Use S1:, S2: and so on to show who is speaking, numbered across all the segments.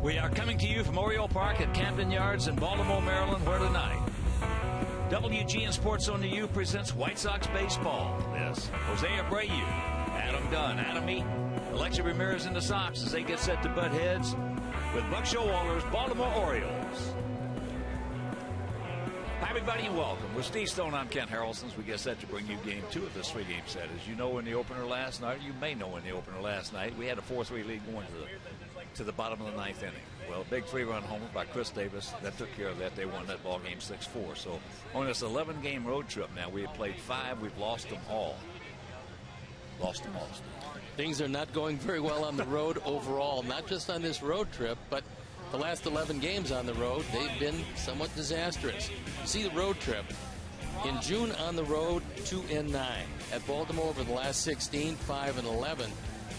S1: We are coming to you from Oriole Park at Camden Yards in Baltimore, Maryland, where tonight WGN Sports on the U presents White Sox baseball. Yes, Jose Abreu, Adam Dunn, Adam Eaton, Alexi Ramirez in the Sox as they get set to butt heads with Buck Showalter's Baltimore Orioles. Hi, everybody, and welcome. With Steve Stone, I'm Kent Harrelson. We get set to bring you game 2 of this 3-game set. As you know in the opener last night, you may know in the opener last night, we had a 4-3 lead going to the bottom of the 9th inning. Well, big 3-run homer by Chris Davis. That took care of that. They won that ball game 6-4. So on this 11-game road trip now, we have played 5. We've lost them all. Lost them all.
S2: Things are not going very well on the road overall, not just on this road trip, but the last 11 games on the road, they've been somewhat disastrous. You see the road trip. In June on the road, 2-9. At Baltimore over the last 16, 5-11.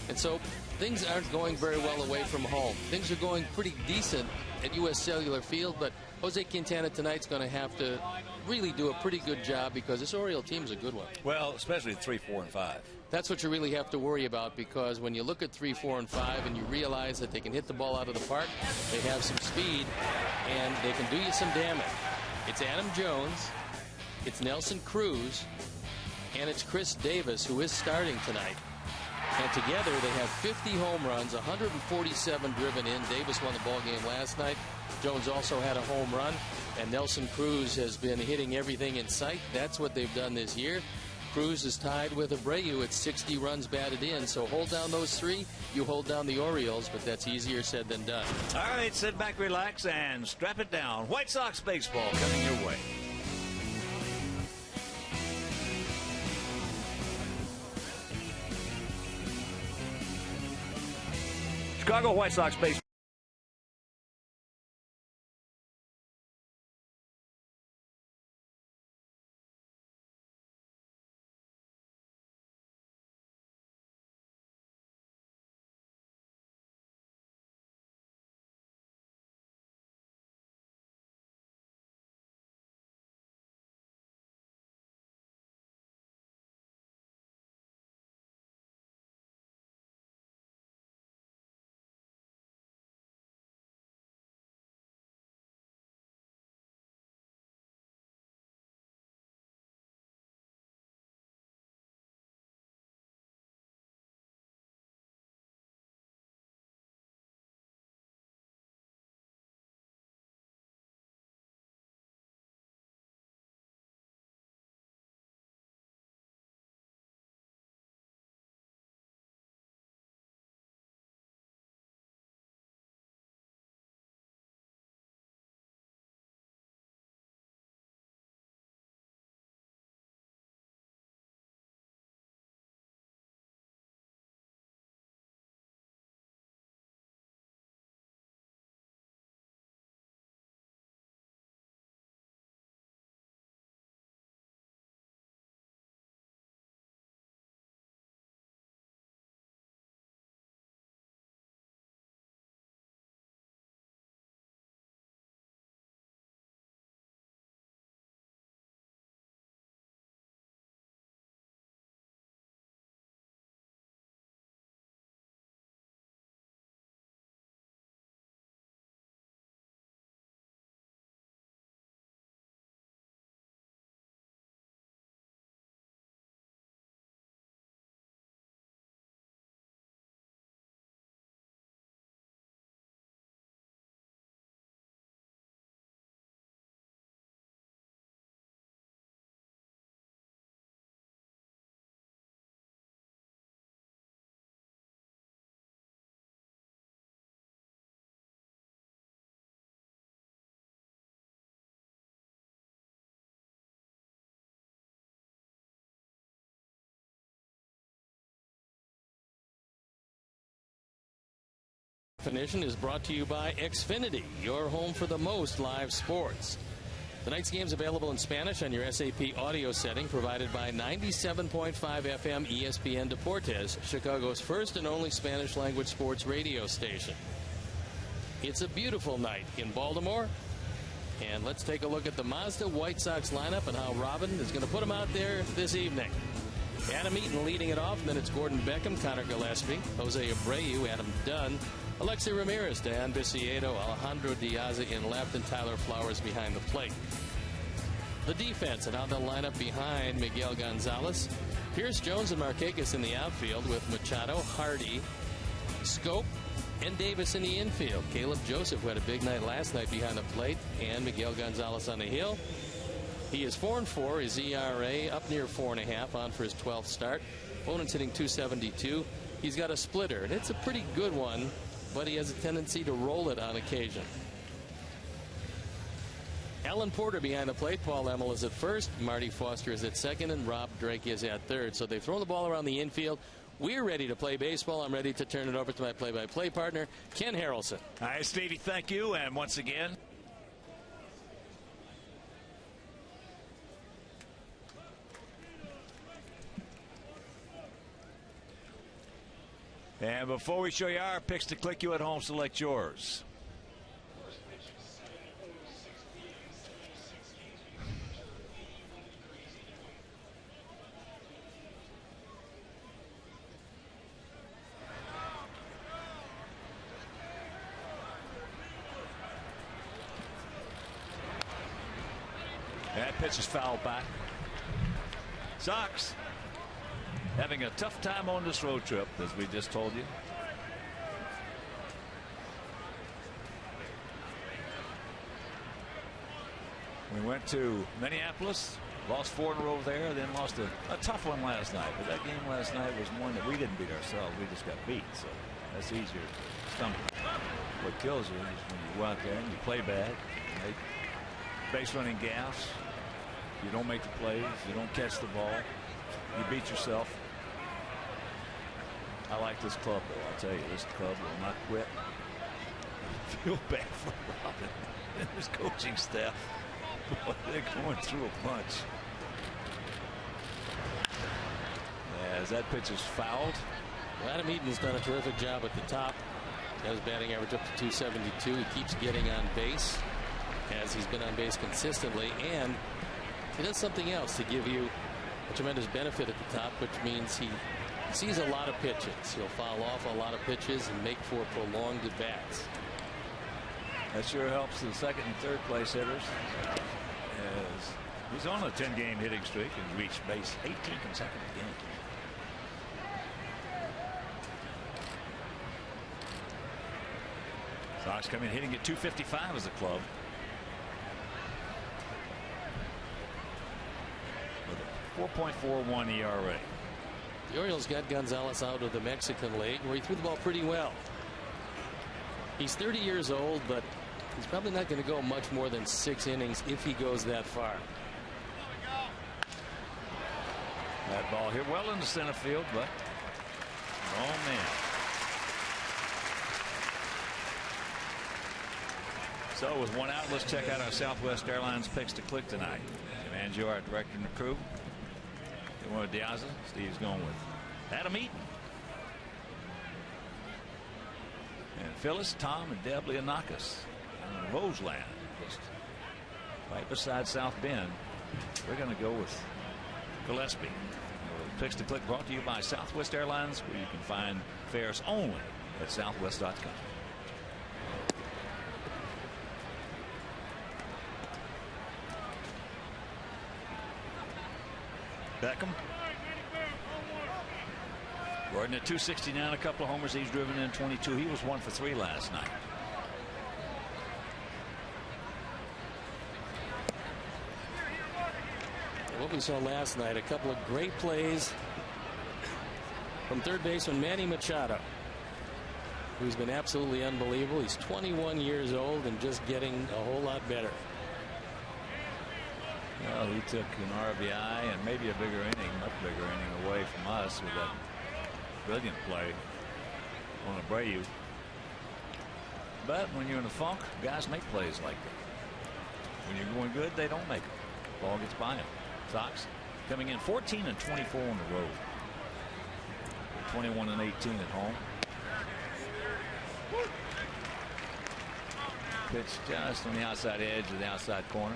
S2: And so things aren't going very well away from home. Things are going pretty decent at U.S. Cellular Field, but Jose Quintana tonight's going to have to really do a pretty good job because this Oriole team's a good one.
S1: Well, especially 3, 4, and 5.
S2: That's what you really have to worry about, because when you look at 3, 4, and 5 and you realize that they can hit the ball out of the park, they have some speed, and they can do you some damage. It's Adam Jones, it's Nelson Cruz, and it's Chris Davis, who is starting tonight. And together they have 50 home runs, 147 driven in. Davis won the ball game last night. Jones also had a home run, and Nelson Cruz has been hitting everything in sight. That's what they've done this year. Cruz is tied with Abreu at 60 runs batted in. So hold down those 3, you hold down the Orioles, but that's easier said than done.
S1: All right, sit back, relax, and strap it down. White Sox baseball coming your way. Chicago White Sox baseball.
S2: Definition is brought to you by Xfinity, your home for the most live sports. Tonight's game is available in Spanish on your SAP audio setting, provided by 97.5 FM ESPN Deportes, Chicago's first and only Spanish language sports radio station. It's a beautiful night in Baltimore, and let's take a look at the Mazda White Sox lineup and how Robin is going to put them out there this evening. Adam Eaton leading it off, and then it's Gordon Beckham, Connor Gillespie, Jose Abreu, Adam Dunn, Alexi Ramirez, Dan Biciedo, Alejandro Diaz in left, and Tyler Flowers behind the plate. The defense and how they'll line up behind Miguel Gonzalez. Pierce, Jones, and Markakis in the outfield with Machado, Hardy, Scope, and Davis in the infield. Caleb Joseph, who had a big night last night behind the plate, and Miguel Gonzalez on the hill. He is 4-4. His ERA up near 4.5, on for his 12th start. Opponent's hitting .272. He's got a splitter, and it's a pretty good one, but he has a tendency to roll it on occasion. Alan Porter behind the plate. Paul Emmel is at first. Marty Foster is at second, and Rob Drake is at third. So they've thrown the ball around the infield. We're ready to play baseball. I'm ready to turn it over to my play-by-play partner, Ken Harrelson.
S1: Hi, Stevie. Thank you. And once again, and before we show you our picks to click, you at home select yours. That pitch is fouled back. Sox having a tough time on this road trip, as we just told you. We went to Minneapolis, lost 4 in a row there, then lost a tough one last night. But that game last night was one that we didn't beat ourselves. We just got beat. So that's easier to stomach. What kills you is when you go out there and you play bad, you make base running gaffes, you don't make the plays, you don't catch the ball, you beat yourself. I like this club, though. I'll tell you, this club will not quit. I feel bad for Robin and his coaching staff. Boy, they're going through a punch. As that pitch is fouled.
S2: Well, Adam Eaton's done a terrific job at the top. Got his batting average up to .272. He keeps getting on base, as he's been on base consistently, and he does something else to give you a tremendous benefit at the top, which means he sees a lot of pitches. He'll foul off a lot of pitches and make for prolonged at bats.
S1: That sure helps the second and third place hitters, as he's on a 10-game hitting streak and reached base 18 consecutive games. Sox come in hitting at .255 as a club. With a 4.41 ERA.
S2: The Orioles got Gonzalez out of the Mexican League, where he threw the ball pretty well. He's 30 years old, but he's probably not going to go much more than 6 innings if he goes that far.
S1: That ball hit well into center field, but oh man. So with one out, let's check out our Southwest Airlines picks to click tonight. Jim Angio, our director and the crew. They went with Diaz. Steve's going with Adam Eaton. And Phyllis, Tom, and Deb Leonakis in Roseland, just right beside South Bend. We're going to go with Gillespie. Picks to click brought to you by Southwest Airlines, where you can find fares only at southwest.com. Beckham. Gordon at .269, a couple of homers. He's driven in 22. He was 1 for 3 last night.
S2: What we saw last night, a couple of great plays from third baseman Manny Machado, who's been absolutely unbelievable. He's 21 years old and just getting a whole lot better.
S1: Well, he took an RBI and maybe a bigger inning, much bigger inning away from us with that brilliant play on Abreu. But when you're in a funk, guys make plays like that. When you're going good, they don't make them. Ball gets by them. Sox coming in 14 and 24 on the road. 21 and 18 at home. Pitch just on the outside edge of the outside corner.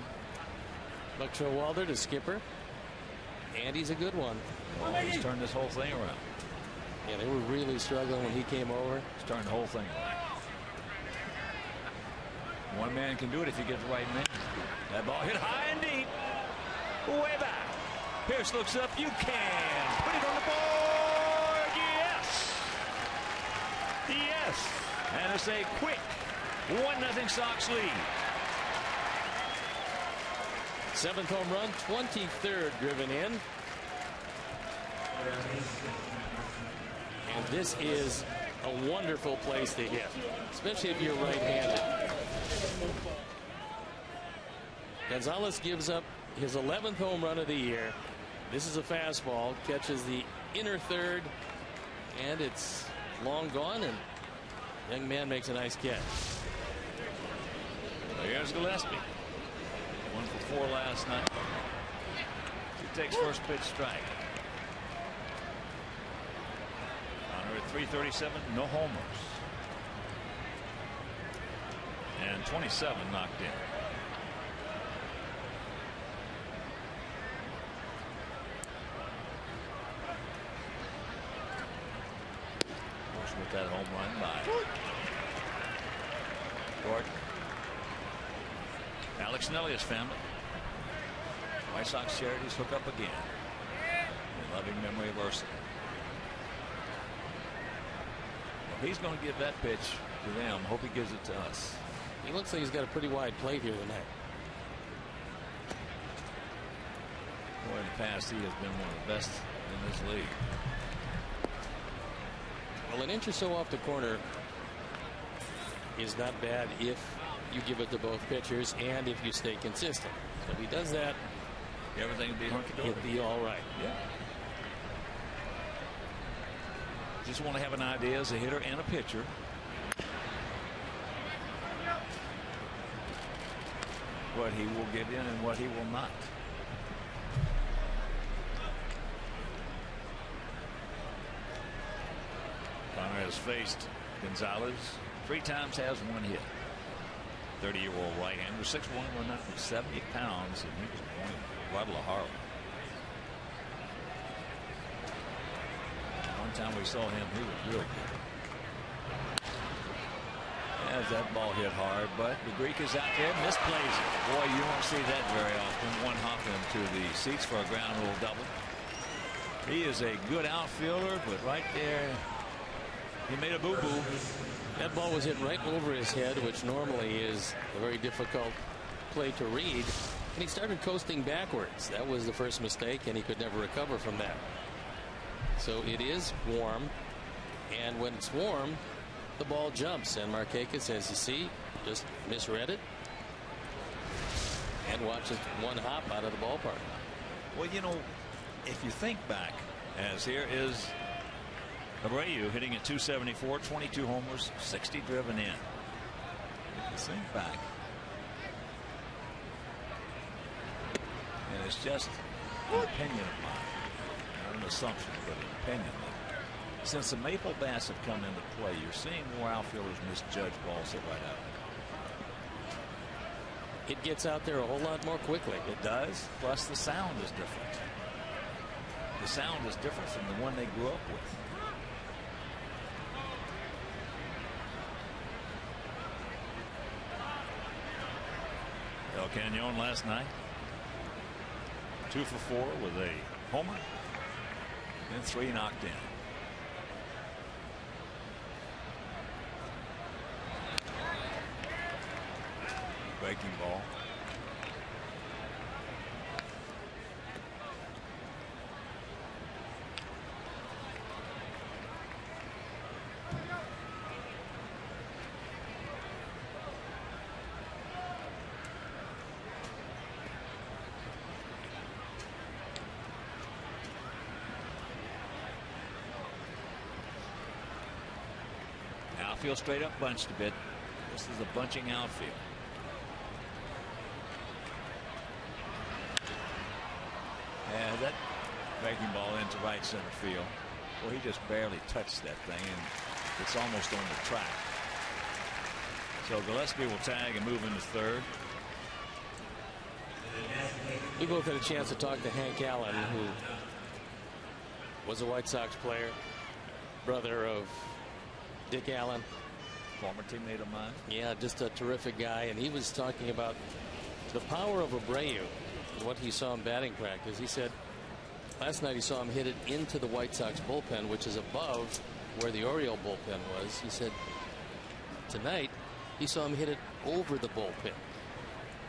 S2: Buck Showalter to Skipper. Andy's a good one.
S1: Well, he's turned this whole thing around.
S2: Yeah, they were really struggling when he came over.
S1: He's turned the whole thing around. One man can do it if you get the right man. That ball hit high and deep. Way back. Pierce looks up. You can put it on the board. Yes. Yes. And it's a quick 1-0 Sox lead.
S2: 7th home run, 23rd driven in. And this is a wonderful place to hit, especially if you're right-handed. Gonzalez gives up his 11th home run of the year. This is a fastball, catches the inner third, and it's long gone, and young man makes a nice catch.
S1: Here's Gillespie. 1 for 4 last night. He takes first pitch strike. Honor at 337, no homers. And 27 knocked in. With that home run by Gordon. Alex Nellius family. White Sox charities hook up again. In loving memory of Ursula. Well, he's going to give that pitch to them. Hope he gives it to us.
S2: He looks like he's got a pretty wide plate here tonight.
S1: Boy, in the past, he has been one of the best in this league.
S2: Well, an inch or so off the corner is not bad if you give it to both pitchers and if you stay consistent. So if he does that,
S1: everything will be hunky-dory.
S2: It'll be all right.
S1: Yeah. Just want to have an idea as a hitter and a pitcher. What he will get in and what he will not. Connor has faced Gonzalez 3 times, has 1 hit. 30-year-old right-hander, 6'1", 170 pounds, and he was born in Guadalajara. One time we saw him, he was real good. As that ball hit hard, but the Greek is out there, misplays it. Boy, you won't see that very often. One hop into the seats for a ground rule double. He is a good outfielder, but right there, he made a boo-boo.
S2: That ball was hit right over his head, which normally is a very difficult play to read. And he started coasting backwards. That was the first mistake, and he could never recover from that. So it is warm, and when it's warm, the ball jumps. And Markakis, as you see, just misread it and watches one hop out of the ballpark.
S1: Well, you know, if you think back, as here is Abreu hitting at 274, 22 homers, 60 driven in. If you think back, and it's just an opinion of mine, not an assumption, but an opinion. Since the maple bats have come into play, you're seeing more outfielders misjudge balls that right out.
S2: It gets out there a whole lot more quickly.
S1: It does. Plus, the sound is different. The sound is different from the one they grew up with. El Cañon last night, 2 for 4 with a homer and 3 knocked in. Breaking ball. Outfield straight up bunched a bit. This is a bunching outfield. And that breaking ball into right center field. Well, he just barely touched that thing, and it's almost on the track. So Gillespie will tag and move into third.
S2: We both had a chance to talk to Hank Allen, who was a White Sox player, brother of Dick Allen.
S1: Former teammate of mine.
S2: Yeah, just a terrific guy. And he was talking about the power of Abreu and what he saw in batting practice. He said last night he saw him hit it into the White Sox bullpen, which is above where the Orioles bullpen was. He said tonight he saw him hit it over the bullpen.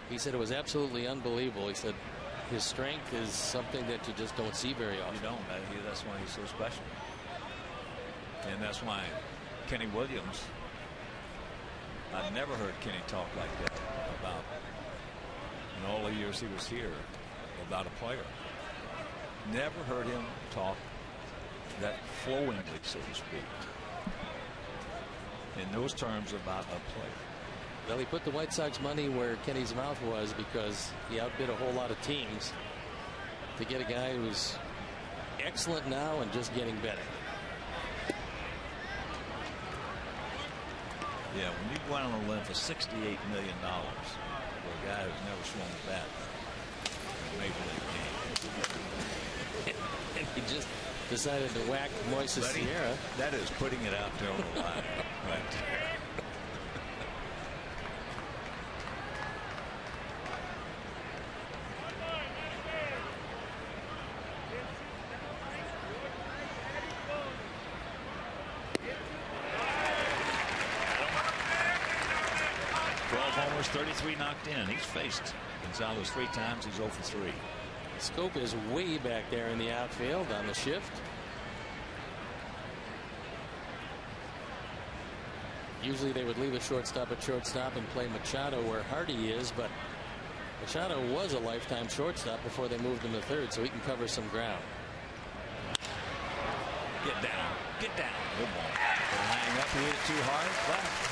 S2: He said it was absolutely unbelievable. He said his strength is something that you just don't see very often.
S1: You don't. That's why he's so special. And that's why Kenny Williams, I've never heard Kenny talk like that about, in all the years he was here, about a player. Never heard him talk that flowingly, so to speak, in those terms about a player.
S2: Well, he put the White Sox money where Kenny's mouth was because he outbid a whole lot of teams to get a guy who's excellent now and just getting better.
S1: Yeah, when you go out on a limb for $68 million for a guy who's never swung a bat in a major league game.
S2: And he just decided to whack Moises Sierra.
S1: That is putting it out there on the line right there. 33 knocked in. He's faced Gonzalez 3 times. He's 0 for 3.
S2: Scope is way back there in the outfield on the shift. Usually they would leave a shortstop at shortstop and play Machado where Hardy is, but Machado was a lifetime shortstop before they moved him to third, so he can cover some ground.
S1: Get down. Get down. Good ball. Lining up. He hit it too hard. Left.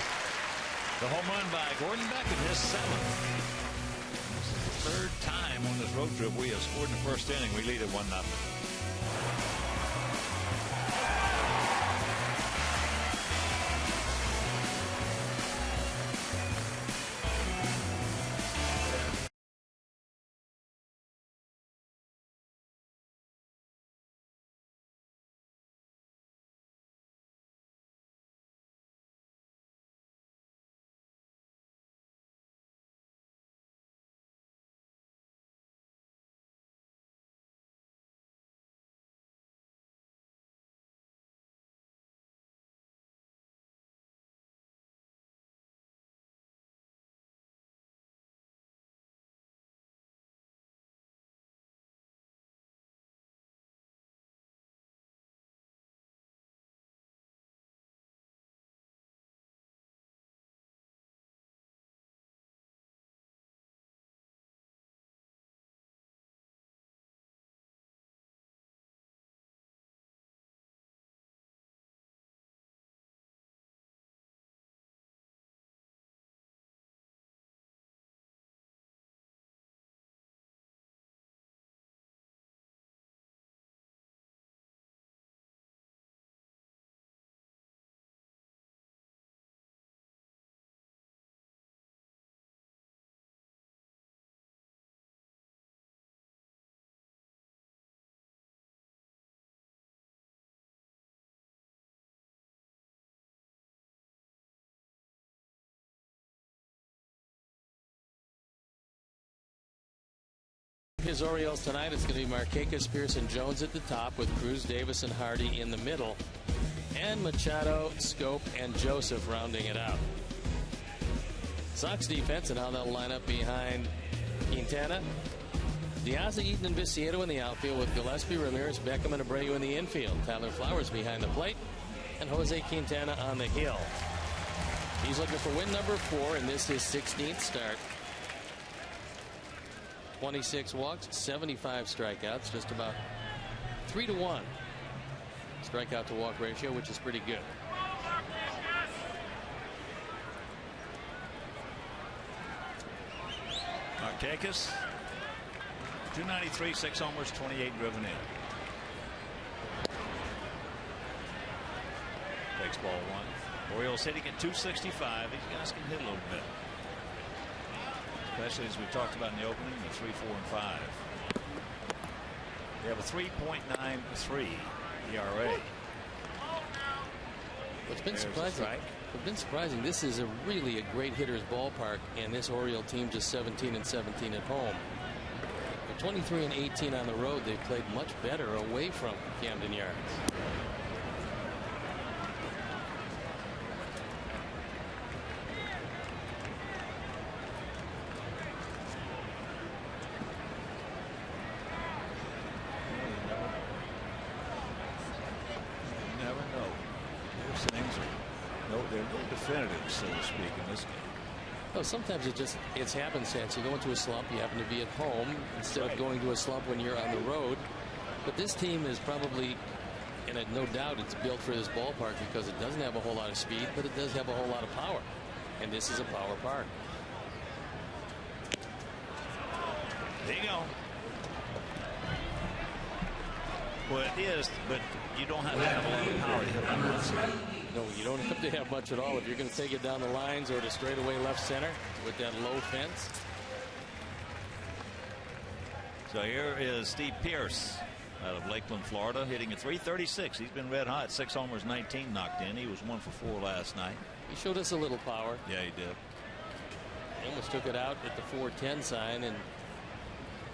S1: The home run by Gordon Beckham, his 7th. This is the 3rd time on this road trip we have scored in the first inning. We lead at 1-0.
S2: His Orioles tonight, it's going to be Markakis, Pearson, Jones at the top with Cruz, Davis, and Hardy in the middle, and Machado, Scope, and Joseph rounding it out. Sox defense and how they'll line up behind Quintana. Diaz, Eaton, and Viciedo in the outfield with Gillespie, Ramirez, Beckham, and Abreu in the infield. Tyler Flowers behind the plate, and Jose Quintana on the hill. He's looking for win number 4, and this is his 16th start. 26 walks, 75 strikeouts, just about 3-to-1 strikeout to walk ratio, which is pretty good.
S1: Markakis, 293, 6 homers, 28 driven in. Takes ball 1. Orioles hitting at 265. These guys can hit a little bit. Especially as we talked about in the opening, the 3, 4, and 5. They have a 3.93 ERA.
S2: What's been surprising It's been surprising. This is really a great hitter's ballpark, and this Oriole team just 17-17 at home. But 23-18 on the road. They've played much better away from Camden Yards.
S1: Definitive, so to speak, in this game.
S2: Well, sometimes it's happenstance. You go into a slump, you happen to be at home instead of going to a slump when you're on the road. But this team is probably, and no doubt it's built for this ballpark because it doesn't have a whole lot of speed, but it does have a whole lot of power. And this is a power park.
S1: There you go. Well, it is, but you don't have to have a lot of power to hit on one side.
S2: No, you don't have to have much at all if you're going to take it down the lines or to straightaway left center with that low fence.
S1: So here is Steve Pearce out of Lakeland, Florida, hitting a .336. He's been red hot. 6 homers, 19 knocked in. He was 1 for 4 last night.
S2: He showed us a little power.
S1: Yeah, he did.
S2: He almost took it out at the 410 sign and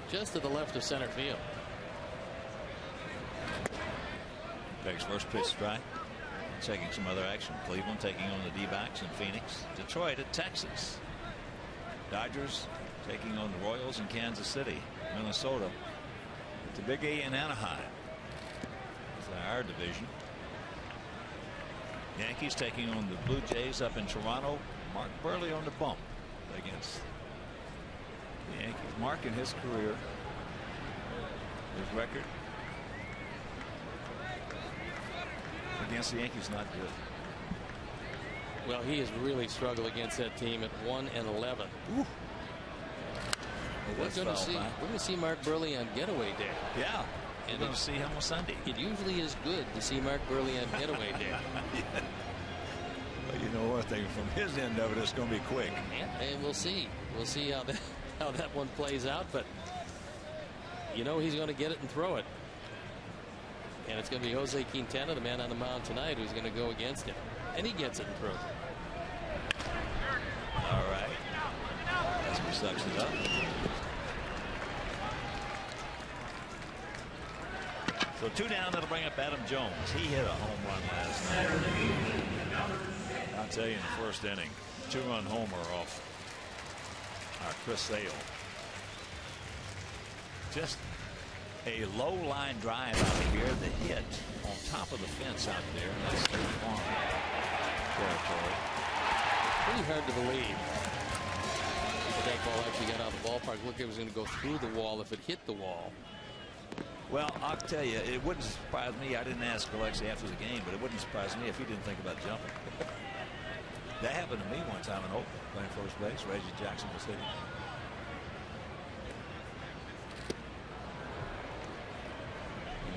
S2: just to the left of center field.
S1: Takes first pitch strike. Taking some other action. Cleveland taking on the D-backs in Phoenix. Detroit at Texas. Dodgers taking on the Royals in Kansas City. Minnesota at the Big A in Anaheim. It's our division. Yankees taking on the Blue Jays up in Toronto. Mark Burley on the bump against the Yankees. Mark in his career, his record against the Yankees not good.
S2: Well, he has really struggled against that team at 1-11.
S1: Ooh.
S2: We're going to see Mark Burley on getaway day.
S1: Yeah,
S2: and
S1: we're going to see him on Sunday.
S2: It usually is good to see Mark Burley on getaway day.
S1: Yeah. Well, you know one thing, from his end of it, it's going to be quick.
S2: Yeah, and we'll see. We'll see how that one plays out. But you know he's going to get it and throw it. And it's going to be Jose Quintana, the man on the mound tonight, who's going to go against him. And he gets it and throws it.
S1: All right. That's what sucks it up. So 2 down. That'll bring up Adam Jones. He hit a home run last night. I'll tell you, in the first inning, 2-run homer off Chris Sale. Just a low line drive out here. The hit on top of the fence out there. That's State Farm territory.
S2: Pretty hard to believe that that ball actually got out of the ballpark. Look, it was going to go through the wall if it hit the wall.
S1: Well, I'll tell you, it wouldn't surprise me. I didn't ask Alexi after the game, but it wouldn't surprise me if he didn't think about jumping. That happened to me one time in Oakland, playing first base. Reggie Jackson was hitting.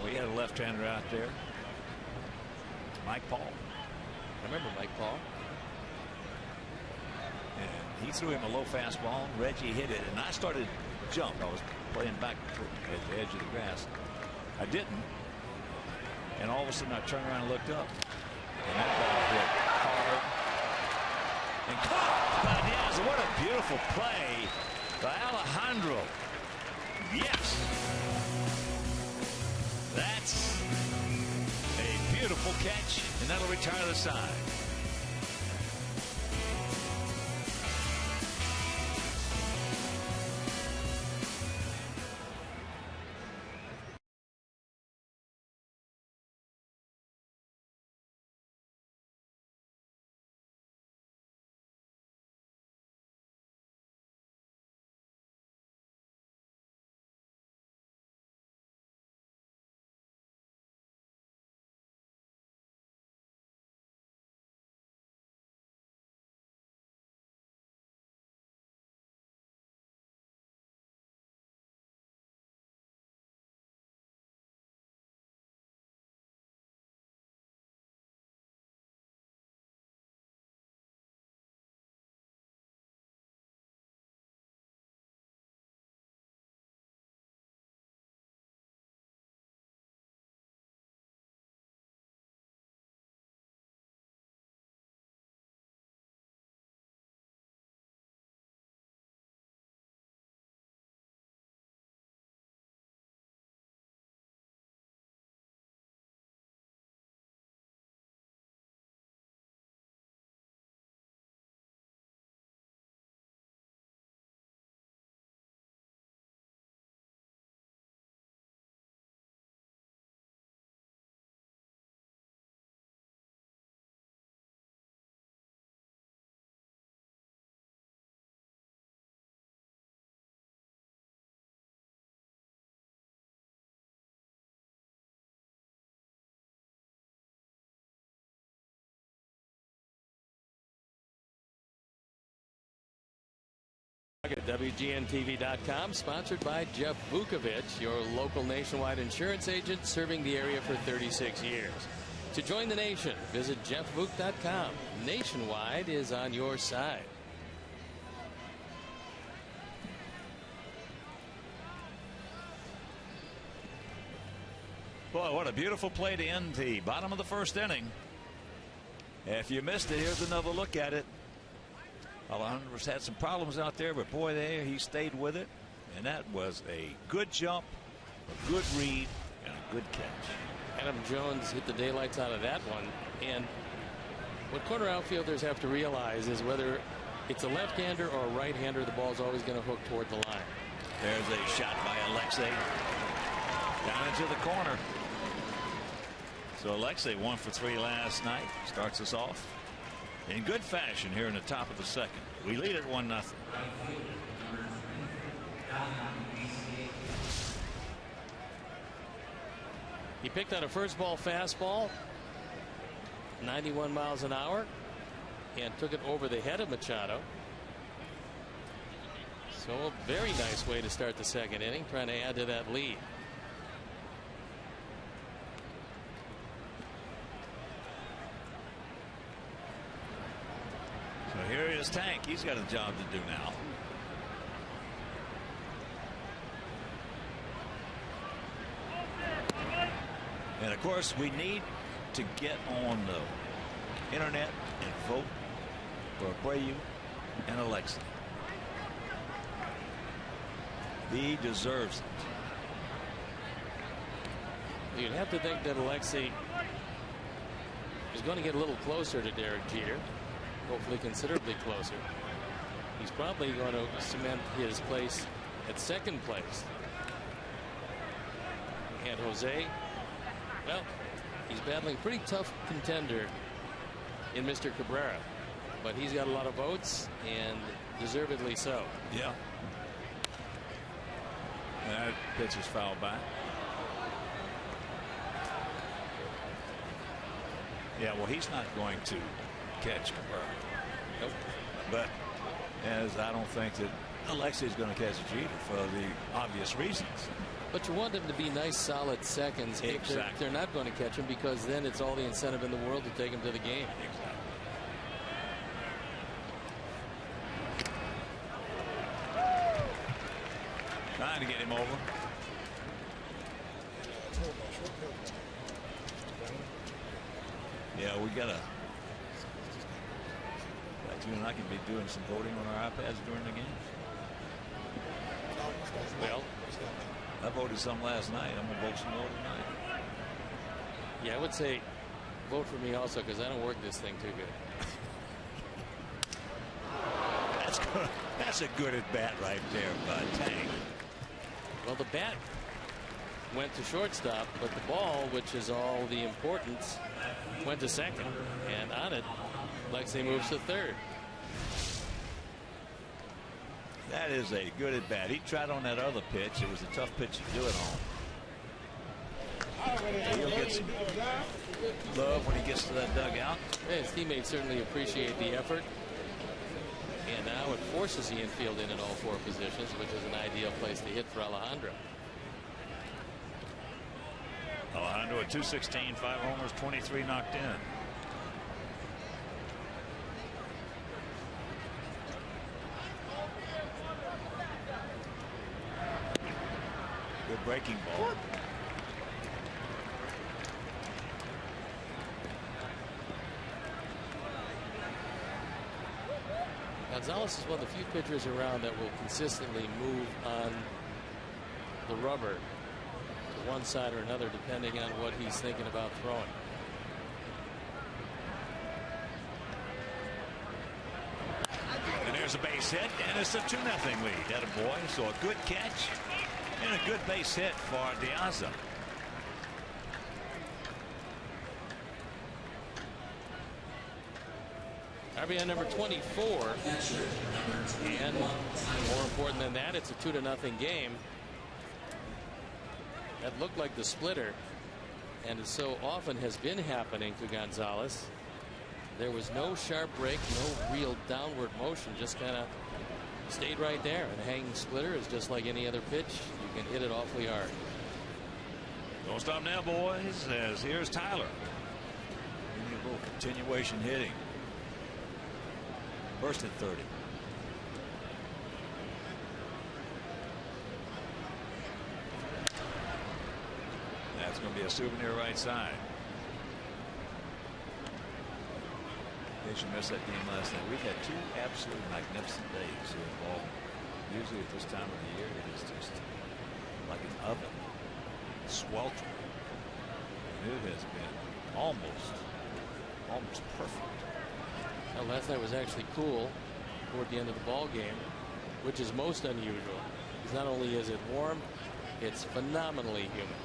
S1: We had a left-hander out there, Mike Paul.
S2: I remember Mike Paul.
S1: And he threw him a low fastball. Reggie hit it, and I started to jump. I was playing back at the edge of the grass. I didn't, and all of a sudden I turned around and looked up, and that ball hit hard and caught by Diaz. What a beautiful play by Alejandro. Yes. That's a beautiful catch, and that'll retire the side.
S2: look at WGNTV.com, sponsored by Jeff Vukovich, your local nationwide insurance agent serving the area for 36 years. To join the nation, visit jeffvuk.com. Nationwide is on your side.
S1: Boy, what a beautiful play to end the bottom of the first inning. If you missed it, here's another look at it. Alejandro's had some problems out there, but boy, there he stayed with it, and that was a good jump, a good read, and a good catch.
S2: Adam Jones hit the daylights out of that one, and what corner outfielders have to realize is whether it's a left-hander or a right-hander, the ball's always going to hook toward the line.
S1: There's a shot by Alexei down into the corner. So Alexei 1 for 3 last night. Starts us off in good fashion here in the top of the second. We lead at 1-0.
S2: He picked out a first ball fastball, 91 miles an hour, and took it over the head of Machado. So a very nice way to start the second inning, trying to add to that lead.
S1: So here is Tank. He's got a job to do now. And of course, we need to get on the internet and vote for Abreu and Alexei. He deserves it.
S2: You'd have to think that Alexei is going to get a little closer to Derek Jeter. Hopefully considerably closer. He's probably going to cement his place at second place. And Jose, well, he's battling a pretty tough contender in Mr. Cabrera, but he's got a lot of votes, and deservedly so.
S1: Yeah. That pitch is fouled back. Yeah, well, he's not going to catch Cabrera.
S2: Nope.
S1: But as I don't think that Alexei is going to catch Jeter for the obvious reasons.
S2: But you want them to be nice, solid seconds.
S1: Exactly.
S2: If they're not going to catch him, because then it's all the incentive in the world to take him to the game.
S1: Exactly. Trying to get him over. Yeah, we gotta. You and I can be doing some voting on our iPads during the game.
S2: Well,
S1: I voted some last night. I'm gonna vote some more tonight.
S2: yeah, I would say vote for me also, because I don't work this thing too good.
S1: That's good. That's a good at bat right there by Tank.
S2: Well, the bat went to shortstop, but the ball, which is all the importance, went to second. And on it, Alexei moves to third.
S1: That is a good at bat. He tried on that other pitch. It was a tough pitch to do it on. He'll get some love when he gets to that dugout.
S2: Yeah, his teammates certainly appreciate the effort. And now it forces the infield in all 4 positions, which is an ideal place to hit for Alejandro.
S1: Alejandro at 216, 5 homers, 23 knocked in. Good breaking ball.
S2: Gonzalez is one of the few pitchers around that will consistently move on the rubber to one side or another, depending on what he's thinking about throwing.
S1: And there's a base hit, and it's a 2-0 lead. That a boy. So a good catch and a good base hit for Diaza.
S2: RBI number 24, and more important than that, it's a 2-0 game. That looked like the splitter, and it so often has been happening to Gonzalez. There was no sharp break, no real downward motion, just kind of stayed right there. And a hanging splitter is just like any other pitch. You can hit it awfully hard.
S1: Don't stop now, boys, as here's Tyler. We need a little continuation hitting. First at 30. That's going to be a souvenir right side. In case you missed that game last night, we've had two absolutely magnificent days here in Baltimore. Usually at this time of the year, it is just like an oven, sweltering. And it has been almost perfect.
S2: Well, last night was actually cool toward the end of the ball game, which is most unusual. Because not only is it warm, it's phenomenally humid.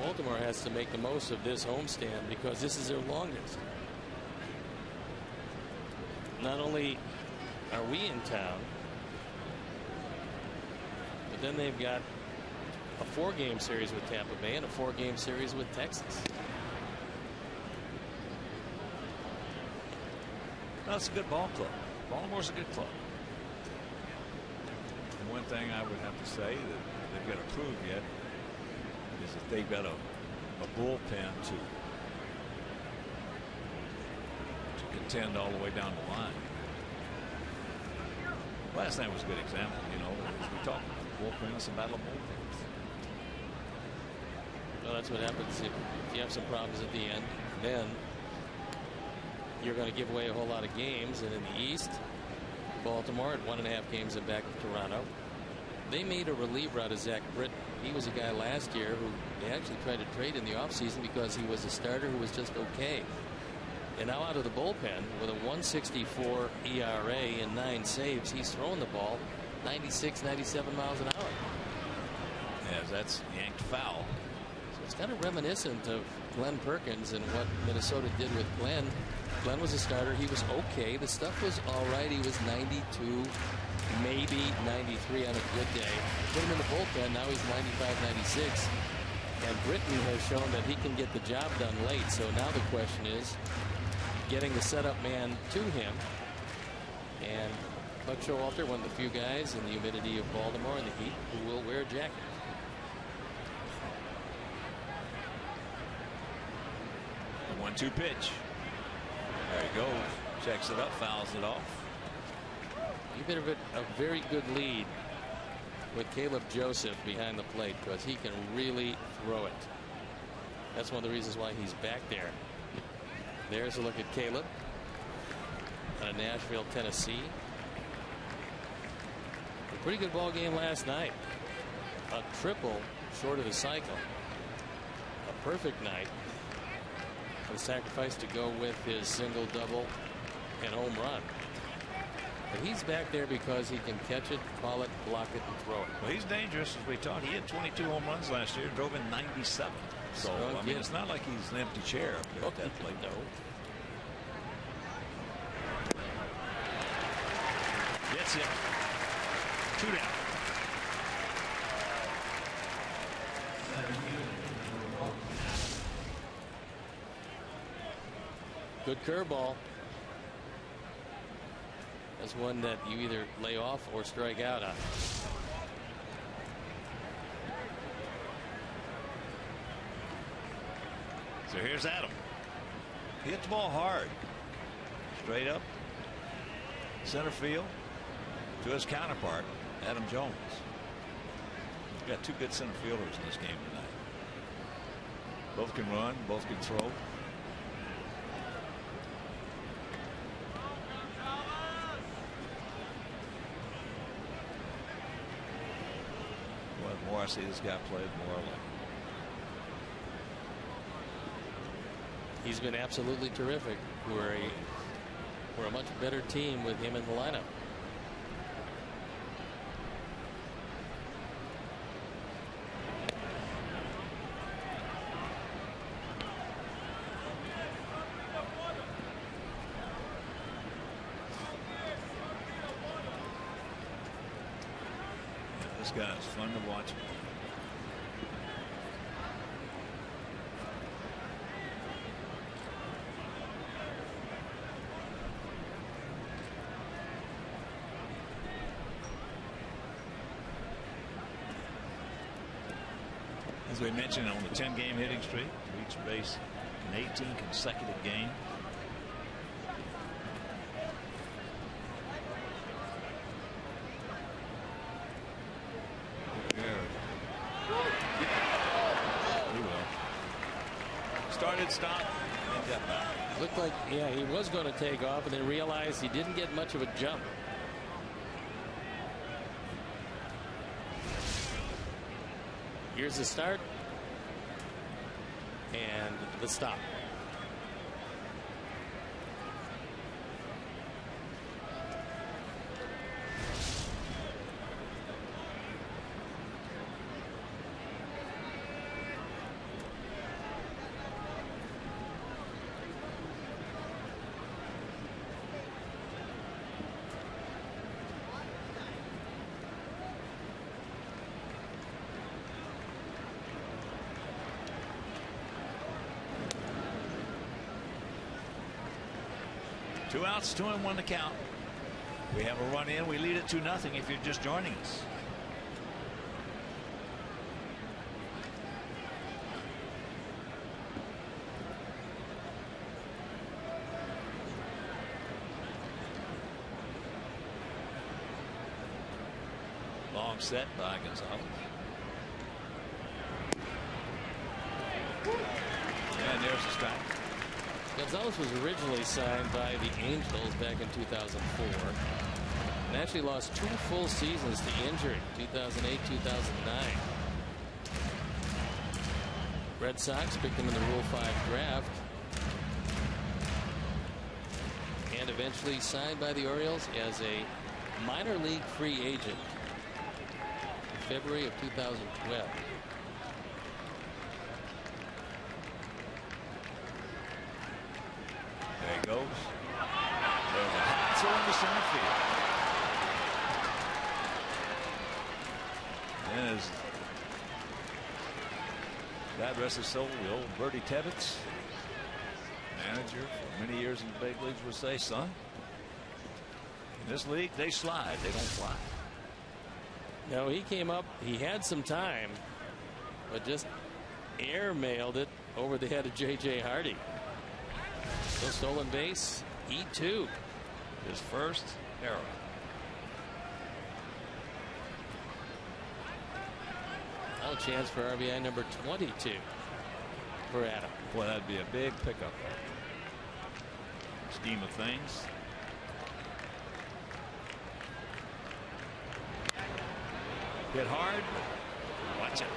S2: Baltimore has to make the most of this homestand because this is their longest. Not only are we in town, but then they've got a 4-game series with Tampa Bay and a 4-game series with Texas.
S1: That's a good ball club. Baltimore's a good club. And one thing I would have to say that they've got to prove yet is that they've got a bullpen to contend all the way down the line. Last night was a good example, you know, as we talked about bullpens and battle of bullpens.
S2: Well, that's what happens if you have some problems at the end. Then you're going to give away a whole lot of games. And in the East, Baltimore at 1.5 games in back of Toronto. They made a reliever out of Zach Britton. He was a guy last year who they actually tried to trade in the offseason because he was a starter who was just okay. And now out of the bullpen with a 1.64 ERA and 9 saves, he's throwing the ball 96, 97 miles an hour.
S1: Yes, that's yanked foul.
S2: So it's kind of reminiscent of Glenn Perkins and what Minnesota did with Glenn. Glenn was a starter. He was okay. The stuff was all right. He was 92, maybe 93 on a good day. Put him in the bullpen. Now he's 95, 96. And Britton has shown that he can get the job done late. So now the question is getting the setup man to him. And Buck Showalter, one of the few guys in the humidity of Baltimore and the heat who will wear a jacket.
S1: The 1-2 pitch. There he goes. Checks it up, fouls it off.
S2: You've been a very good lead with Caleb Joseph behind the plate because he can really throw it. That's one of the reasons why he's back there. There's a look at Caleb out of Nashville, Tennessee. A pretty good ball game last night. A triple short of the cycle. A perfect night. The sacrifice to go with his single, double, and home run. But he's back there because he can catch it, call it, block it, and throw it.
S1: Well, he's dangerous, as we talked. He had 22 home runs last year, drove in 97. So, I mean, it's not like he's an empty chair up there at that plate.
S2: No.
S1: Gets him. 2 down.
S2: Good curveball. That's one that you either lay off or strike out on.
S1: So here's Adam. He hit the ball hard. Straight up. Center field. To his counterpart, Adam Jones. He's got 2 good center fielders in this game tonight. Both can run, both can throw. The more I see this guy play, the more I like him.
S2: He's been absolutely terrific. We're a much better team with him in the lineup.
S1: This guy's fun to watch. As we mentioned, on the 10-game hitting streak, reached base in 18 consecutive games. He will. Started, stopped, and got back.
S2: Looked like, yeah, he was going to take off, and then realized he didn't get much of a jump. Here's the start and the stop.
S1: Two outs, 2-1 to count. We have a run in. We lead it 2-0 if you're just joining us. Long set by Gonzalez. And there's the strike.
S2: Gonzalez was originally signed by the Angels back in 2004 and actually lost 2 full seasons to injury, 2008, 2009. Red Sox picked him in the Rule 5 draft and eventually signed by the Orioles as a minor league free agent in February of 2012.
S1: There he goes. There's a hot to center field. And as that rest his soul, the old Bertie Tebbetts, manager for many years in the big leagues, would say, son, in this league they slide, they don't fly.
S2: No, he came up, he had some time, but just airmailed it over the head of J.J. Hardy. No stolen base, E2.
S1: His first error.
S2: Now a chance for RBI number 22 for Adam.
S1: Boy, that'd be a big pickup. Scheme of things. Hit hard. Watch it.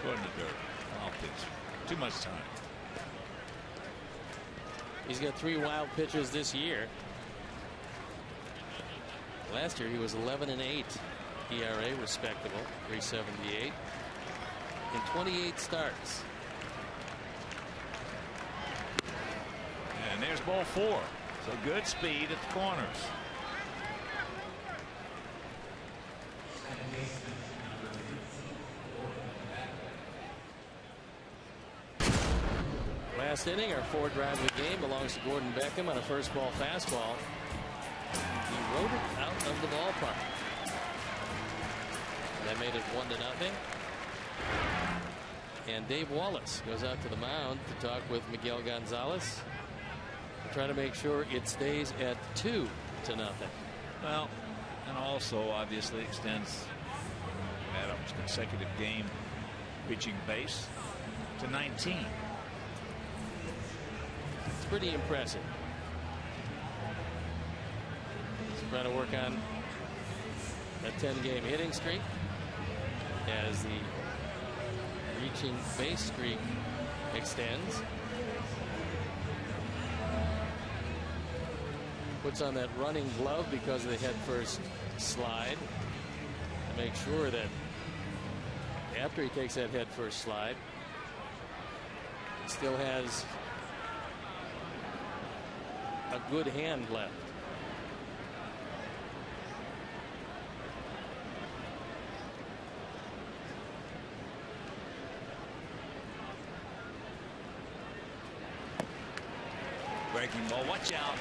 S1: In the dirt. Foul pitch. Too much time.
S2: He's got 3 wild pitches this year. Last year he was 11-8 ERA, respectable, 3.78 in 28 starts.
S1: And there's ball 4. So good speed at the corners.
S2: Last inning, our 4th drive of the game belongs to Gordon Beckham on a first ball fastball. He rode it out of the ballpark. That made it 1-0. And Dave Wallace goes out to the mound to talk with Miguel Gonzalez, trying to make sure it stays at 2-0.
S1: Well, and also obviously extends Adams' consecutive game reaching base to 19.
S2: It's pretty impressive. He's trying to work on that 10-game hitting streak as the reaching base streak extends. Puts on that running glove because of the head first slide to make sure that after he takes that head first slide, he still has a good hand left.
S1: Breaking ball, watch out.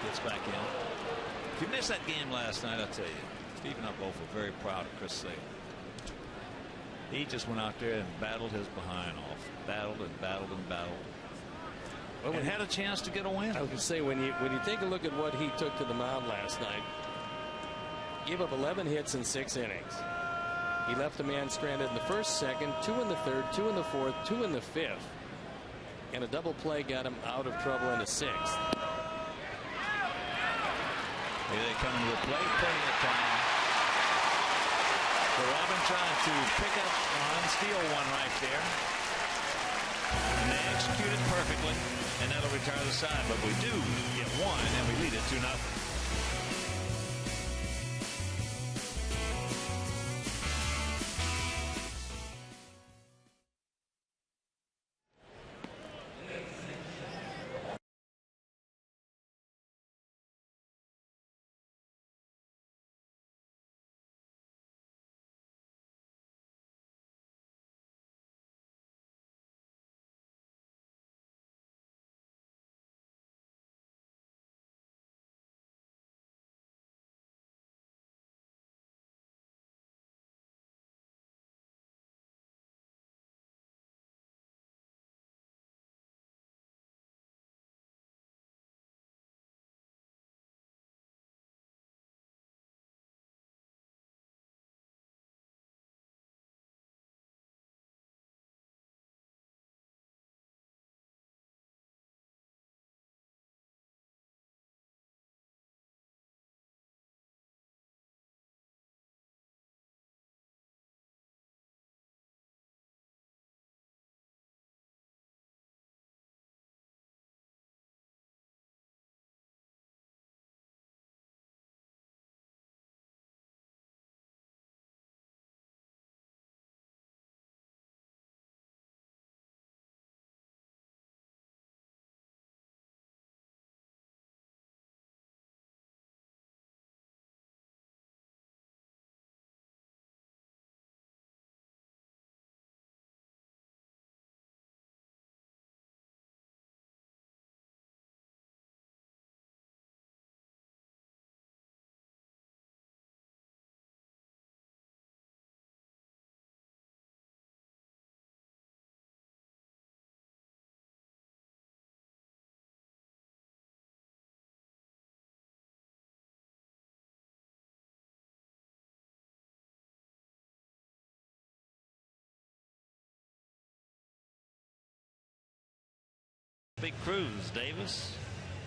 S1: Gets back in. If you missed that game last night, I'll tell you, Steve and I both were very proud of Chris Sale. He just went out there and battled his behind off. Battled and battled and battled. Well, and had a chance to get a win.
S2: I was going to say, when you take a look at what he took to the mound last night, gave up 11 hits in 6 innings. He left a man stranded in the first, second, 2 in the third, 2 in the fourth, 2 in the fifth. And a double play got him out of trouble in the 6th.
S1: Here they come to the plate, plenty of time. So Robin trying to pick up one, steal one right there. And they execute it perfectly, and that'll retire the side. But we do get one, and we lead it 2-0. Big Cruz, Davis,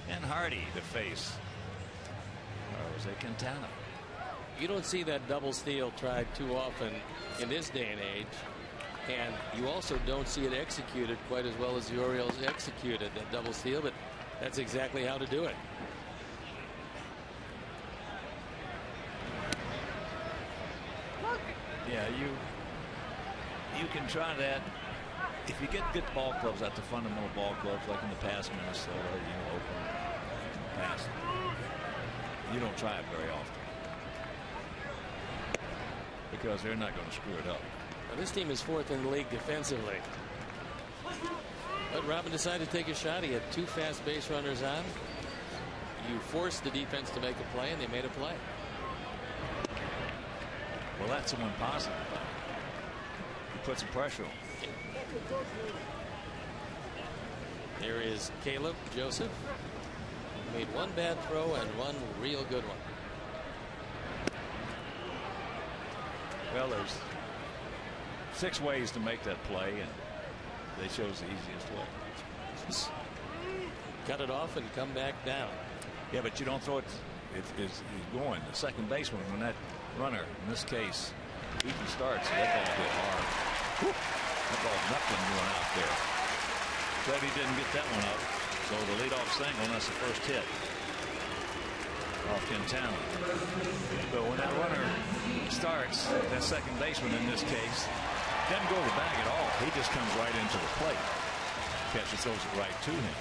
S1: and Hardy to face Jose Quintana.
S2: You don't see that double steal tried too often in this day and age, and you also don't see it executed quite as well as the Orioles executed that double steal, but that's exactly how to do it.
S1: Yeah, you can try that. If you get good ball clubs at the fundamental ball clubs, like in the past, Minnesota, Oakland, past, you don't try it very often because they're not going to screw it up.
S2: Now, this team is 4th in the league defensively, but Robin decided to take a shot. He had 2 fast base runners on. You forced the defense to make a play, and they made a play.
S1: Well, that's the one positive. You put some pressure on.
S2: There is Caleb Joseph. Made 1 bad throw and 1 real good one.
S1: Well, there's 6 ways to make that play, and they chose the easiest way.
S2: Just cut it off and come back down.
S1: Yeah, but you don't throw it. It's going. The second baseman, when that runner, in this case, Eaton starts, that ball hit hard. Whoop. That ball knuckling going out there. Glad he didn't get that one up. So the leadoff single, that's the first hit off Quintana. But when that runner starts, that second baseman in this case doesn't go to the bag at all. He just comes right into the plate. Catcher throws it right to him.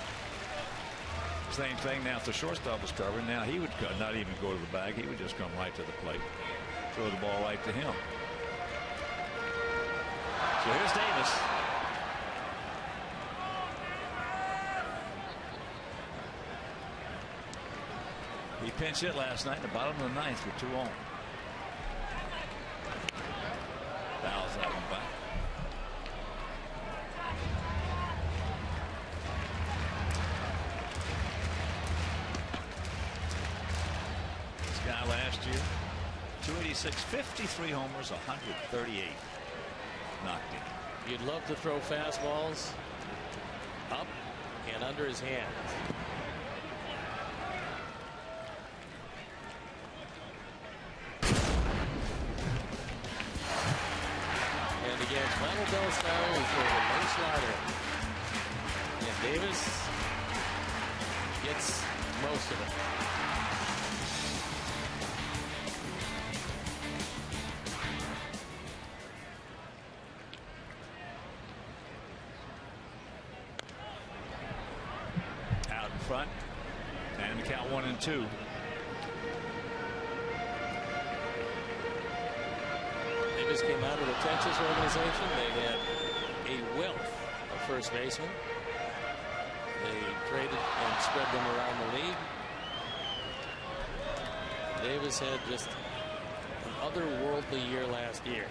S1: Same thing now if the shortstop was covering. Now he would not even go to the bag. He would just come right to the plate. Throw the ball right to him. So here's Davis. He pinch hit last night in the bottom of the ninth with 2 on. Fouls that one back. This guy last year, 286, 53 homers, 138 knocked in.
S2: You'd love to throw fastballs up and under his hands. Against Michael Bellstyle, he throws a low slider. And Davis gets most of it.
S1: Out in front. And the count 1-2.
S2: Davis came out of the Texas organization. They had a wealth of first basemen. They traded and spread them around the league. Davis had just an otherworldly year last year.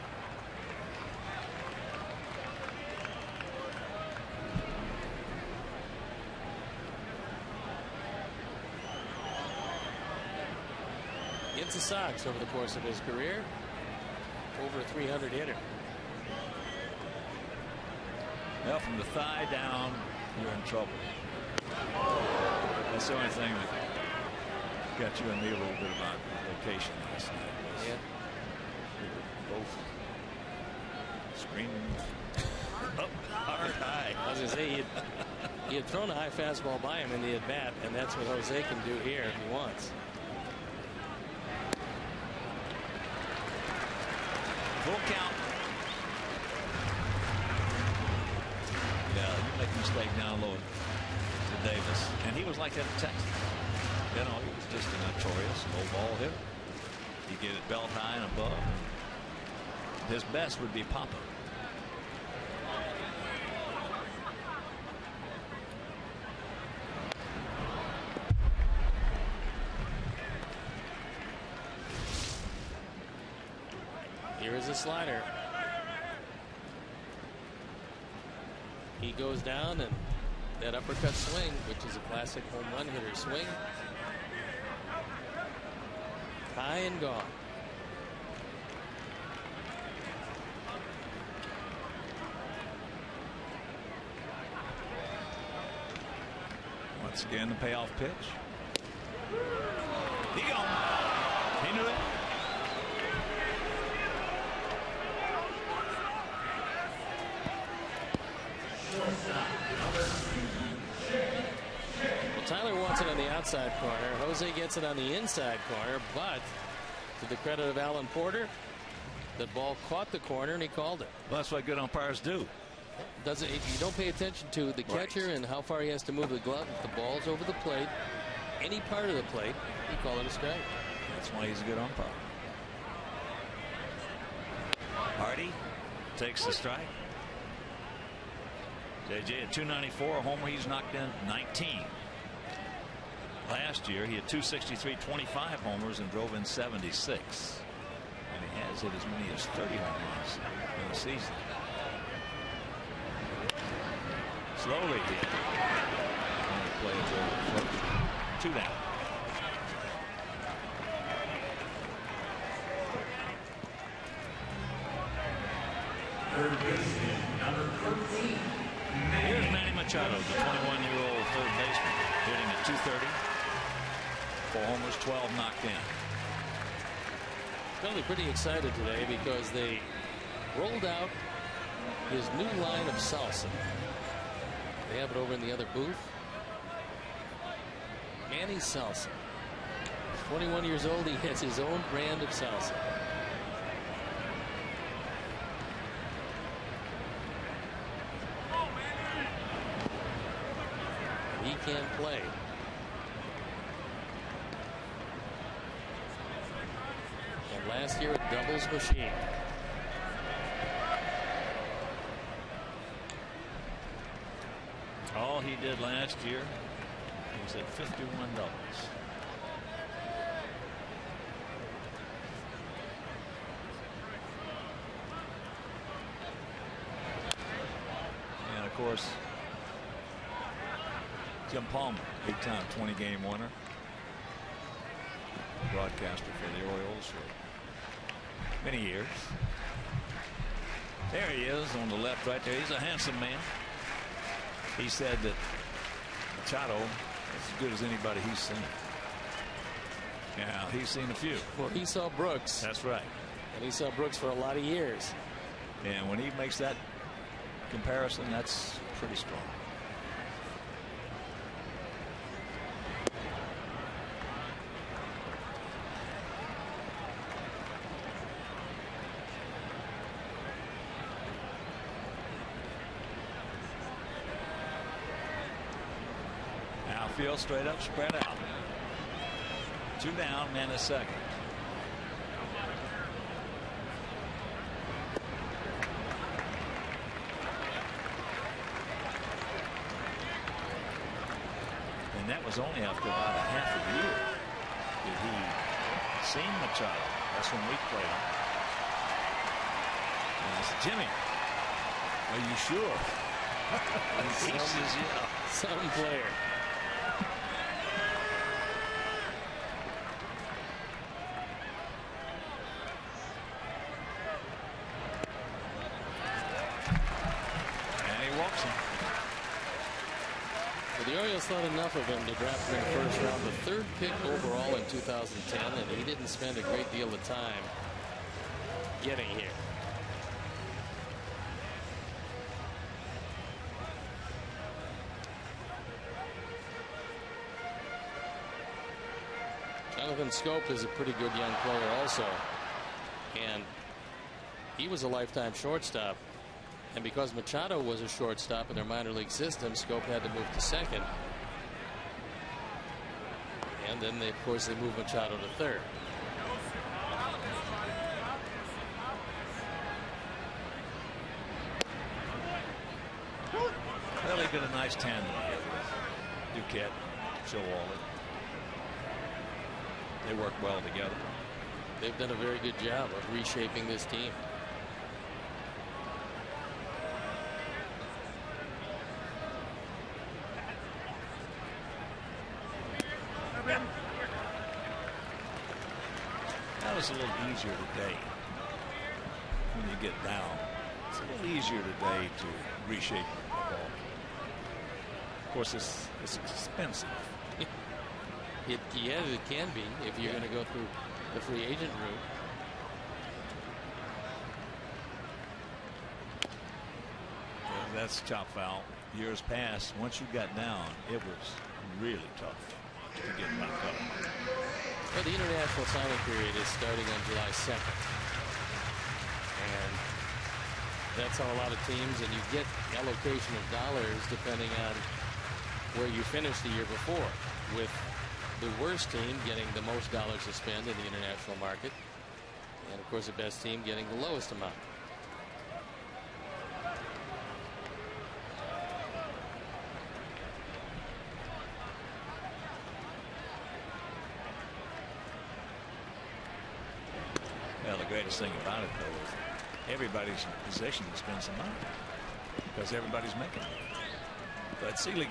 S2: Gets the Sox over the course of his career. Over a 300 hitter.
S1: Well, from the thigh down, you're in trouble. That's the only thing that got you and me a little bit about location last night.
S2: Yeah.
S1: We were both screaming up hard high.
S2: I was going to say, he had thrown a high fastball by him in the at-bat, and that's what Jose can do here if he wants.
S1: Full count. Yeah, you make a mistake down low to Davis. And he was like that in Texas. You know, he was just a notorious low ball hitter. You get it belt high and above. His best would be Papa.
S2: Here is a slider. He goes down, and that uppercut swing, which is a classic home run hitter swing, high and gone.
S1: Once again, the payoff pitch. He gone. He knew it.
S2: Well, Tyler wants it on the outside corner. Jose gets it on the inside corner, but to the credit of Alan Porter, the ball caught the corner and he called it.
S1: Well, that's what good umpires do.
S2: You don't pay attention to the catcher and how far he has to move the glove. If the ball's over the plate, any part of the plate, you call it a strike.
S1: That's why he's a good umpire. Hardy takes the strike. JJ at 294, a homer. He's knocked in 19. Last year he had 263, 25 homers and drove in 76. And he has hit as many as 30 home runs in the season. Slowly hit. Play first. 2 down.
S3: Third baseman, number 13.
S1: Here's Manny Machado, the 21-year-old third baseman, hitting at 230. 4 homers, 12 knocked in.
S2: Going to be pretty excited today because they rolled out his new line of salsa. They have it over in the other booth. Manny Salsa. 21 years old. He has his own brand of salsa. He can play. And last year, a doubles machine.
S1: All he did last year was at 51 doubles. And of course, Jim Palmer, big-time 20-game winner, broadcaster for the Orioles for many years. There he is on the left right there. He's a handsome man. He said that Machado is as good as anybody he's seen. Yeah, he's seen a few.
S2: Well, he saw Brooks.
S1: That's right.
S2: And he saw Brooks for a lot of years.
S1: And when he makes that comparison, that's pretty strong. Field straight up, spread out. 2 down, man is second. And that was only after about a half a year did he seen Machado. That's when we played him. And I said, Jimmy, are you sure? He says, yeah.
S2: Some player. The Orioles thought enough of him to draft him in the first round, the 3rd pick overall in 2010, and he didn't spend a great deal of time getting here. Jonathan Scope is a pretty good young player also, and he was a lifetime shortstop. And because Machado was a shortstop in their minor league system, Scope had to move to second. And then, of course, they moved Machado to third.
S1: Well, they've got a nice tandem here with Duquette, Showalter. They work well together.
S2: They've done a very good job of reshaping this team.
S1: That was a little easier today. When you get down, it's a little easier today to reshape the ball. Of course, it's expensive.
S2: Yeah, it can be if you're going to go through the free agent route.
S1: Yeah, that's chop foul. Years past, once you got down, it was really tough to get back up.
S2: Well, the international signing period is starting on July 2nd. And that's how a lot of teams, and you get allocation of dollars depending on where you finished the year before, with the worst team getting the most dollars to spend in the international market, and of course the best team getting the lowest amount.
S1: Well, the greatest thing about it, though, is everybody's in position to spend some money because everybody's making it. Let's see if we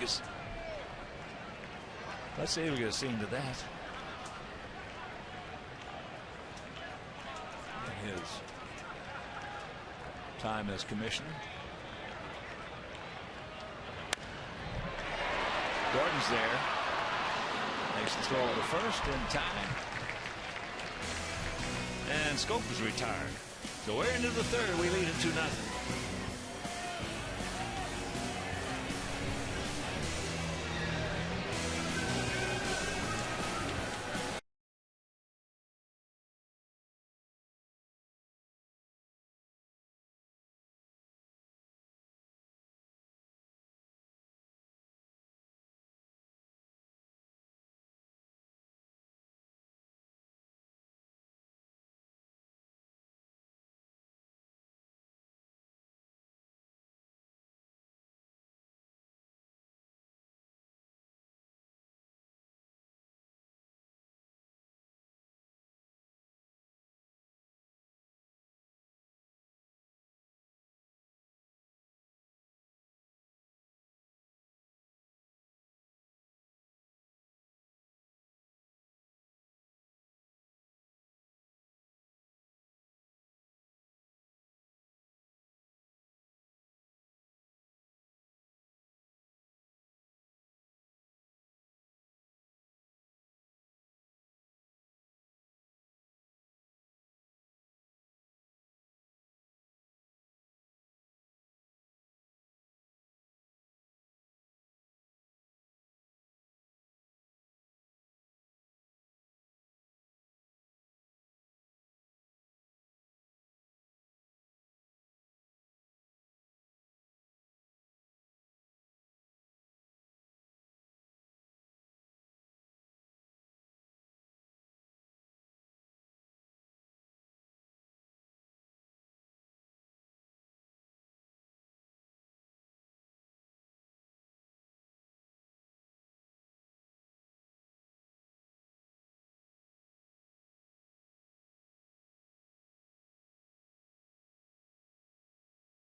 S1: get seen to that. In his time as commissioner. Gordon's there. Makes the throw to first in time. And Scope is retired. So we're into the third. We lead it 2-0.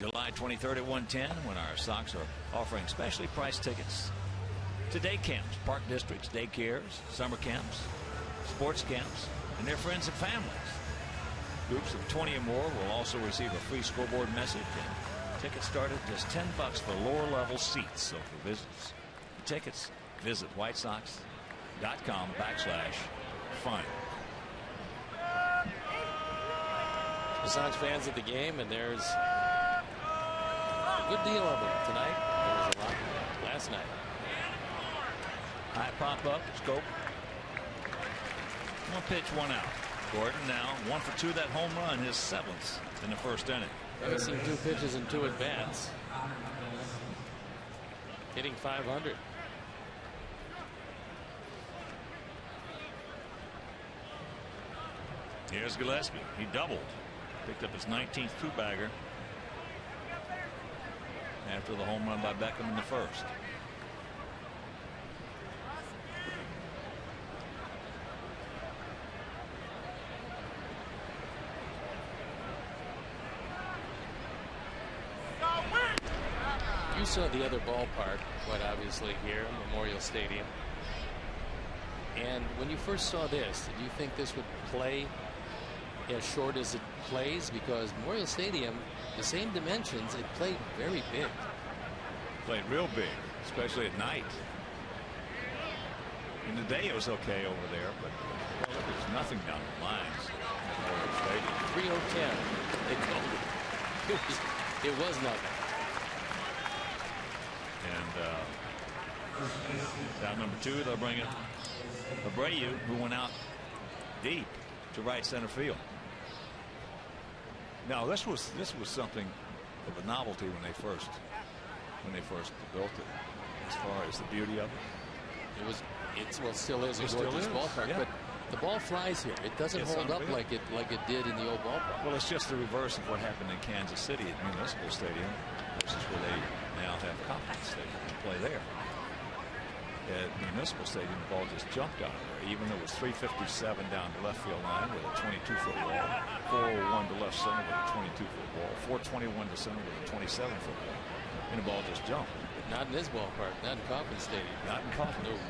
S1: July 23rd at 1:10, when our Sox are offering specially priced tickets to day camps, park districts, daycares, summer camps, sports camps, and their friends and families. Groups of 20 or more will also receive a free scoreboard message, and tickets start at just $10 for lower level seats. So for visits, tickets, visit whitesox.com/fun.
S2: The Sox fans at the game, and there's a good deal of them tonight. There was a lot last night.
S1: High pop up, scope. One pitch, one out. Gordon now 1 for 2, that home run, his 7th in the first inning.
S2: We've seen 2 pitches and 2 at bats. Hitting .500.
S1: Here's Gillespie. He doubled. Picked up his 19th two-bagger after the home run by Beckham in the first.
S2: You saw the other ballpark, quite obviously, here, Memorial Stadium. And when you first saw this, did you think this would play as short as it plays? Because Memorial Stadium, the same dimensions, it played very big.
S1: Played real big, especially at night. In the day it was okay over there, but well, there's nothing down the lines at Memorial Stadium.
S2: 3:10. They called it. It was nothing.
S1: And down number 2, they'll bring it Abreu, who went out deep to right center field. Now this was something of a novelty when they first built it, as far as the beauty of it.
S2: It still is a gorgeous ballpark,
S1: yeah.
S2: but the ball flies here. It doesn't hold up like it did in the old ballpark.
S1: Well, it's just the reverse of what happened in Kansas City at Municipal Stadium, which is where they now have Confidence Stadium and play there. At Municipal Stadium, the ball just jumped out of there, even though it was 357 down the left field line with a 22-foot wall, 401 to left center with a 22-foot wall, 421 to center with a 27-foot wall, and the ball just jumped.
S2: Not in this ballpark, not in Confidence Stadium.
S1: Not in Confidence. No.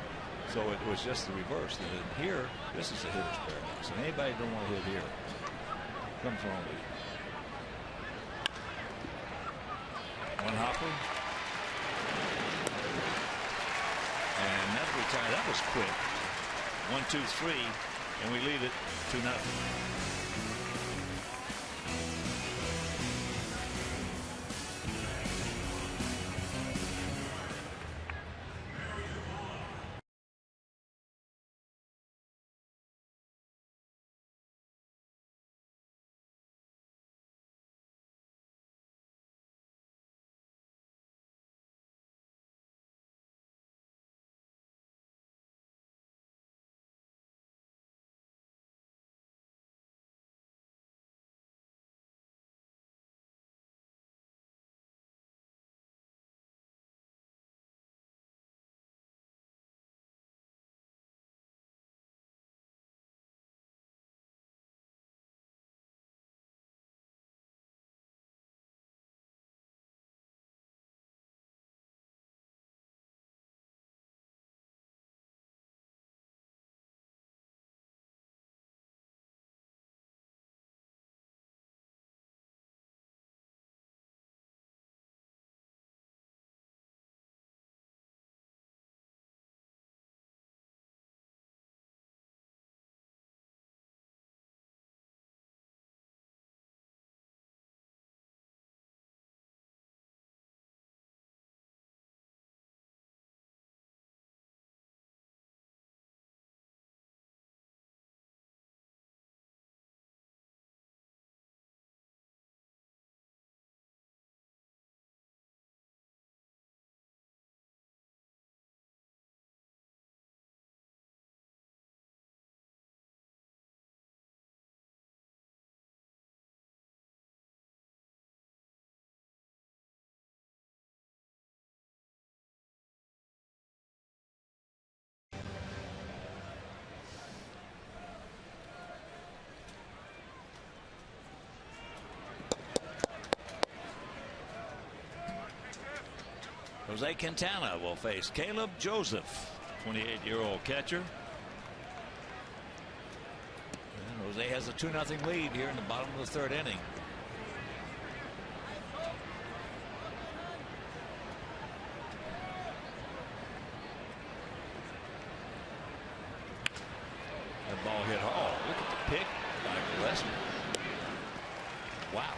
S1: So it was just the reverse. And here, this is a hitter's paradise, and anybody who don't want to hit here, comes wrong with you. One hopper. And that's retired. That was quick. 1, 2, 3, and we lead it 2-0. Jose Quintana will face Caleb Joseph, 28-year-old catcher. And Jose has a 2-0 lead here in the bottom of the 3rd inning. That ball hit hard. Oh, look at the pick by Gillespie. Wow.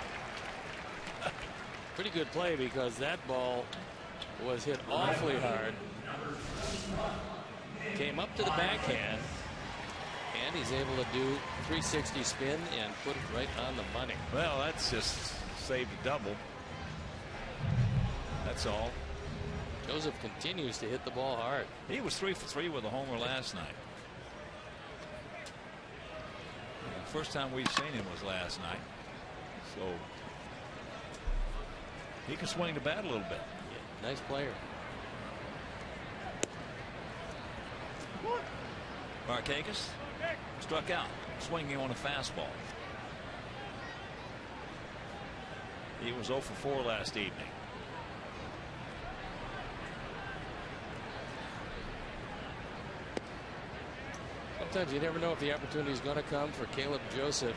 S2: Pretty good play, because that ball was hit awfully hard. Came up to the backhand, and he's able to do 360 spin and put it right on the money.
S1: Well, that's just saved a double. That's all.
S2: Joseph continues to hit the ball hard.
S1: He was 3 for 3 with a homer last night. The first time we've seen him was last night. So he can swing the bat a little bit.
S2: Yeah, nice player.
S1: Markakis struck out, swinging on a fastball. He was 0 for 4 last evening.
S2: Sometimes you never know if the opportunity is going to come for Caleb Joseph.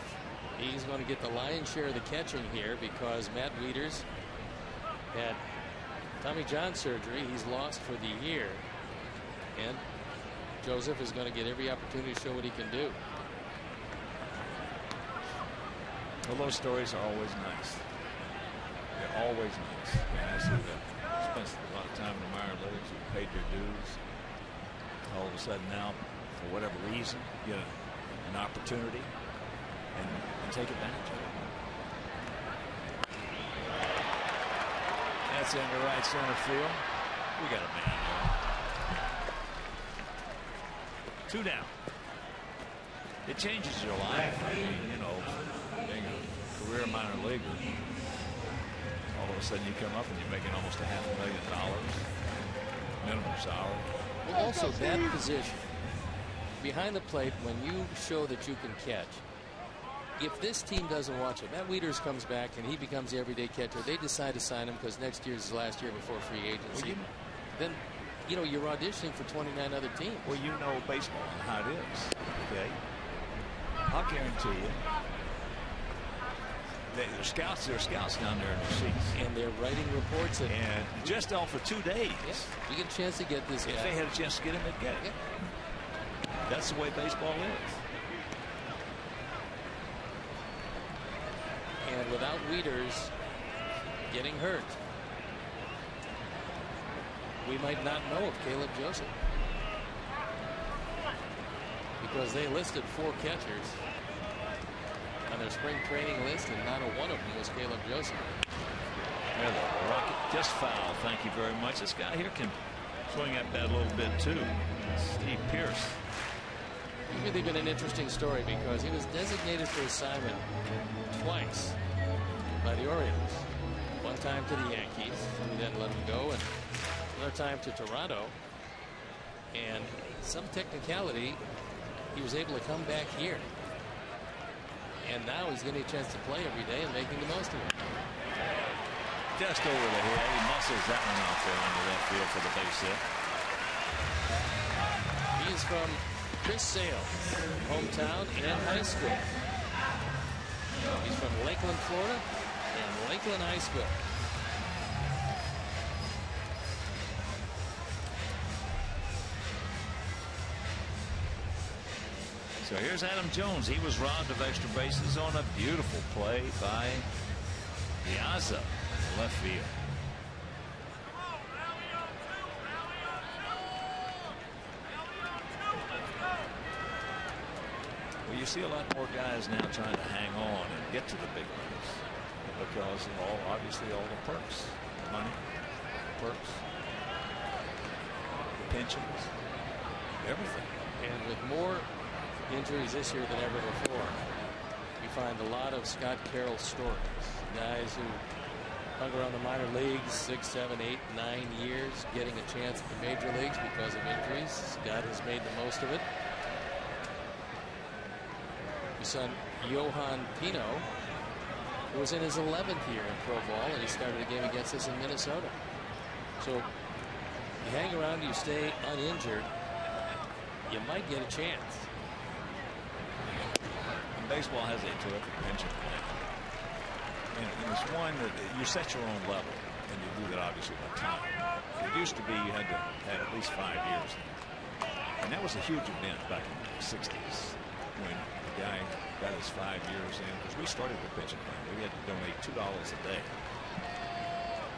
S2: He's going to get the lion's share of the catching here, because Matt Wieters had Tommy John surgery. He's lost for the year, and Joseph is going to get every opportunity to show what he can do.
S1: Well, those stories are always nice. They're always nice. Guys who spent a lot of time in the minor leagues, who paid their dues, all of a sudden now, for whatever reason, get an opportunity and take advantage of it. That's into right center field. We got a man there. 2 down. It changes your life. I mean, you know, being a career minor leaguer, all of a sudden you come up and you're making almost $500,000 minimum salary.
S2: Well, also that position behind the plate, when you show that you can catch, if this team doesn't watch it, Matt Wieters comes back and he becomes the everyday catcher, they decide to sign him because next year's his last year before free agency.
S1: Well,
S2: then, you know, you're auditioning for 29 other teams.
S1: Well, you know baseball and how it is. Okay, I'll guarantee you. There are scouts down there in the seats,
S2: and they're writing reports.
S1: And just off for 2 days.
S2: Yeah, we get a chance to get this guy.
S1: If they had a chance to get him, they'd get it.
S2: Yeah.
S1: That's the way baseball is.
S2: And without Wieters getting hurt, we might not know of Caleb Joseph, because they listed 4 catchers on their spring training list, and not a one of them was Caleb Joseph.
S1: Yeah, the Rocket just foul. Thank you very much. This guy here can swing that bat a little bit too. Steve Pierce.
S2: He's really been an interesting story, because he was designated for assignment twice by the Orioles. One time to the Yankees, who then let him go, and another time to Toronto. And some technicality, he was able to come back here. And now he's getting a chance to play every day and making the most of it.
S1: Just over the head. He muscles that one out there into left field for the base hit.
S2: He is from Chris Sale's hometown and high school. He's from Lakeland, Florida, and Lakeland High School.
S1: So here's Adam Jones. He was robbed of extra bases on a beautiful play by Piazza, left field. Well, you see a lot more guys now trying to hang on and get to the big leagues because of obviously all the perks, the money, perks, the pensions, everything.
S2: And with more injuries this year than ever before, we find a lot of Scott Carroll stories. Guys who hung around the minor leagues 6, 7, 8, 9 years, getting a chance at the major leagues because of injuries. Scott has made the most of it. His son Johan Pino, who was in his 11th year in pro ball, and he started a game against us in Minnesota. So you hang around, you stay uninjured, you might get a chance.
S1: And baseball has a terrific pension plan. And it's one that you set your own level, and you do that obviously by time. It used to be you had to have at least 5 years. And that was a huge event back in the 60s when the guy got his 5 years in, because we started the pension plan. We had to donate $2 a day.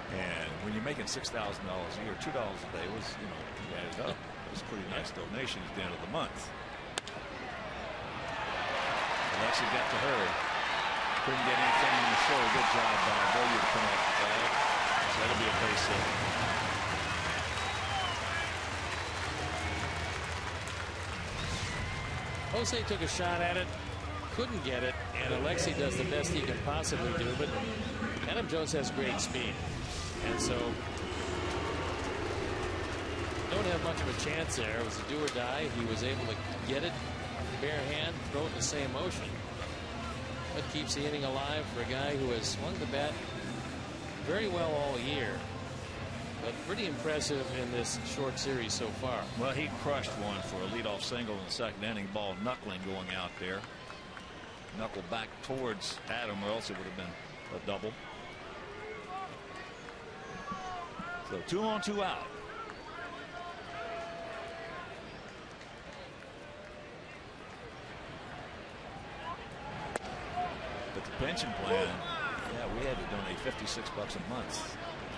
S1: And when you're making $6,000 a year, $2 a day was, you know, you add it up. It was a pretty nice donation at the end of the month. Alexi got to her. Couldn't get anything in the show. Good job by Boyer to come off the bag. So that'll be a base hit.
S2: Jose took a shot at it, couldn't get it, and Alexi does the best he can possibly do, but Adam Jones has great speed, and so don't have much of a chance there. It was a do or die. He was able to get it bare hand, throw it in the same motion. That keeps the inning alive for a guy who has swung the bat very well all year. But pretty impressive in this short series so far.
S1: Well, he crushed one for a leadoff single in the second inning. Ball knuckling going out there. Knuckle back towards Adam, or else it would have been a double. So 2 on 2 out. But the pension plan, yeah, we had to donate $56 a month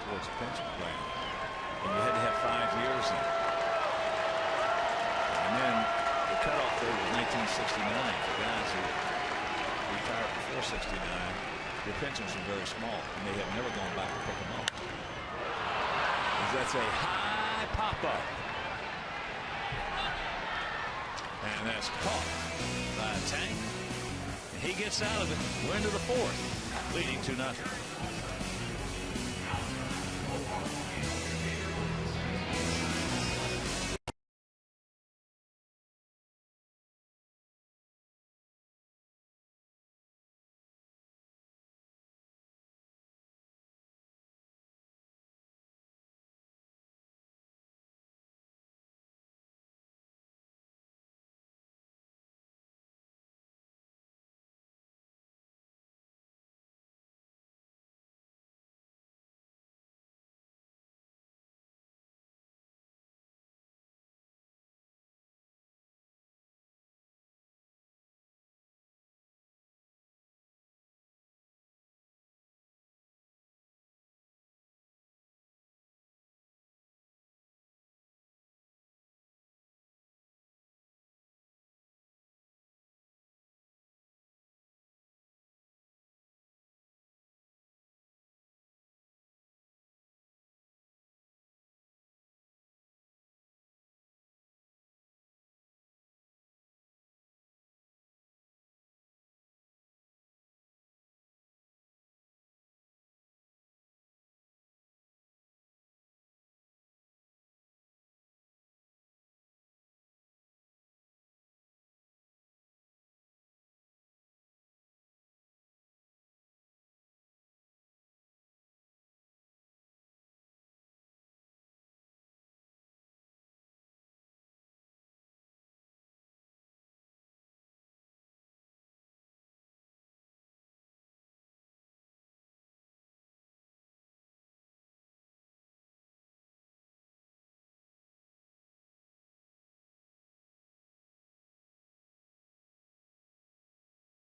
S1: towards the pension plan. And you had to have 5 years in it. And then the cutoff date was 1969 for guys who retired before 69. Their pensions were very small, and they have never gone back to pick them up. That's a high pop-up. And that's caught by Tank. And he gets out of it. We're into the fourth, leading 2-0.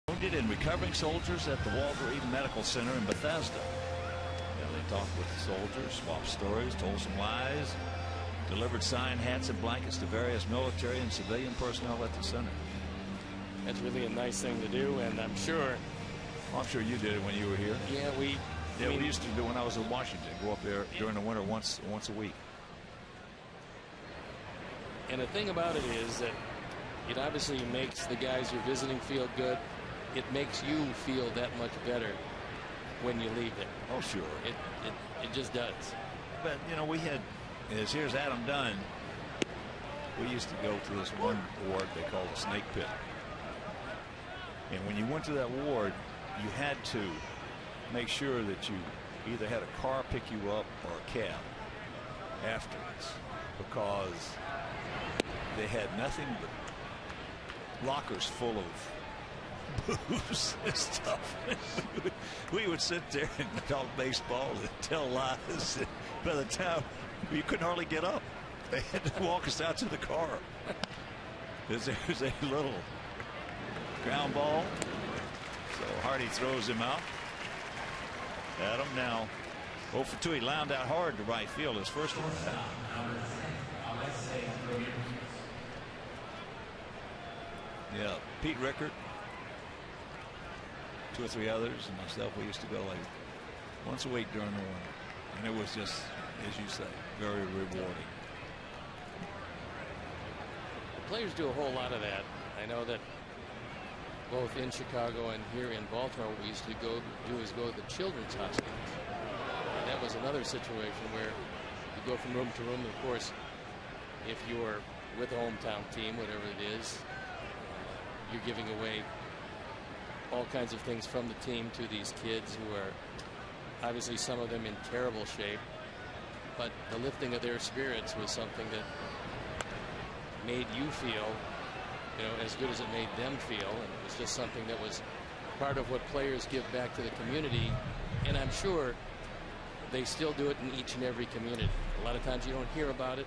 S1: Wounded and recovering soldiers at the Walter Reed Medical Center in Bethesda. Yeah, they talked with the soldiers, swapped stories, told some lies, delivered signed hats and blankets to various military and civilian personnel at the center.
S2: That's really a nice thing to do, and I'm sure.
S1: Well, I'm sure you did it when you were here.
S2: Yeah, we
S1: used to do when I was in Washington. Go up there during the winter once a week.
S2: And the thing about it is that it obviously makes the guys you're visiting feel good. It makes you feel that much better when you leave it.
S1: Oh, sure.
S2: It just does.
S1: But, you know, here's Adam Dunn. We used to go to this one ward they called the Snake Pit. And when you went to that ward, you had to make sure that you either had a car pick you up or a cab. afterwards because they had nothing but lockers full of booze and stuff. We would sit there and talk baseball and tell lies. By the time you couldn't hardly get up, they had to walk us out to the car. There's a little ground ball. So Hardy throws him out. Adam now 0 for 2. He lined out hard to right field his first one. Yeah, Pete Rickard, 2 or 3 others, and myself, we used to go like once a week during the winter. And it was just, as you say, very rewarding.
S2: The players do a whole lot of that. I know that both in Chicago and here in Baltimore, what we used to go to the children's hospitals. And that was another situation where you go from room to room. Of course, if you're with a hometown team, whatever it is, you're giving away all kinds of things from the team to these kids who are obviously, some of them in terrible shape, but the lifting of their spirits was something that made you feel, as good as it made them feel. And it was just something that was part of what players give back to the community. And I'm sure they still do it in each and every community. A lot of times you don't hear about it,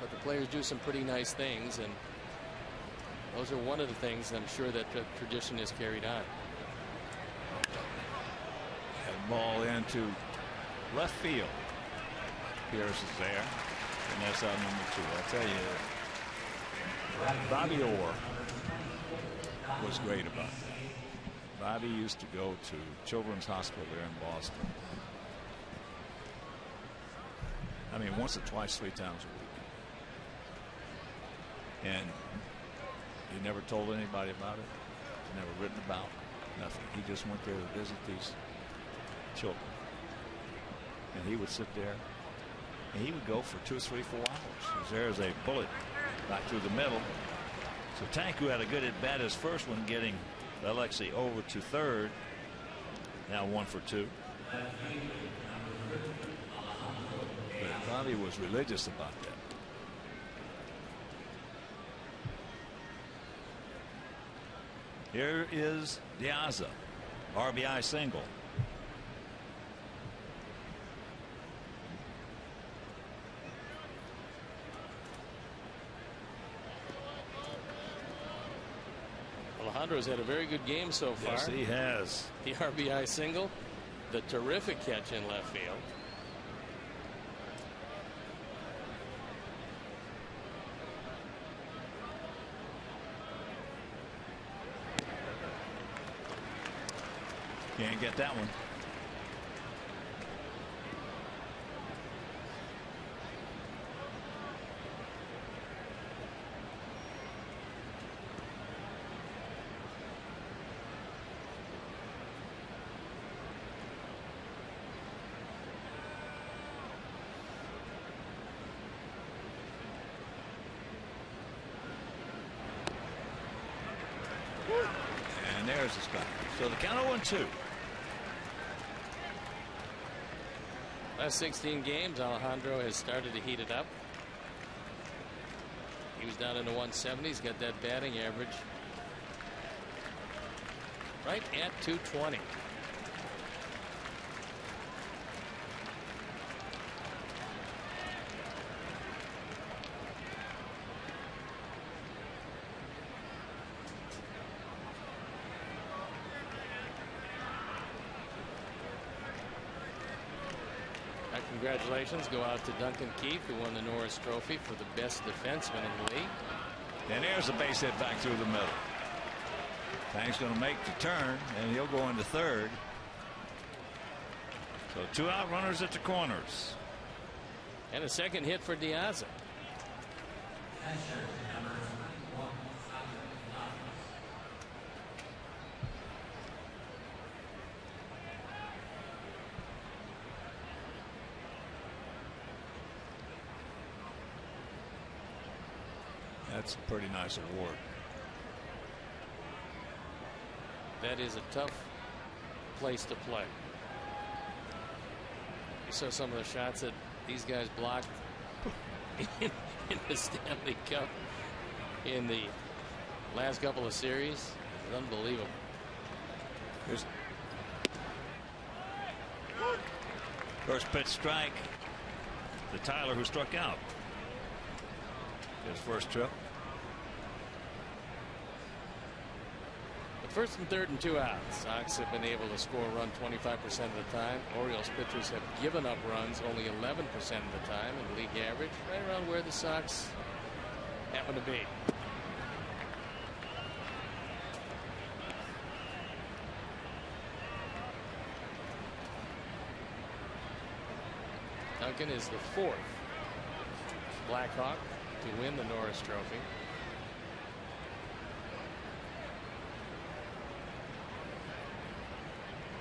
S2: but the players do some pretty nice things, and those are one of the things I'm sure that the tradition is carried on.
S1: And ball into left field. Pierce is there, and that's out number 2. I tell you, Bobby Orr was great about that. Bobby used to go to Children's Hospital there in Boston. I mean, once or twice, 3 times a week. And he never told anybody about it. Never written about nothing. He just went there to visit these children. And he would sit there and he would go for 2 or 3, 4 hours. There's a bullet back through the middle. So Tanku had a good at bat his first one, getting Alexei over to third. Now 1 for 2. But Bobby was religious about that. Here is Diaza, RBI single.
S2: Alejandro's had a very good game so far.
S1: Yes, he has.
S2: The RBI single, the terrific catch in left field.
S1: Can't get that one. And there's the spot. So the count 0-2.
S2: Last 16 games, Alejandro has started to heat it up. He was down in the 170s, got that batting average right at 220. Congratulations go out to Duncan Keith, who won the Norris Trophy for the best defenseman in the league.
S1: And there's a base hit back through the middle. Tank's going to make the turn, and he'll go into third. So 2 out runners at the corners.
S2: And a second hit for Diaza.
S1: That's a pretty nice award.
S2: That is a tough place to play. You saw some of the shots that these guys blocked in the Stanley Cup in the last couple of series. It's unbelievable.
S1: Here's first pitch strike to Tyler, who struck out. His first trip.
S2: The first and third and 2 outs. Sox have been able to score a run 25% of the time. Orioles pitchers have given up runs only 11% of the time, and league average right around where the Sox happen to be. Duncan is the 4th Blackhawk to win the Norris Trophy.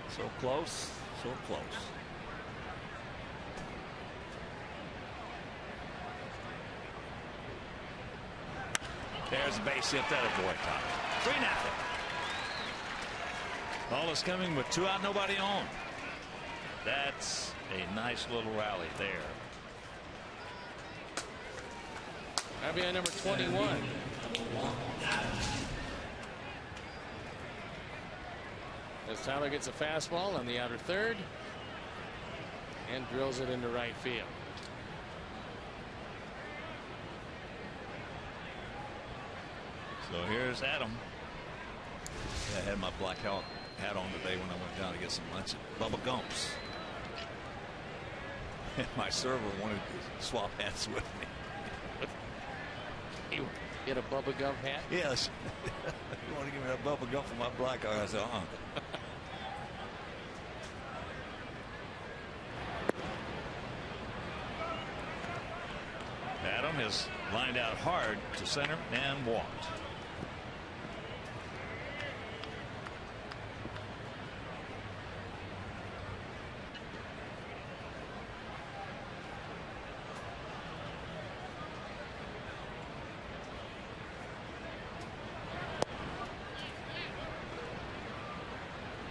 S1: So close, so close. There's a base hit that avoid top. 3-0. Ball is coming with 2 out, nobody on. That's a nice little rally there.
S2: RBI number 21. As Tyler gets a fastball on the outer third and drills it into right field.
S1: So here's Adam. I had my black hat on today when I went down to get some lunch at Bubba Gump's. And my server wanted to swap hats with me.
S2: You get a Bubba Gump hat?
S1: Yes. You want to give me that Bubba Gump for my black car? I said, Adam has lined out hard to center and walked.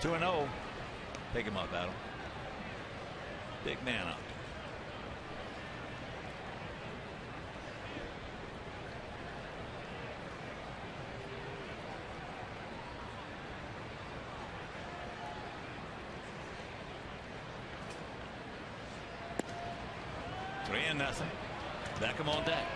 S1: Two 2-0. Pick him up, Adam. Big man up. Three and nothing. Beckham on deck.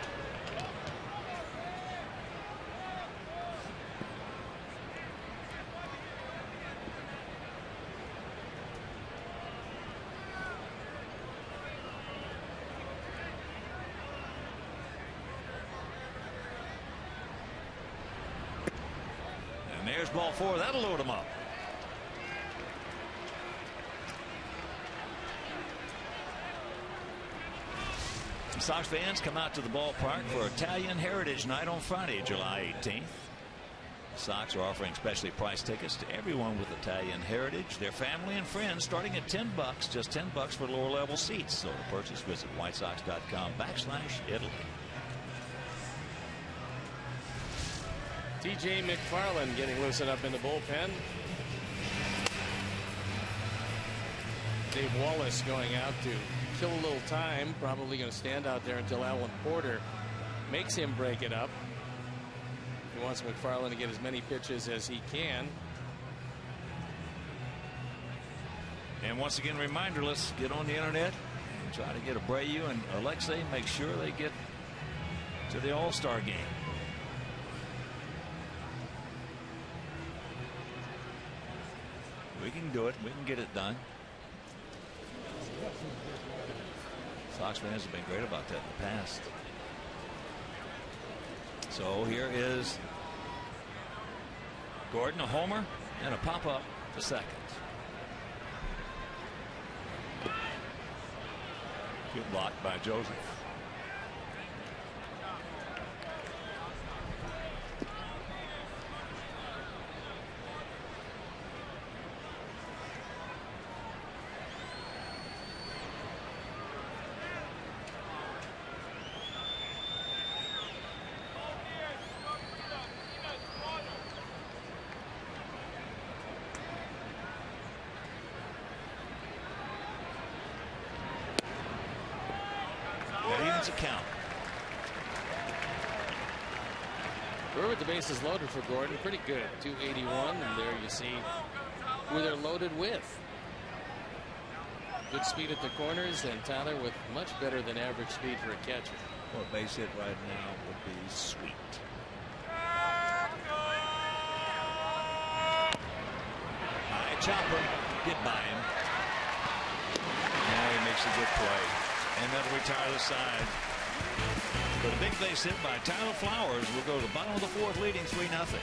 S1: And there's ball 4. That'll load him up. Sox fans come out to the ballpark for Italian Heritage Night on Friday, July 18th. The Sox are offering specially priced tickets to everyone with Italian heritage, their family and friends, starting at $10, just $10 for lower level seats. So to purchase, visit whitesox.com/Italy.
S2: TJ McFarland getting loosened up in the bullpen. Dave Wallace going out to kill a little time, probably going to stand out there until Alan Porter makes him break it up. He wants McFarland to get as many pitches as he can.
S1: And once again, reminder, let's get on the internet and try to get Abreu and Alexei, make sure they get to the All-Star game. We can do it. We can get it done. Sox fans have been great about that in the past. So here is Gordon, a homer and a pop-up to second. Good block by Joseph. the count.
S2: We're with the bases loaded for Gordon. Pretty good. 281. And there you see who they're loaded with. Good speed at the corners, and Tyler with much better than average speed for a catcher.
S1: Well, a base hit right now would be sweet. High chopper. Get by him. Now he makes a good play. And that'll retire the side. But a big base hit by Tyler Flowers will go to the bottom of the fourth, leading 3-0.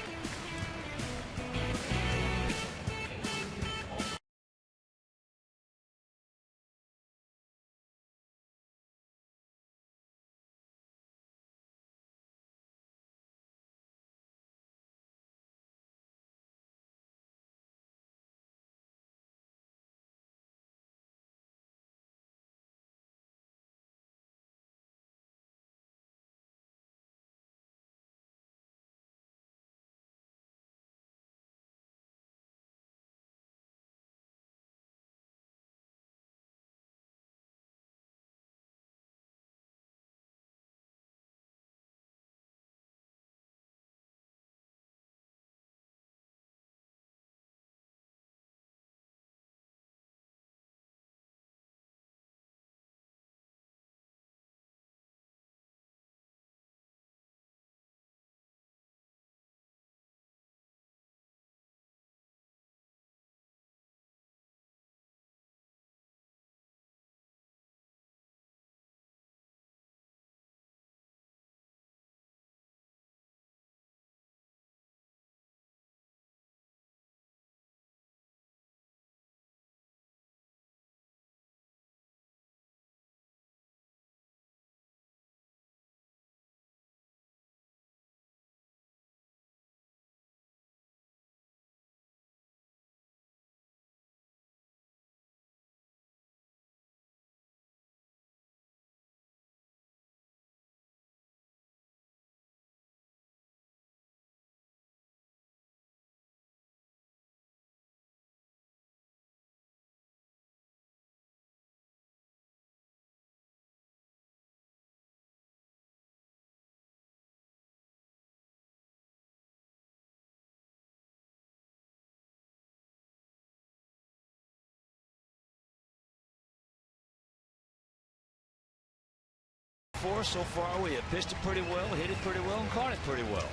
S1: So far, we have pitched it pretty well, hit it pretty well, and caught it pretty well,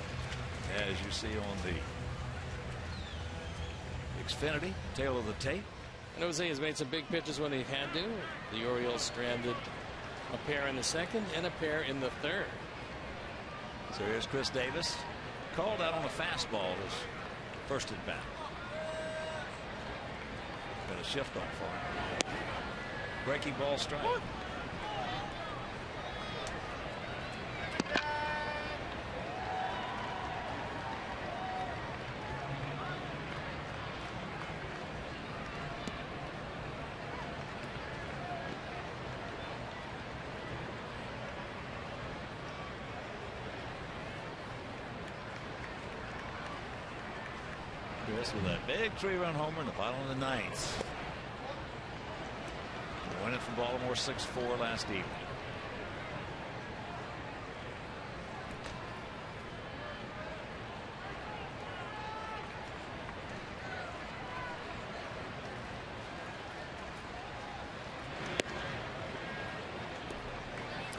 S1: as you see on the Xfinity tail of the tape.
S2: And Jose has made some big pitches when he had to. The Orioles stranded a pair in the second and a pair in the third.
S1: So here's Chris Davis, called out on the fastball his first at bat. Got a shift on for him. Breaking ball strike. With that big 3-run homer in the bottom of the ninth. Won it from Baltimore 6-4 last evening.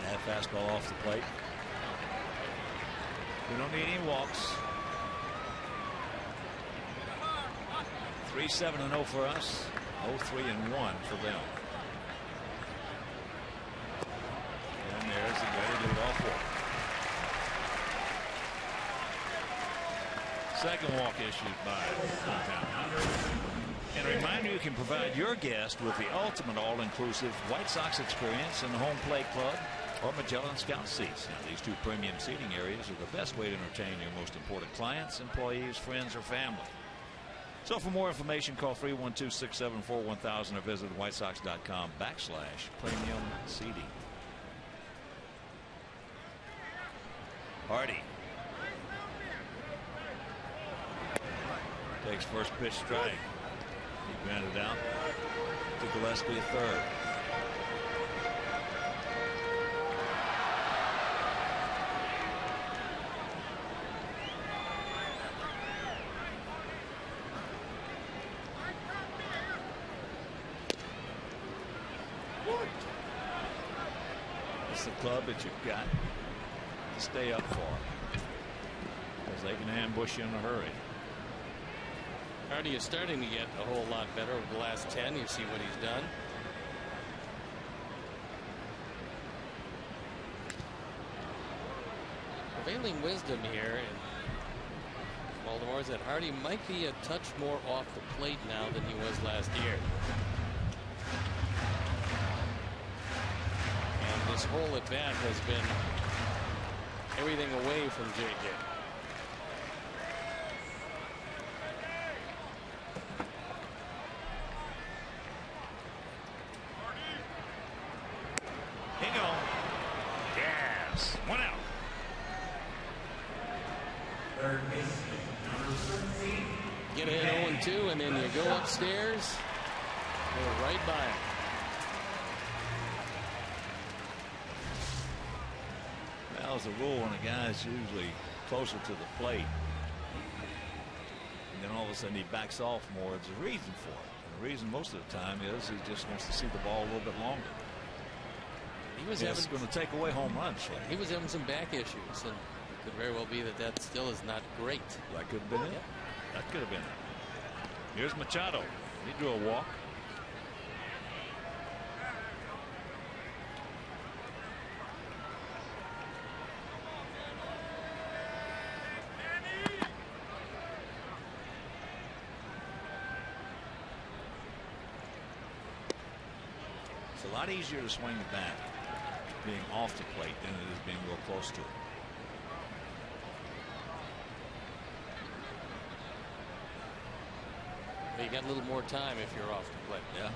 S1: That fastball off the plate. We don't need any walks. 3-7-0 for us. 0-3-1 for them. And there's the guy to do it all for. Second walk issued by Tampa. And a reminder, you can provide your guest with the ultimate all-inclusive White Sox experience in the home plate club or Magellan Scout seats. Now, these two premium seating areas are the best way to entertain your most important clients, employees, friends, or family. So for more information, call 312-674-1000 or visit whitesox.com/premium seating. Hardy takes first pitch strike. He grounded out to Gillespie at third. That's the club that you've got to stay up for, because they can ambush you in a hurry.
S2: Hardy is starting to get a whole lot better over the last 10. You see what he's done. Prevailing wisdom here in Baltimore is that Hardy might be a touch more off the plate now than he was last year. And this whole at bat has been everything away from JJ. Get ahead 0-2, and then you go upstairs, go right by him.
S1: Well, as a rule, when a guy's usually closer to the plate, and then all of a sudden he backs off more, there's a reason for it. And the reason most of the time is he just wants to see the ball a little bit longer. It's going to take away home runs.
S2: He was having some back issues, and it could very well be that still is not great.
S1: That could have been it. That could have been it. Here's Machado. He drew a walk. It's a lot easier to swing the bat being off the plate than it is being real close to it.
S2: You got a little more time if you're off the plate.
S1: Yeah.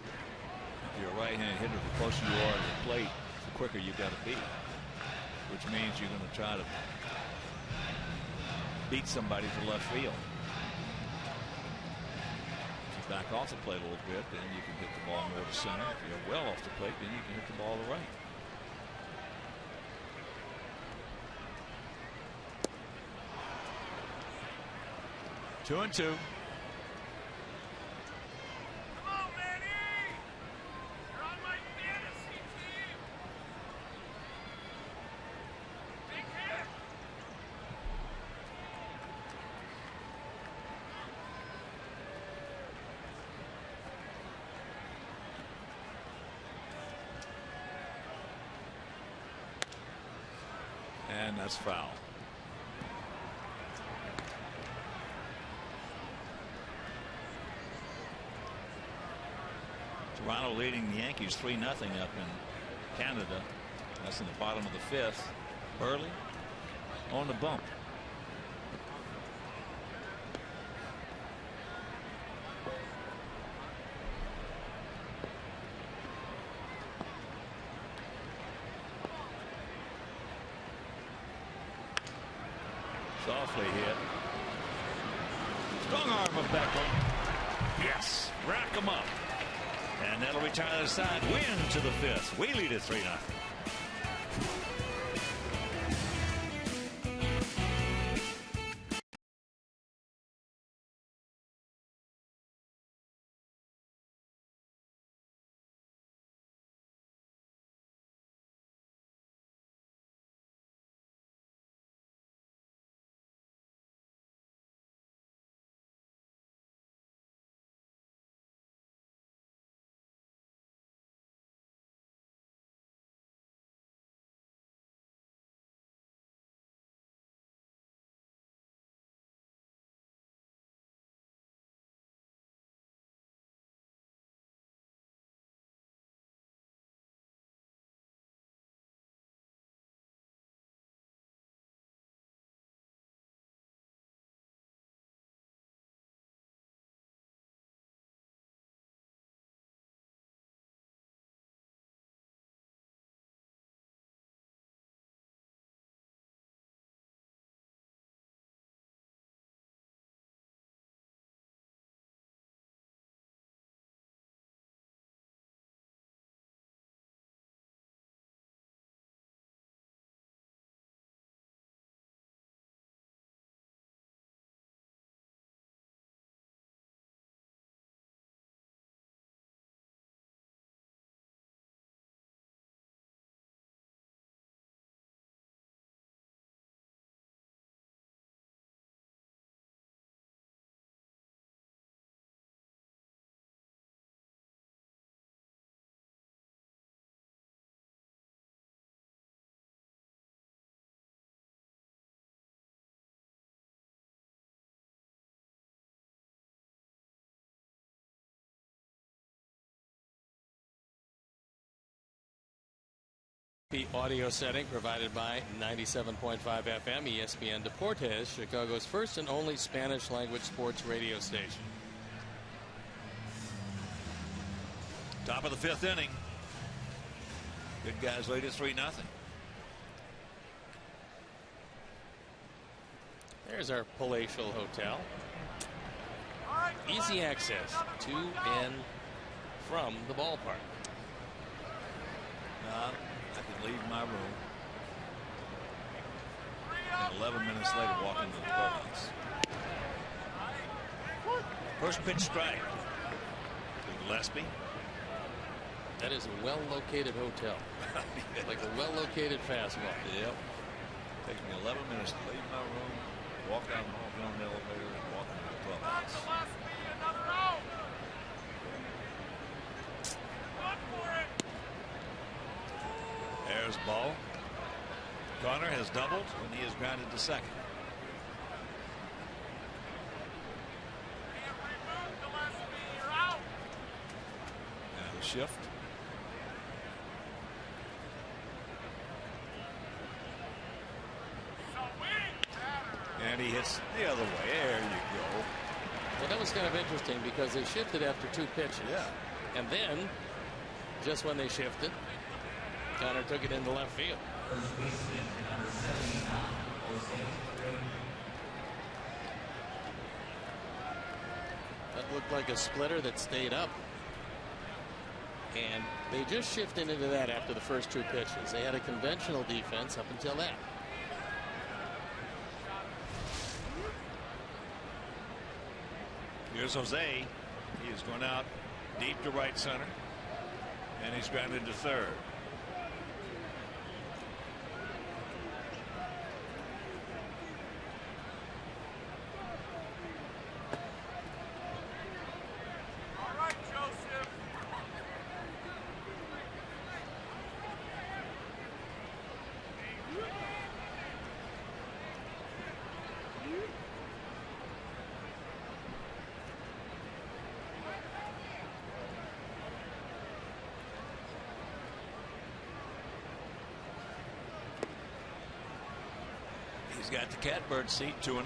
S1: If you're a right-handed hitter, the closer you are to the plate, the quicker you got to be, which means you're going to try to beat somebody to left field. If you back off the plate a little bit, then you can hit the ball more to center. If you're well off the plate, then you can hit the ball to right. Two and two.
S3: Come on, Manny! You're on my fantasy team! Big hit!
S1: And that's foul. Toronto leading the Yankees 3-0 up in Canada. That's in the bottom of the fifth. Early on the bump. Softly hit. Strong arm of Beckham. Yes, rack him up. And that'll retire the side. Win to the fifth. We lead it 3-0.
S2: happy audio setting provided by 97.5 FM ESPN Deportes, Chicago's first and only Spanish language sports radio station.
S1: Top of the 5th inning. Good guys lead at 3-0.
S2: There's our palatial hotel. Easy access to and from the ballpark.
S1: I could leave my room and 11 minutes later walk into the clubhouse. First pitch strike. Gillespie.
S2: That is a well-located hotel. Like a well-located fastball.
S1: Yep. Takes me 11 minutes to leave my room, walk down the hall, get on the elevator, and walk into the clubhouse. There's ball. Connor has doubled and he is grounded to second. And a shift. And he hits the other way. There you go.
S2: Well, that was kind of interesting because they shifted after 2 pitches.
S1: Yeah.
S2: And then, just when they shifted, Connor took it into left field. That looked like a splitter that stayed up. And they just shifted into that after the first 2 pitches. They had a conventional defense up until that.
S1: Here's Jose. He is going out deep to right center. And he's grounded to third. He's got the catbird seat, 2-0.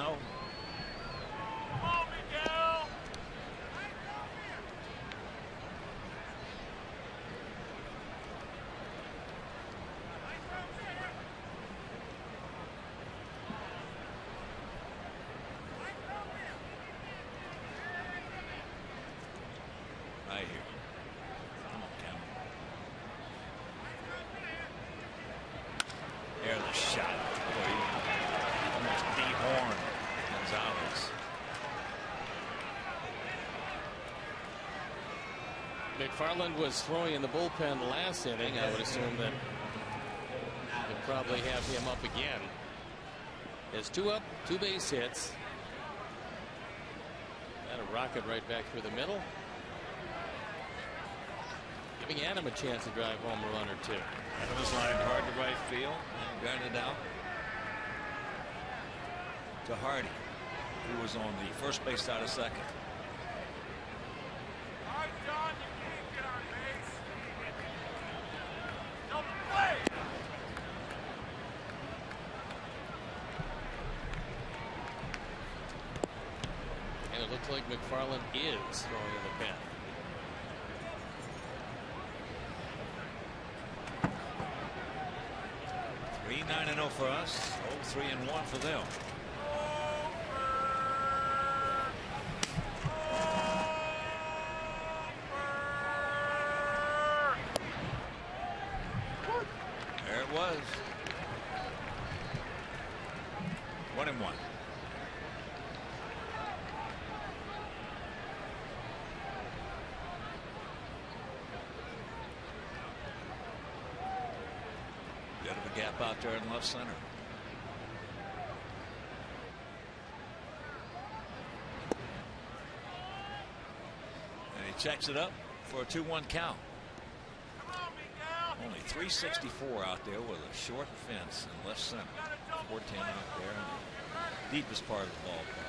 S1: Right here. Come on, Cam. There's the shot. Almost dehorned Gonzalez.
S2: McFarland was throwing in the bullpen last inning. I would assume that they'll probably have him up again. There's 2 up, 2 base hits. And a rocket right back through the middle. Giving Adam a chance to drive home a run or 2.
S1: Adam is lined hard to right field and grounded out to Hardy, who was on the first base side of second.
S2: And it looks like McFarland is throwing in the pen.
S1: Three 9-0 for us. 0-3-1 for them. There it was. 1-1. Bit of a gap out there in left center. And he checks it up for a 2-1 count. Only 364 out there with a short fence in left center. 410 out there in the deepest part of the ballpark.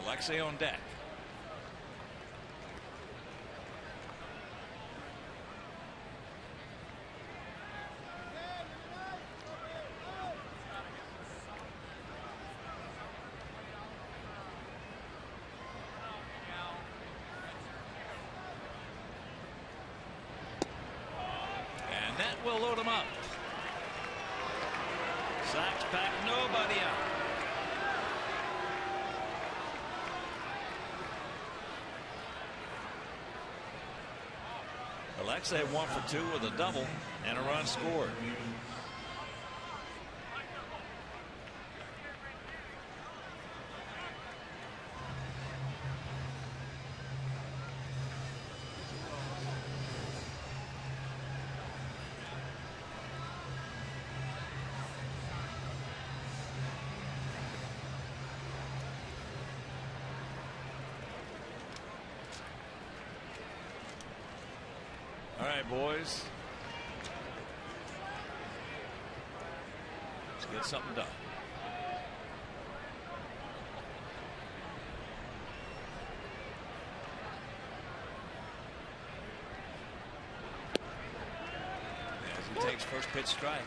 S1: Alexei on deck. And that will load him up. Sox back, nobody out. Alexei 1 for 2 with a double and a run scored. All right, boys. Let's get something done. As he takes first pitch strike.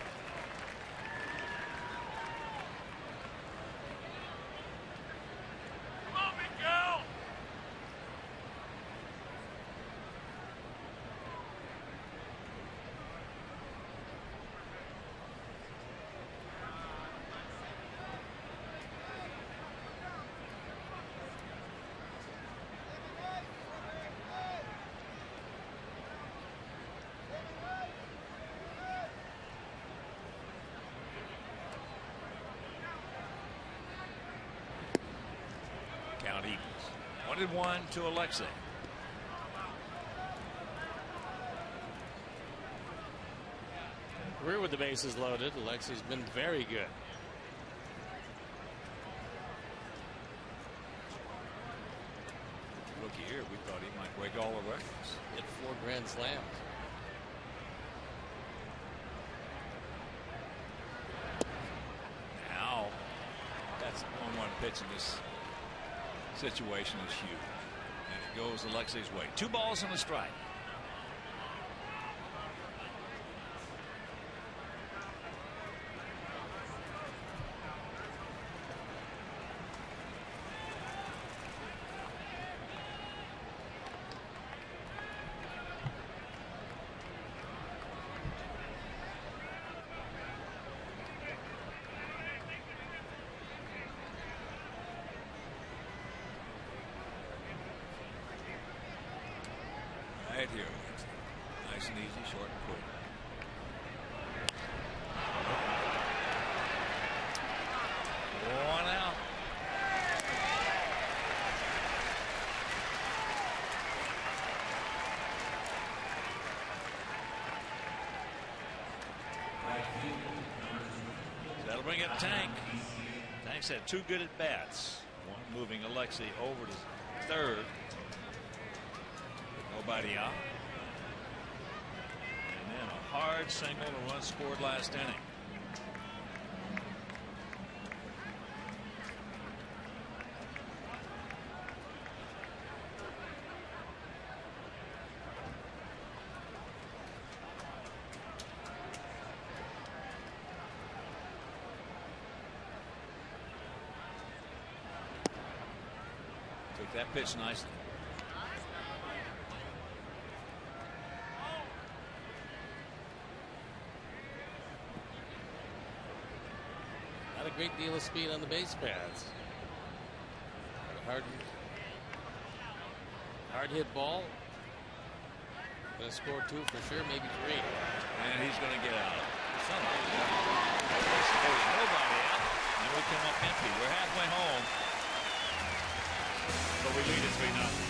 S3: Come on, Miguel!
S1: Count evens. 1-1 to Alexei.
S2: Career with the bases loaded. Alexei's been very good.
S1: Rookie here, we thought he might break all the records.
S2: Hit 4 grand slams.
S1: Now, that's a 1-1 pitch in this situation is huge. And it goes Alexei's way. 2 balls and a strike. Right here. Nice and easy, short and quick. One out. That'll bring up Tank. Tank's had 2 good at bats. One moving Alexei over to third. Nobody out. And then a hard single to run scored last inning. Took that pitch nicely.
S2: Not a great deal of speed on the base paths. Hard hit ball. Gonna score 2 for sure, maybe 3.
S1: And he's going to get out. Nobody out. And we come up empty. We're halfway home. But we lead it 3-0.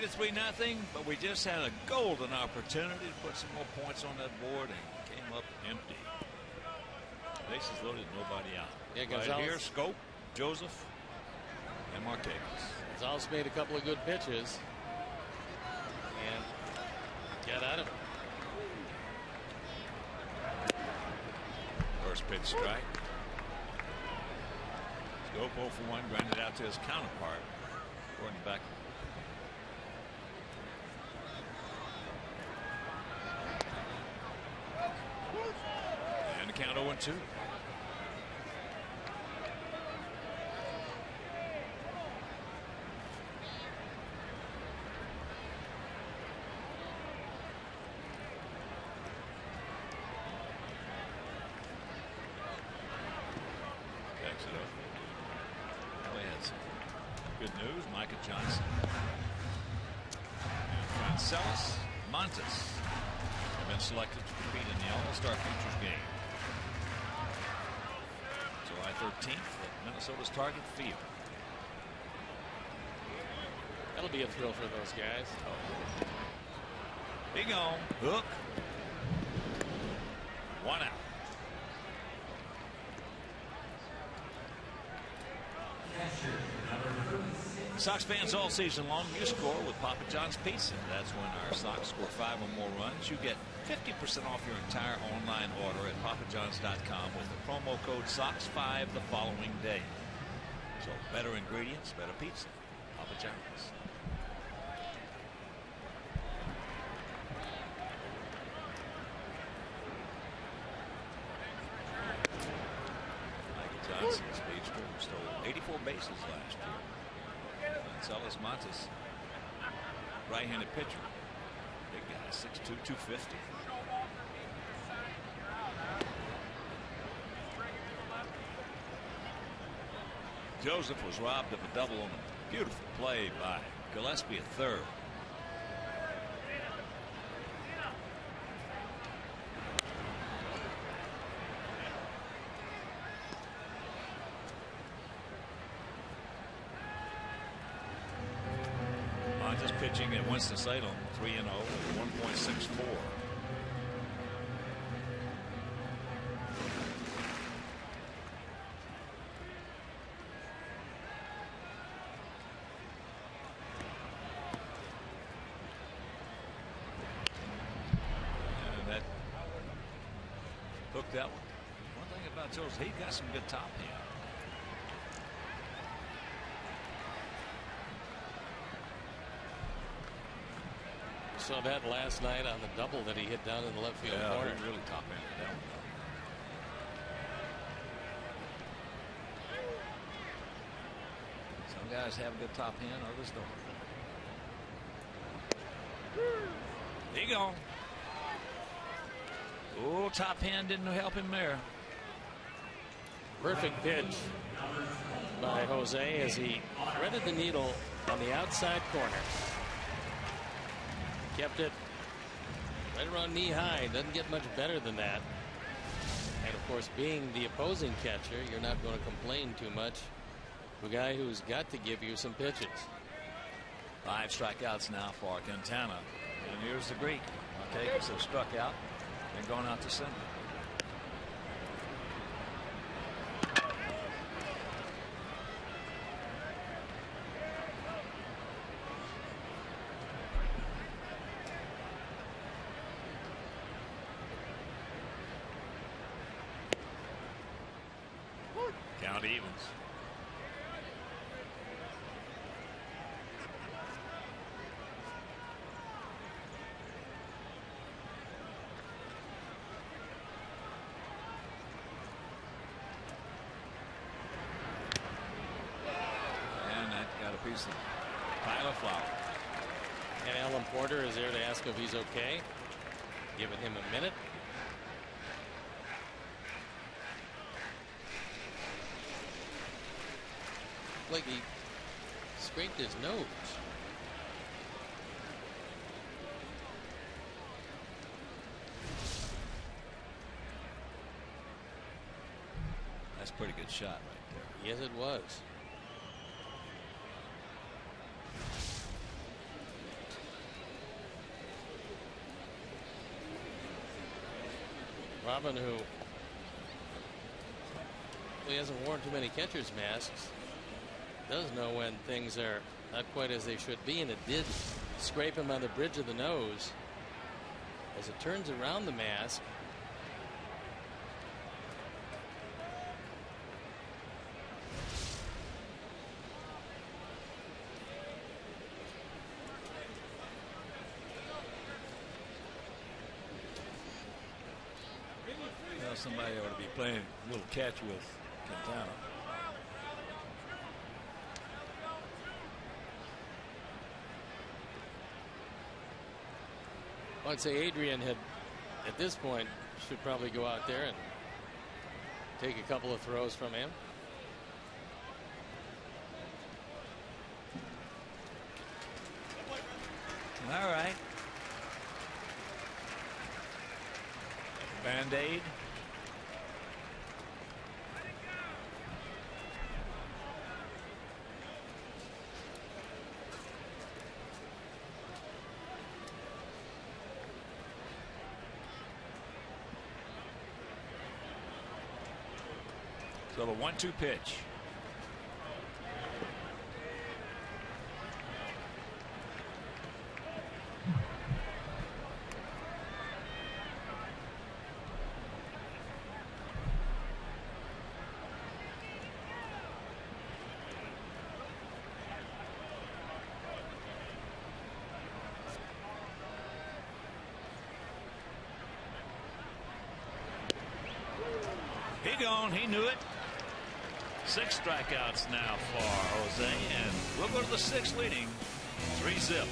S1: Made it 3-0, but we just had a golden opportunity to put some more points on that board and came up empty. Bases loaded, nobody out.
S2: Yeah,
S1: right
S2: Gonzalez.
S1: here, Scope, Joseph, and Marquez.
S2: Gonzalez made a couple of good pitches and got out of it.
S1: First pitch strike. Scope 0 for 1, grounded out to his counterpart. Gordon back. And the count 0-2. Good news, Micah Johnson and Francelis Montes have been selected to compete in the All-Star Futures game. July 13th at Minnesota's Target Field.
S2: That'll be a thrill for those guys.
S1: Oh. Big on, hook, 1 out. Sox fans all season long, you score with Papa John's Pizza. That's when our Sox score 5 or more runs. You get 50% off your entire online order at papajohns.com with the promo code SOX5 the following day. So better ingredients, better pizza. Papa John's. Michael Johnson, speedster, stole 84 bases last year. Francelis Montes, right-handed pitcher, big guy, 6'2", 250. Joseph was robbed of a double on a beautiful play by Gillespie at third. Just pitching at Winston-Salem, 3-0 with 1.64. And that hooked that one. One thing about Joe's, he got some good top hand.
S2: Saw that last night on the double that he hit down in the left field corner.
S1: Really top end that one. Some guys have a good top hand, others don't. There you go. Oh, top hand didn't help him there.
S2: Perfect pitch by Jose as he threaded the needle on the outside corner. Kept it right around knee high. Doesn't get much better than that. And of course, being the opposing catcher, you're not going to complain too much to a guy who's got to give you some pitches.
S1: 5 strikeouts now for Quintana. And here's the Greek. Marquez have struck out and gone out to center. Count evens. And that got a piece of Tyler Flower.
S2: And Alan Porter is there to ask if he's okay. Giving him a minute. Like he scraped his nose.
S1: That's a pretty good shot right there.
S2: Yes, it was. Robin, who he hasn't worn too many catcher's masks, does know when things are not quite as they should be, and it did scrape him on the bridge of the nose as it turns around the mask.
S1: Well, somebody ought to be playing a little catch with Quintana.
S2: I'd say Adrian had, at this point, should probably go out there and take a couple of throws from him.
S1: All right. Band-Aid. So the 1-2 pitch. He gone. He knew it. 6 strikeouts now for Jose, and we'll go to the 6th leading 3-zip.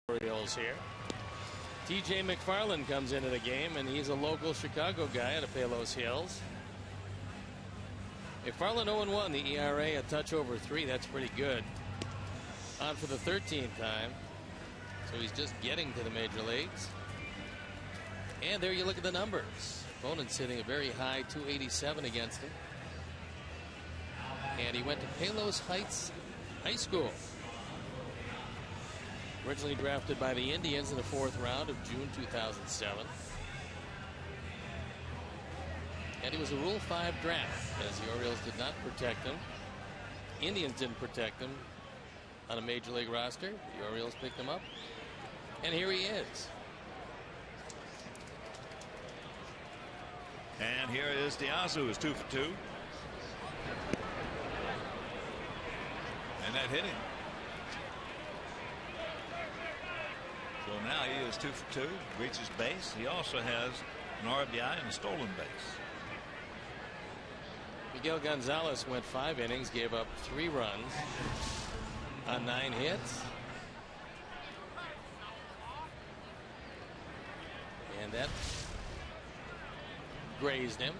S2: Orioles here. TJ McFarland comes into the game, and he's a local Chicago guy out of Palos Hills. McFarland 0-1, the ERA a touch over 3. That's pretty good. On for the 13th time. So he's just getting to the major leagues. And there you look at the numbers. Opponent's hitting a very high 287 against him. And he went to Palos Heights High School. Originally drafted by the Indians in the 4th round of June 2007. And he was a Rule 5 draft, as the Orioles did not protect him. Indians didn't protect him on a major league roster. The Orioles picked him up. And here he is.
S1: And here is Diaz, who is 2 for 2. And that hit him. So now he is 2 for 2, reaches base. He also has an RBI, and a stolen base.
S2: Miguel Gonzalez went 5 innings, gave up 3 runs on 9 hits. And that grazed him.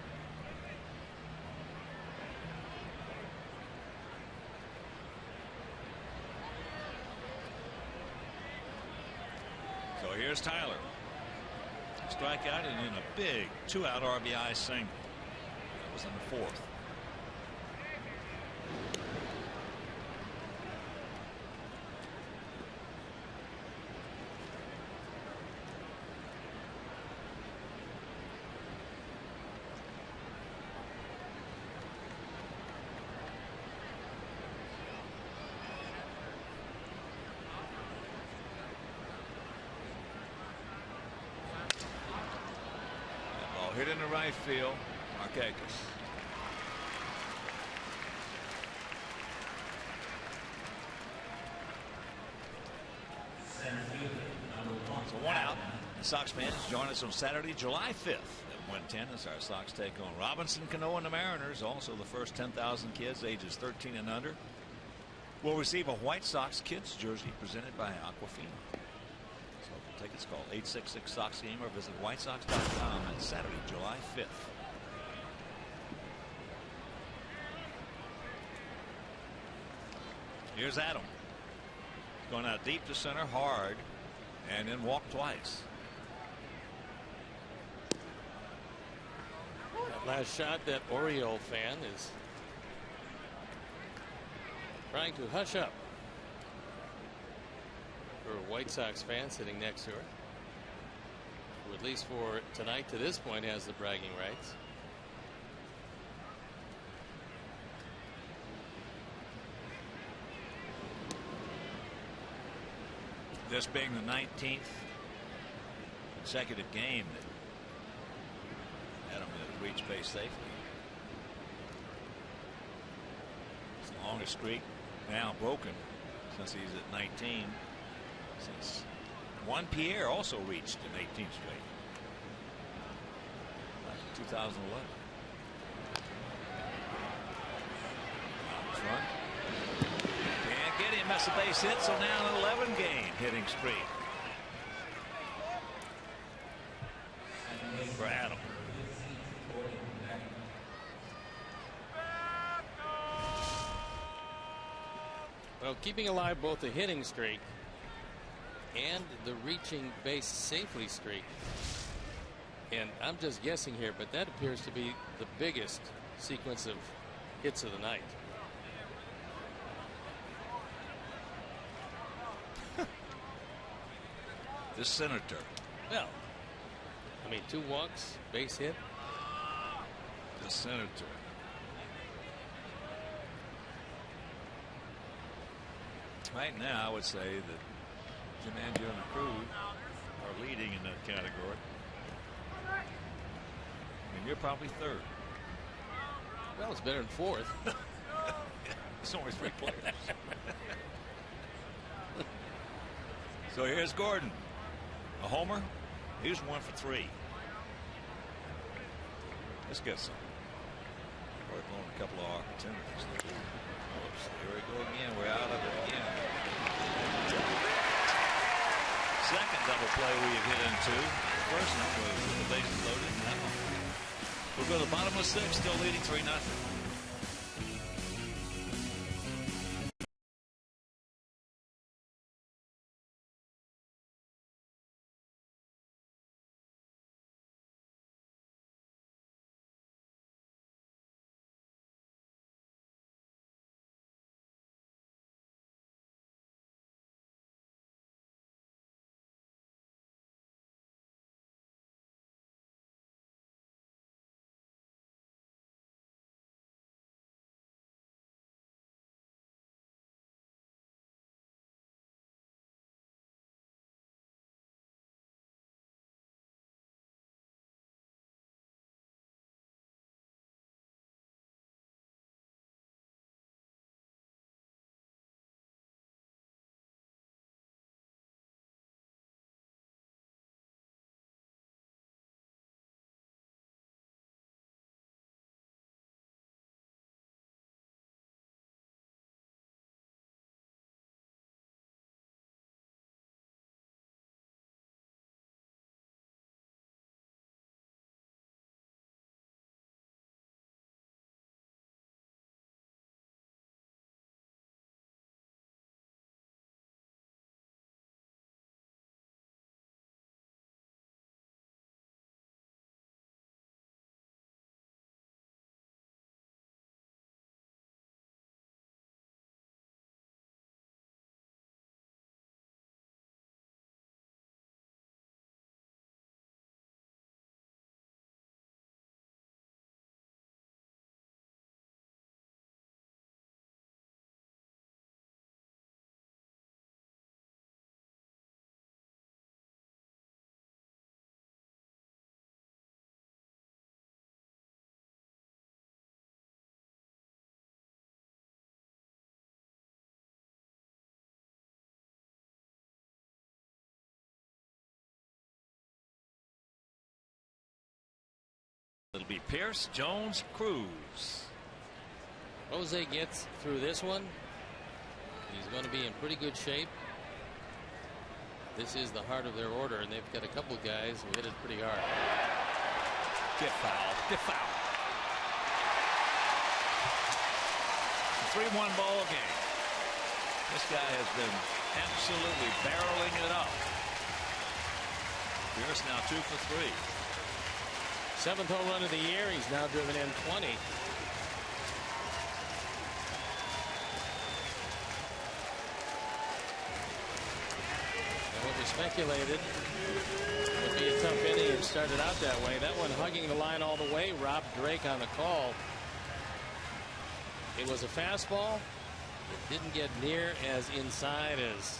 S1: So here's Tyler. Strikeout and in a big 2-out RBI single. That was in the 4th. Hit in the right field. Markakis. So 1 out. The Sox fans join us on Saturday, July 5th at 1:10 as our Sox take on Robinson Cano and the Mariners. Also, the first 10,000 kids ages 13 and under will receive a White Sox kids jersey presented by Aquafina. Tickets, call 866-SOX-GAME or visit whitesox.com on Saturday, July 5th. Here's Adam. Going out deep to center hard and then walk twice.
S2: That last shot, that Oriole fan is trying to hush up. A White Sox fan sitting next to her, who at least for tonight to this point has the bragging rights.
S1: This being the 19th consecutive game that Adam has reached base safely. It's the longest streak now broken since he's at 19. Since Juan Pierre also reached an 18th straight. 2011. Out in front. Can't get him. That's a base hit. So now an 11-game hitting streak for Adam.
S2: Well, keeping alive both the hitting streak and the reaching base safely streak. And I'm just guessing here, but that appears to be the biggest sequence of hits of the night.
S1: This senator.
S2: Well, I mean, 2 walks, base hit.
S1: The senator. Right now, I would say that Jim Angio and the crew are leading in that category. And you're probably 3rd.
S2: Well, it's better than 4th.
S1: It's only 3 players. So here's Gordon. A homer. He's 1 for 3. Let's get some. We're blowing a couple of opportunities. Oops, here we go again. We're out of it again. Second double play we have hit into. The first one was with the bases loaded. Now we'll go to the bottom of 6, still leading 3-0. Pierce, Jones, Cruz.
S2: Jose gets through this one. He's going to be in pretty good shape. This is the heart of their order, and they've got a couple of guys who hit it pretty hard.
S1: Get foul. Get foul. 3-1 ball game. This guy has been absolutely barreling it up. Pierce now 2 for 3.
S2: 7th home run of the year. He's now driven in 20. And what we speculated would be a tough inning and started out that way. That one hugging the line all the way. Rob Drake on the call. It was a fastball. It didn't get near as inside as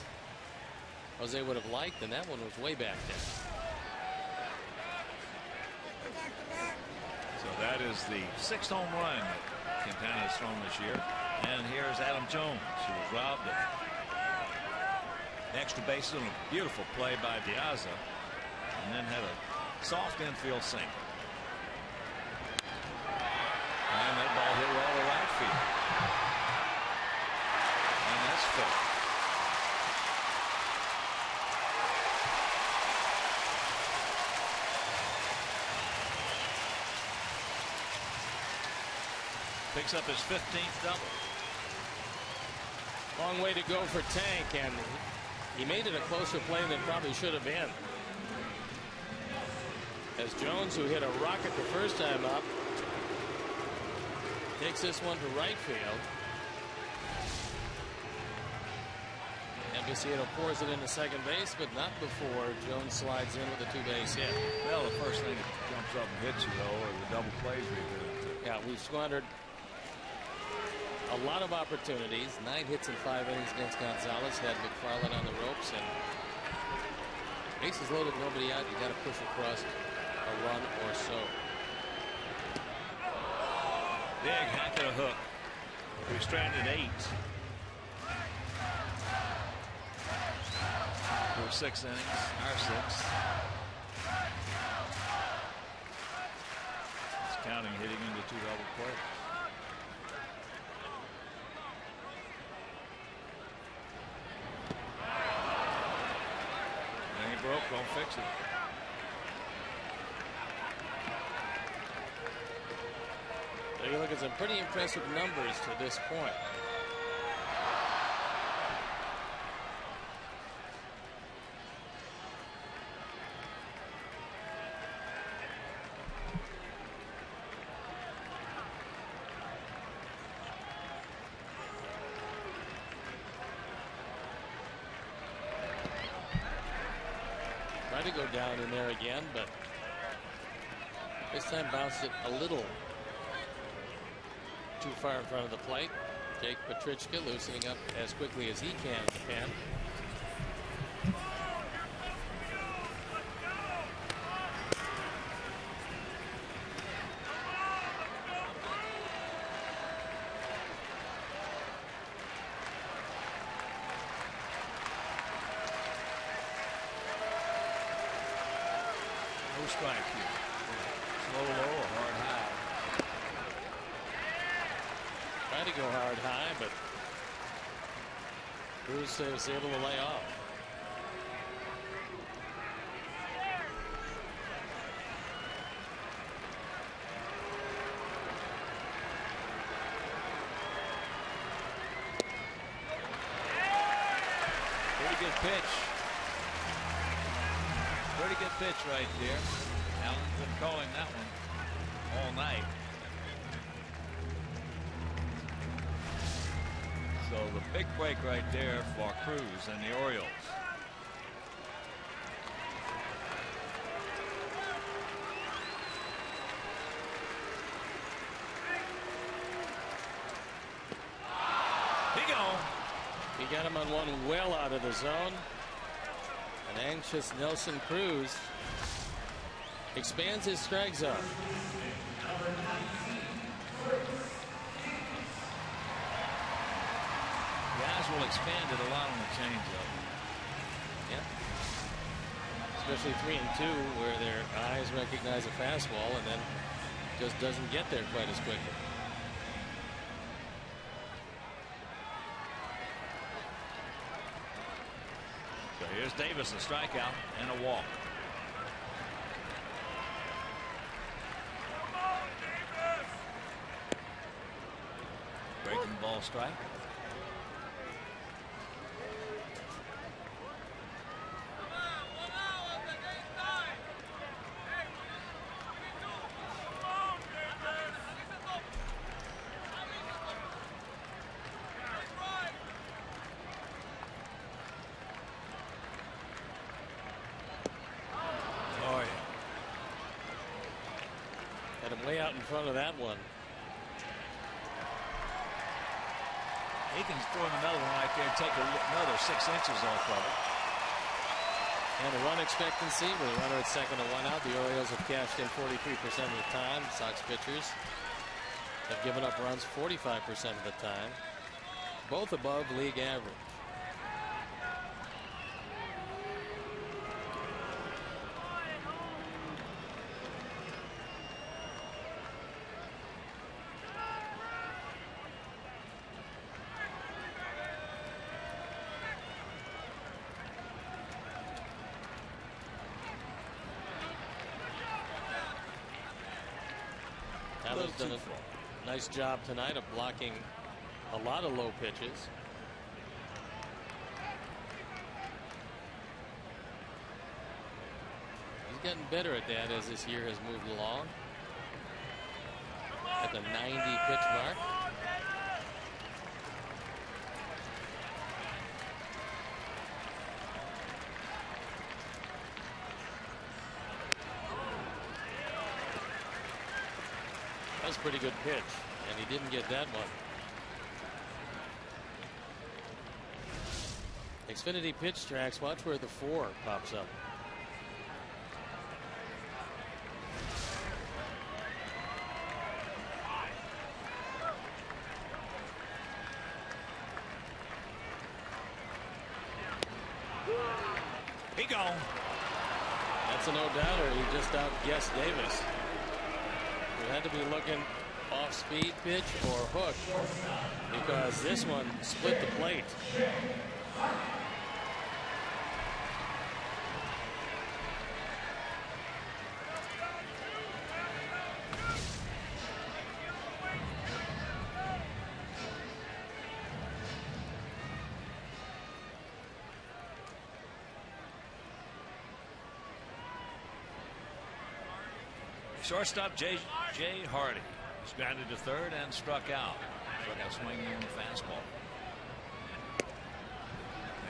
S2: Jose would have liked, and that one was way back there.
S1: So that is the 6th home run that Quintana has thrown this year. And here's Adam Jones, who was robbed of extra bases on a beautiful play by Diaza, and then had a soft infield single. And that ball hit well to right field. And that's full. Picks up his 15th double.
S2: Long way to go for Tank, and he made it a closer play than it probably should have been. As Jones, who hit a rocket the first time up, takes this one to right field. And Vicino pours it into second base, but not before Jones slides in with a 2-base hit.
S1: Well, the first thing that jumps up and hits you, though, are the double plays we've been into.
S2: Yeah, we've squandered a lot of opportunities. 9 hits in 5 innings against Gonzalez. Had McFarland on the ropes, and bases loaded, nobody out. You got to push across a run or so.
S1: Big hack and a hook. We're stranded 8. For 6 innings, our 6. It's counting, hitting into 2 double plays. Ain't broke, don't fix it.
S2: So you look at some pretty impressive numbers to this point. Tried to go down in there again, but this time bounced it a little too far in front of the plate. Jake Petrichka loosening up as quickly as he can in the pen.
S1: No strike here. Slow, low, or hard, high.
S2: Tried to go hard high, but Cruz was able to lay off.
S1: Pretty good pitch. Pretty good pitch right there. Allen's been calling that one all night. So the big break right there for Cruz and the Orioles. He gone.
S2: He got him on one well out of the zone. An anxious Nelson Cruz expands his strike zone.
S1: Guys will expand it a lot on the changeup.
S2: Yeah. Especially 3 and 2, where their eyes recognize a fastball, and then just doesn't get there quite as quickly.
S1: So here's Davis, a strikeout and a walk. Breaking ball strike.
S2: Way out in front of that one.
S1: He can throw him another one right there and take another 6 inches off of it.
S2: And a run expectancy with a runner at second and 1 out. The Orioles have cashed in 43% of the time. Sox pitchers have given up runs 45% of the time. Both above league average. Tyler's done a nice job tonight of blocking a lot of low pitches. He's gotten better at that as this year has moved along. At the 90 pitch mark. That's a pretty good pitch, and he didn't get that one. Xfinity pitch tracks, watch where the 4 pops up.
S1: He gone.
S2: That's a no-doubter. He just outguessed Davis. We had to be looking off speed pitch or hook, because this one split the plate.
S1: Shortstop Jay Hardy was grounded to third and struck out. Struck out swinging on the fastball.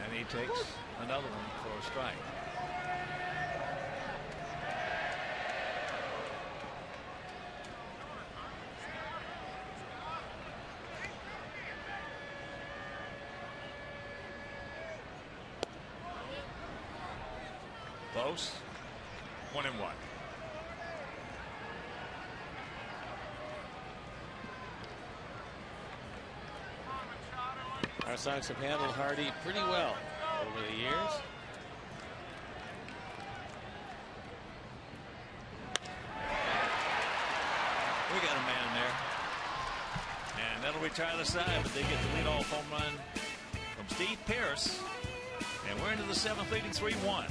S1: And he takes another one for a strike. Close. 1-1.
S2: Our Sox have handled Hardy pretty well over the years.
S1: We got a man there. And that'll retire the side, but they get the leadoff home run from Steve Pearce. And we're into the 7th, leading 3-1.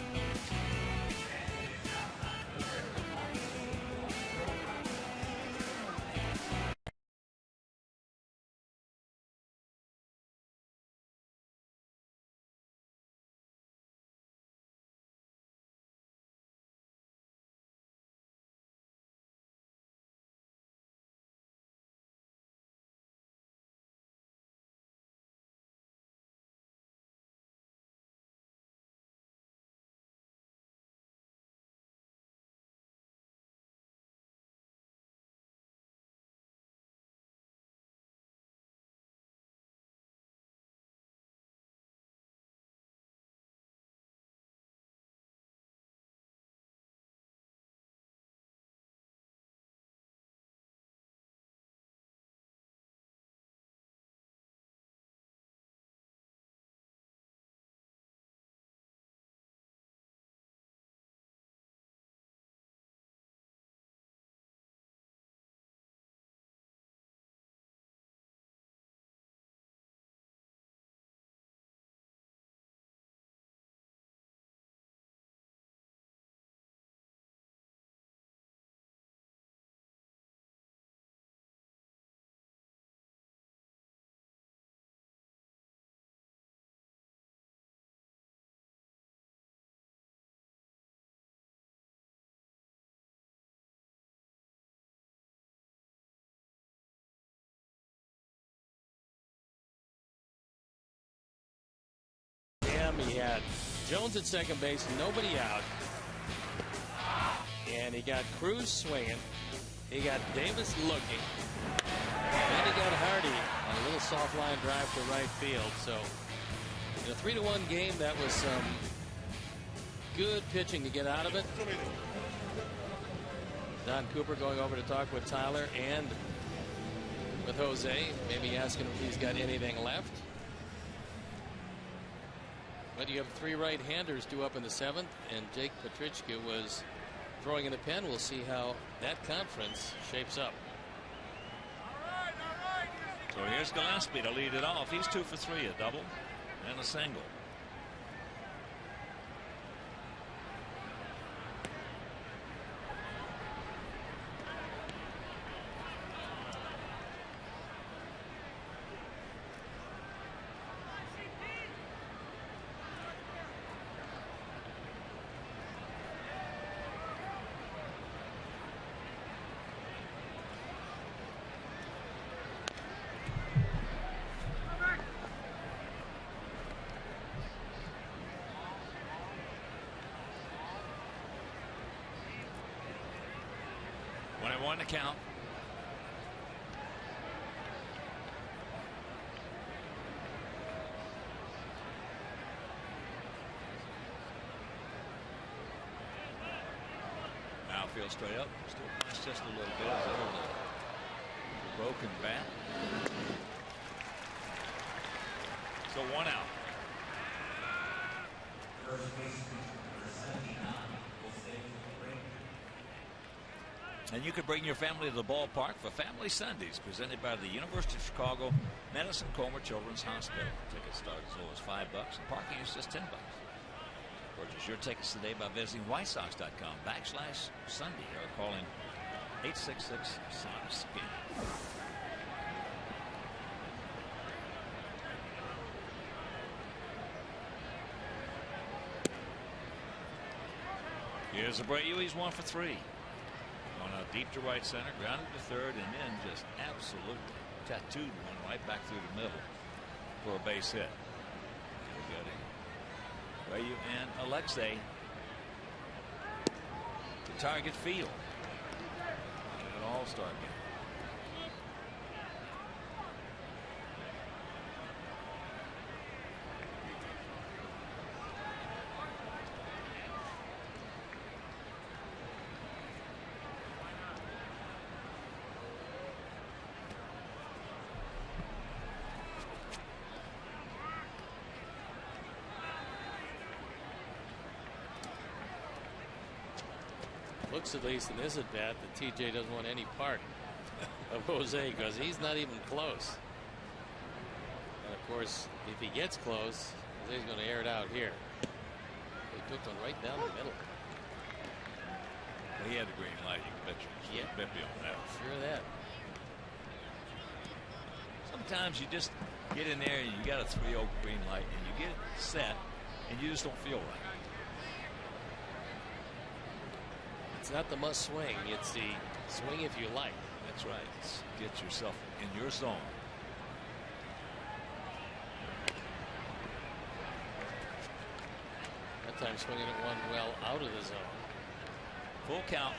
S2: Jones at second base, nobody out. And he got Cruz swinging. He got Davis looking. And he got Hardy on a little soft line drive to right field. So in a 3-1 game, that was some good pitching to get out of it. Don Cooper going over to talk with Tyler and with Jose, maybe asking if he's got anything left. But you have 3 right-handers due up in the 7th, and Jake Petrichka was throwing in the pen. We'll see how that conference shapes up.
S1: So here's Gillespie to lead it off. He's 2 for 3, a double and a single. One to count. Outfield straight up. Still punched just a little bit. The broken bat. So 1 out. And you could bring your family to the ballpark for Family Sundays, presented by the University of Chicago Medicine Comer Children's Hospital. Tickets start as low as $5, and parking is just $10. Purchase your tickets today by visiting whitesox.com/Sunday or calling 866-SOX-SPIN. Here's Abreu. He's 1 for 3. Going out deep to right center, grounded to third, and then just absolutely tattooed one right back through the middle for a base hit. We're getting Abreu and Alexei to Target Field. An all-star game.
S2: Looks, at least in this at bat, that TJ doesn't want any part of Jose because he's not even close. And of course, if he gets close, Jose's going to air it out here. He took one right down the middle.
S1: He had the green light. You can bet you Bippy on that.
S2: Sure of that.
S1: Sometimes you just get in there and you got a 3-0 green light and you get set and you just don't feel right.
S2: It's not the must swing, it's the swing if you like.
S1: That's right. Get yourself in your zone.
S2: That time swinging it one well out of the zone.
S1: Full count.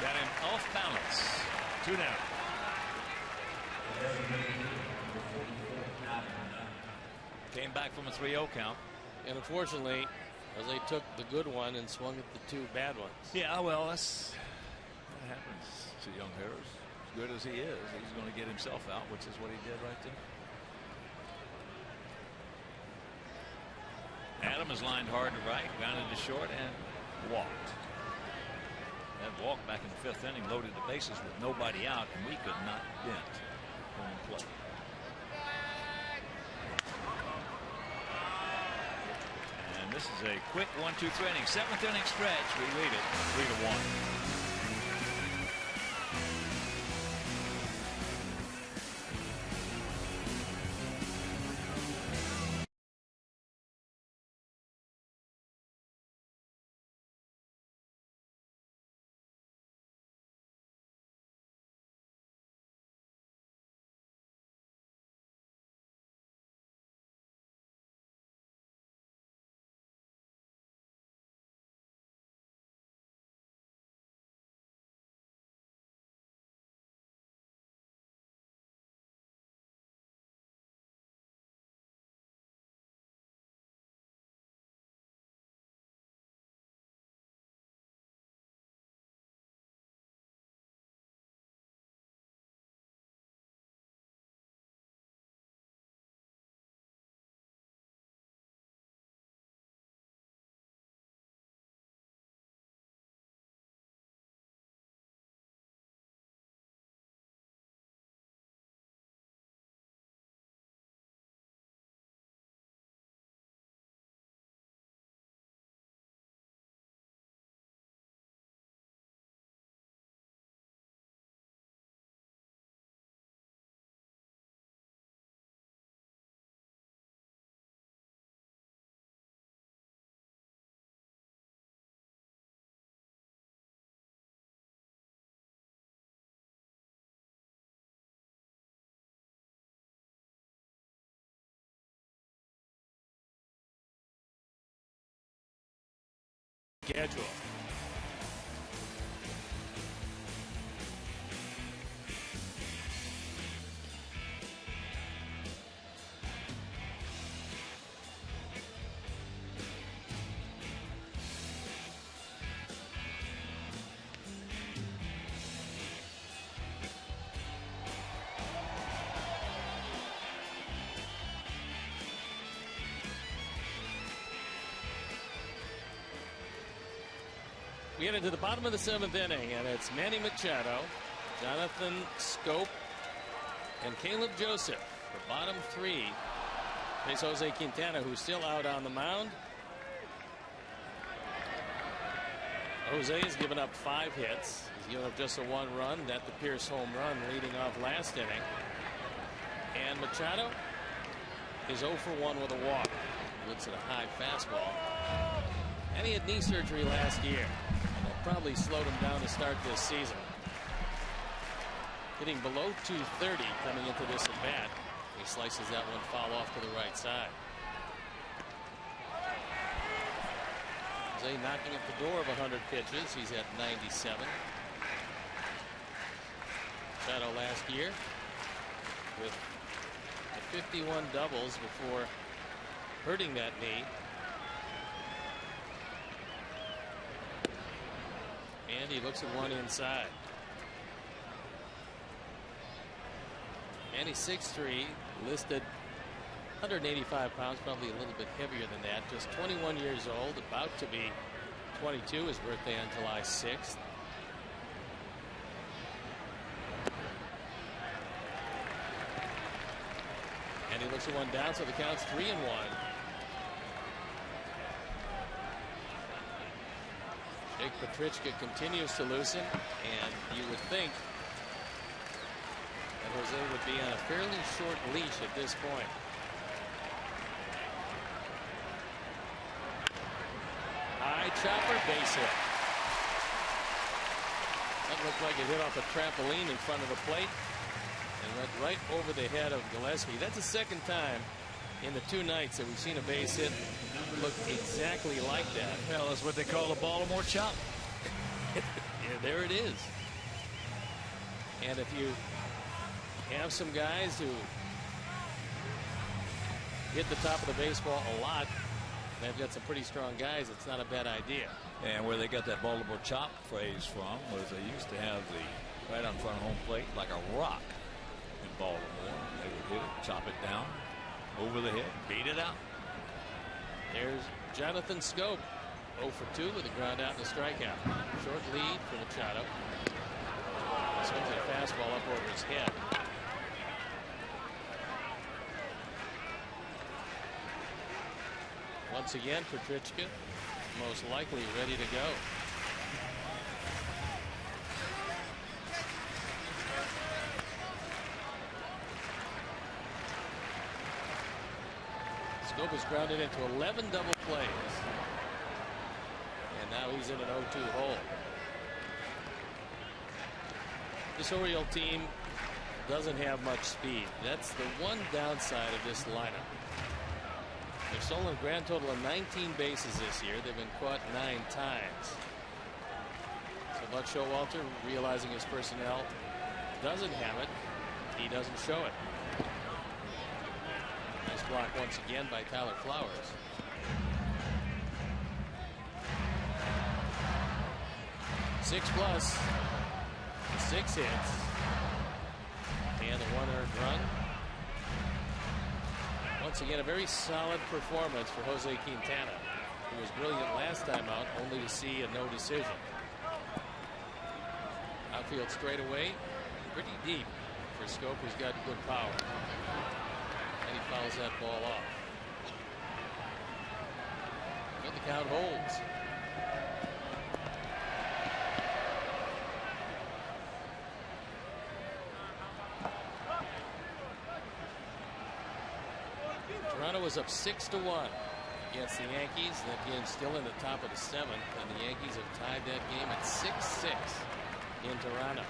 S1: Got him off balance. 2 down. Came back from a 3-0 count.
S2: And unfortunately, Jose took the good one and swung at the 2 bad ones.
S1: Yeah, well, that happens to young hitters. As good as he is, he's going to get himself out, which is what he did right there. Adam is lined hard to right, grounded to short, and walked. That walk back in the 5th inning loaded the bases with nobody out, and we could not dent home plate. And this This is a quick 1-2-3 inning, 7th inning stretch. We lead it 3-1.
S2: Schedule. We get into the bottom of the 7th inning, and it's Manny Machado, Jonathan Scope, and Caleb Joseph. The bottom three face Jose Quintana, who's still out on the mound. Jose has given up 5 hits. He's given up just a 1 run. That the Pierce home run leading off last inning. And Machado is 0 for 1 with a walk. He looks at a high fastball. And he had knee surgery last year. Probably slowed him down to start this season. Hitting below 230 coming into this at bat. He slices that one foul off to the right side. Jose knocking at the door of 100 pitches. He's at 97. Shadow last year with 51 doubles before hurting that knee. And he looks at one inside. And he's 6'3", listed 185 pounds, probably a little bit heavier than that. Just 21 years old, about to be 22. His birthday on July 6th. And he looks at one down, so the count's 3-1. Jake Petrichka continues to loosen, and you would think that Jose would be on a fairly short leash at this point. High chopper, base hit. That looked like it hit off a trampoline in front of the plate and went right over the head of Gillespie. That's the second time in the 2 nights that we've seen a base hit look exactly like that.
S1: Well, that's what they call a Baltimore chop.
S2: Yeah, there it is. And if you have some guys who hit the top of the baseball a lot, they've got some pretty strong guys, it's not a bad idea.
S1: And where they got that Baltimore chop phrase from was they used to have the right on front of home plate like a rock in Baltimore. They would hit it, chop it down, over the head, beat it out.
S2: There's Jonathan Scope, 0 for 2 with a ground out and a strikeout. Short lead for Machado. Swings a fastball up over his head. Once again, Petrichka most likely ready to go. Schoop is grounded into 11 double plays. And now he's in an 0-2 hole. This Oriole team doesn't have much speed. That's the one downside of this lineup. They've stolen a grand total of 19 bases this year. They've been caught 9 times. So Buck Showalter, realizing his personnel doesn't have it, he doesn't show it. Nice block once again by Tyler Flowers. Six plus, 6 hits, and a 1 earned run. Once again, a very solid performance for Jose Quintana, who was brilliant last time out, only to see a no decision. Outfield straightaway, pretty deep for Schoop, who's got good power. And he fouls that ball off. But the count holds. Toronto was up 6-1 against the Yankees. That game's still in the top of the 7th, and the Yankees have tied that game at 6-6 in Toronto.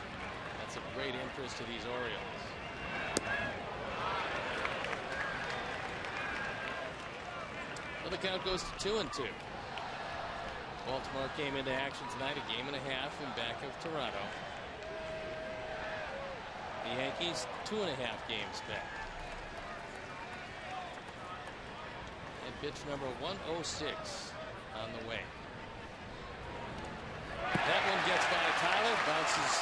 S2: That's of great interest to these Orioles. Well, the count goes to 2-2. Baltimore came into action tonight, a game and a half in back of Toronto. The Yankees 2.5 games back. And pitch number 106 on the way. That one gets by Tyler, bounces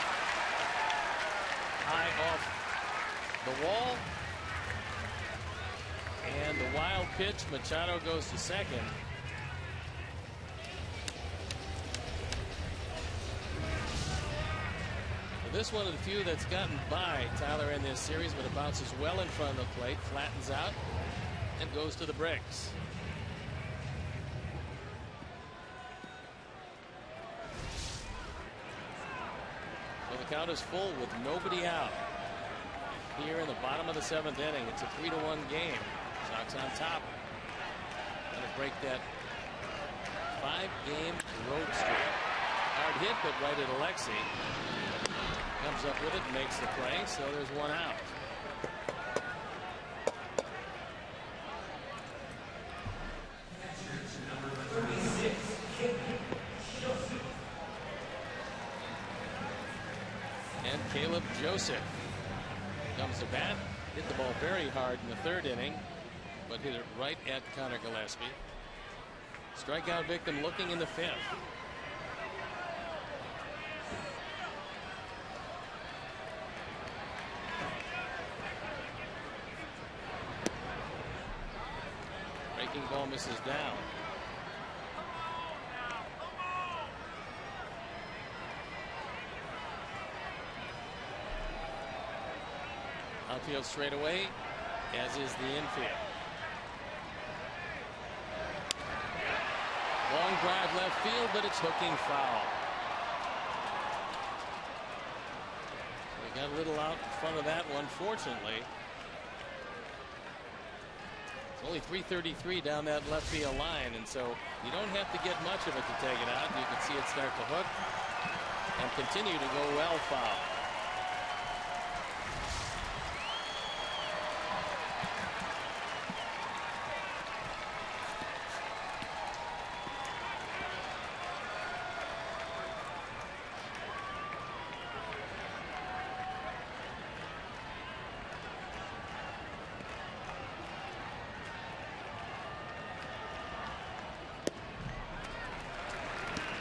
S2: high off the wall. And the wild pitch, Machado goes to second. Well, this one of the few that's gotten by Tyler in this series, but it bounces well in front of the plate, flattens out, and goes to the bricks. Well, the count is full with nobody out. Here in the bottom of the 7th inning, it's a 3-1 game. Sox on top. Going to break that 5-game road streak. Hard hit, but right at Alexi. Comes up with it, makes the play, so there's one out. And Caleb Joseph comes to bat. Hit the ball very hard in the 3rd inning, but hit it right at Connor Gillespie. Strikeout victim looking in the 5th. Breaking ball misses down. Outfield straight away, as is the infield. Long drive left field, but it's hooking foul. We got a little out in front of that one, fortunately. It's only 333 down that left field line, and so you don't have to get much of it to take it out. You can see it start to hook and continue to go well foul.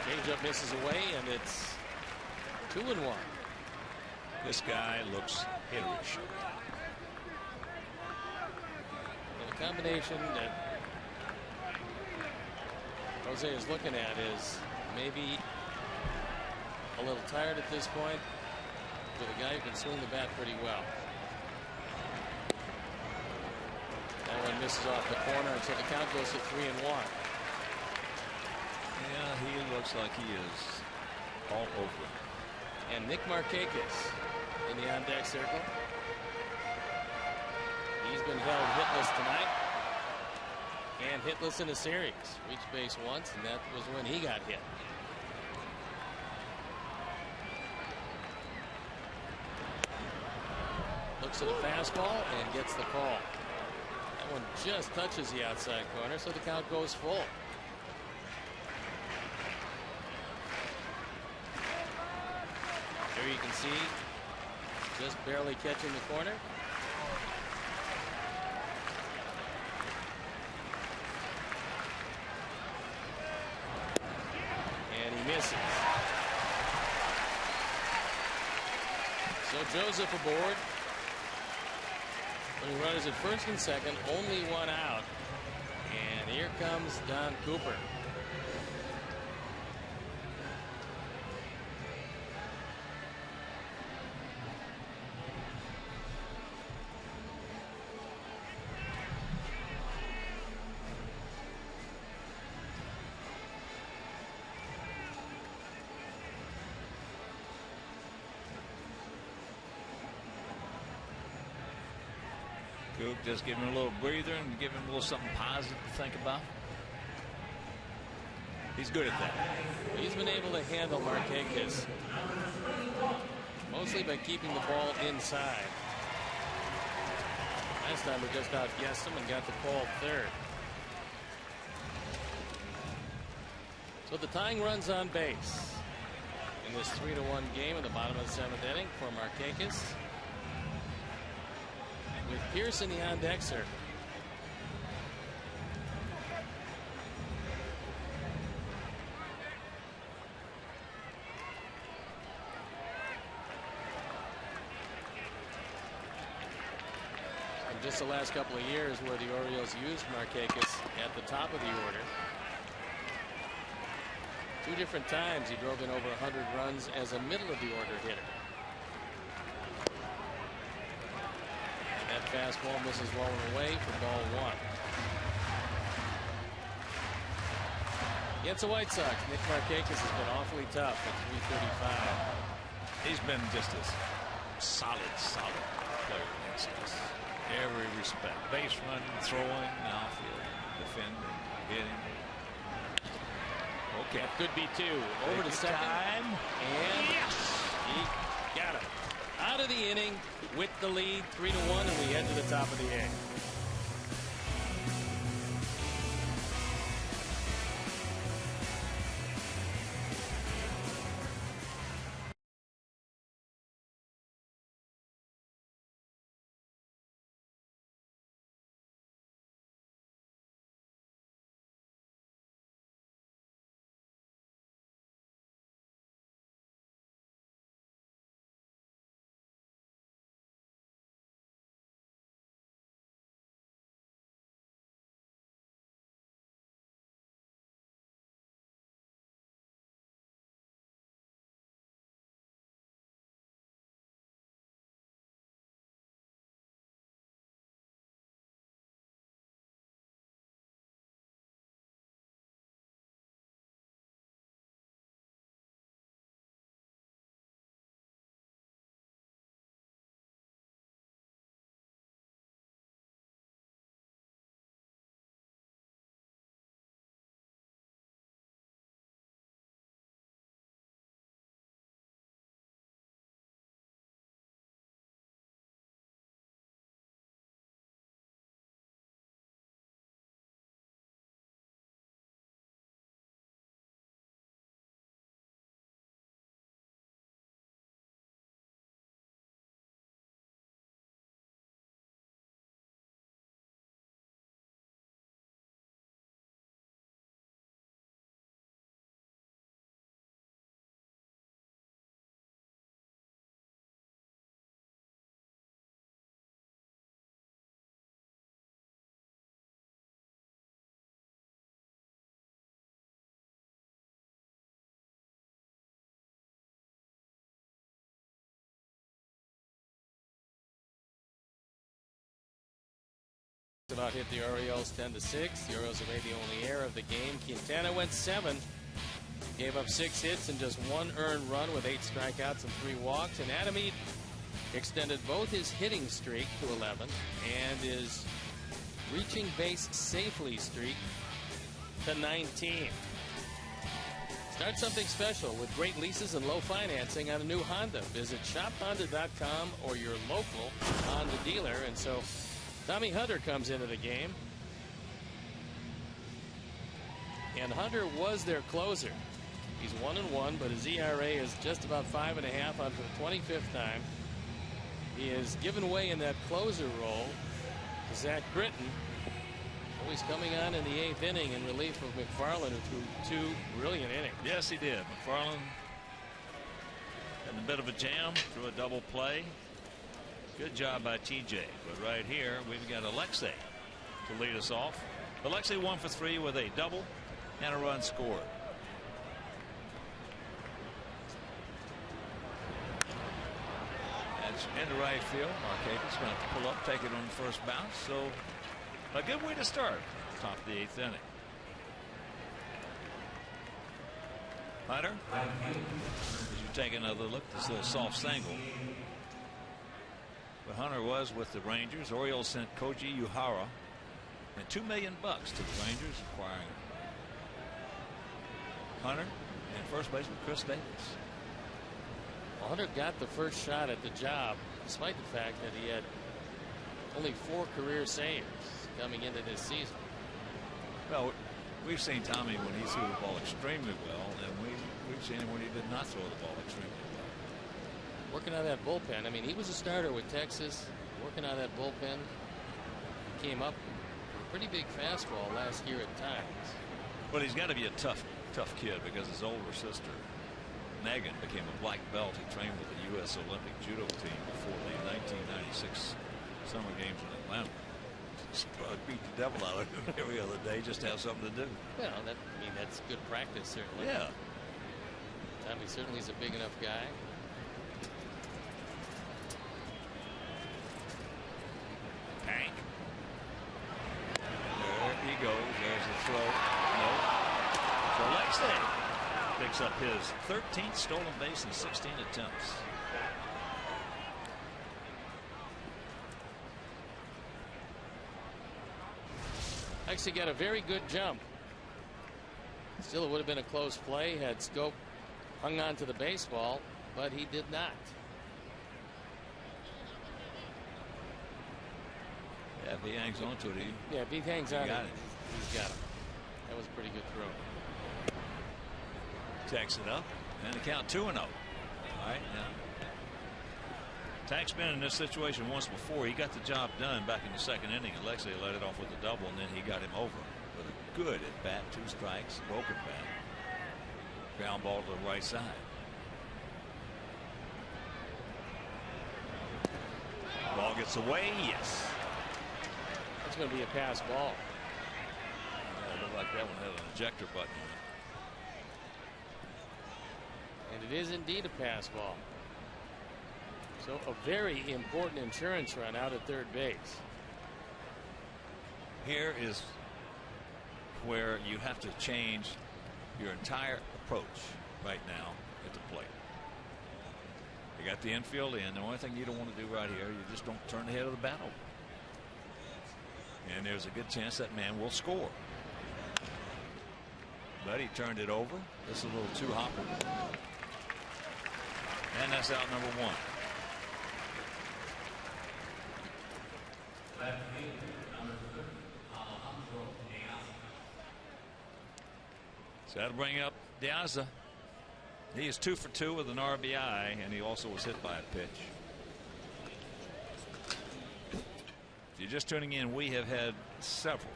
S2: Changeup misses away, and it's 2-1.
S1: This guy looks hitterish.
S2: Well, the combination that Jose is looking at is maybe a little tired at this point, with a guy who can swing the bat pretty well. That one misses off the corner, and so the count goes to 3-1.
S1: Yeah, he looks like he is all over.
S2: And Nick Markakis in the on-deck circle. He's been held hitless tonight. And hitless in a series. Reached base once, and that was when he got hit. Looks at a fastball and gets the call. That one just touches the outside corner, so the count goes full. Here you can see just barely catching the corner. And he misses. So Joseph aboard. When he runners at first and second, only one out. And here comes Don Cooper.
S1: Coop just give him a little breather and give him a little something positive to think about. He's good at that.
S2: He's been able to handle Markakis mostly by keeping the ball inside. Last time he just outguessed him and got the call third. So the tying runs on base in this 3-1 game in the bottom of the 7th inning for Markakis, with Pierce in the on-deck circle. In just the last couple of years where the Orioles used Markakis at the top of the order, 2 different times he drove in over 100 runs as a middle-of-the-order hitter. That fastball misses well and away for ball 1. Against the White Sox, Nick Markakis has been awfully tough at 335.
S1: He's been just a solid player against us. Every respect. Base running, throwing, outfield, defending, hitting. Okay.
S2: That could be 2. Over to second.
S1: Time.
S2: And
S1: yes!
S2: He got him. Out of the inning with the lead, 3-1, and we head to the top of the 8th. About hit the Orioles 10-6. The Orioles have made the only error of the game. Quintana went 7. Gave up 6 hits and just 1 earned run with 8 strikeouts and 3 walks. And Adam Eaton extended both his hitting streak to 11 and his reaching base safely streak to 19. Start something special with great leases and low financing on a new Honda. Visit shophonda.com or your local Honda dealer. And so Tommy Hunter comes into the game. And Hunter was their closer. He's 1-1, but his ERA is just about 5.5 on for the 25th time. He is given way in that closer role to Zach Britton. Always coming on in the 8th inning in relief of McFarland, who threw 2 brilliant innings.
S1: Yes, he did. McFarland in a bit of a jam, threw a double play. Good job by TJ. But right here, we've got Alexei to lead us off. Alexei 1 for 3 with a double and a run scored. That's into right field. Markakis going to have to pull up, take it on the first bounce. So a good way to start top of the 8th inning. Hunter, as you take another look, this little soft single. But Hunter was with the Rangers. Orioles sent Koji Uehara and $2 million to the Rangers, acquiring Hunter and first baseman Chris Davis.
S2: Hunter got the first shot at the job, despite the fact that he had only 4 career saves coming into this season.
S1: Well, we've seen Tommy when he threw the ball extremely well, and we've seen him when he did not throw the ball extremely well.
S2: Working on that bullpen. I mean, he was a starter with Texas, working on that bullpen. Came up with a pretty big fastball last year at times.
S1: Well, he's got to be a tough kid, because his older sister Megan became a black belt. He trained with the U.S. Olympic judo team before the 1996 Summer Games in Atlanta. She probably beat the devil out of him every other day just to have something to do.
S2: Well, that's good practice, certainly.
S1: Yeah.
S2: Tommy certainly is a big enough guy.
S1: Hank. There he goes. There's the throw. No. So Alexei picks up his 13th stolen base in 16 attempts.
S2: Actually got a very good jump. Still, it would have been a close play had Scope hung on to the baseball, but he did not.
S1: Yeah, if he hangs on to it,
S2: if he hangs on,
S1: he's got
S2: him. That was a pretty good throw.
S1: Tacks it up, and the count 2-0. All right, now. Tack's been in this situation once before. He got the job done back in the 2nd inning. Alexei let it off with a double, and then he got him over with a good at bat, 2 strikes, broken bat. Ground ball to the right side. Ball gets away, yes.
S2: That's going to be a pass ball.
S1: Yeah, it looked like that one had an ejector button on it.
S2: And it is indeed a pass ball. So a very important insurance run out at third base.
S1: Here is where you have to change your entire approach right now at the plate. You got the infield in. The only thing you don't want to do right here, you just don't turn the head of the bat over. And there's a good chance that man will score. But he turned it over. This is a little too hopper. And that's out number 1. So that'll bring up Diaza. He is 2 for 2 with an RBI, and he also was hit by a pitch. If you're just tuning in, we have had several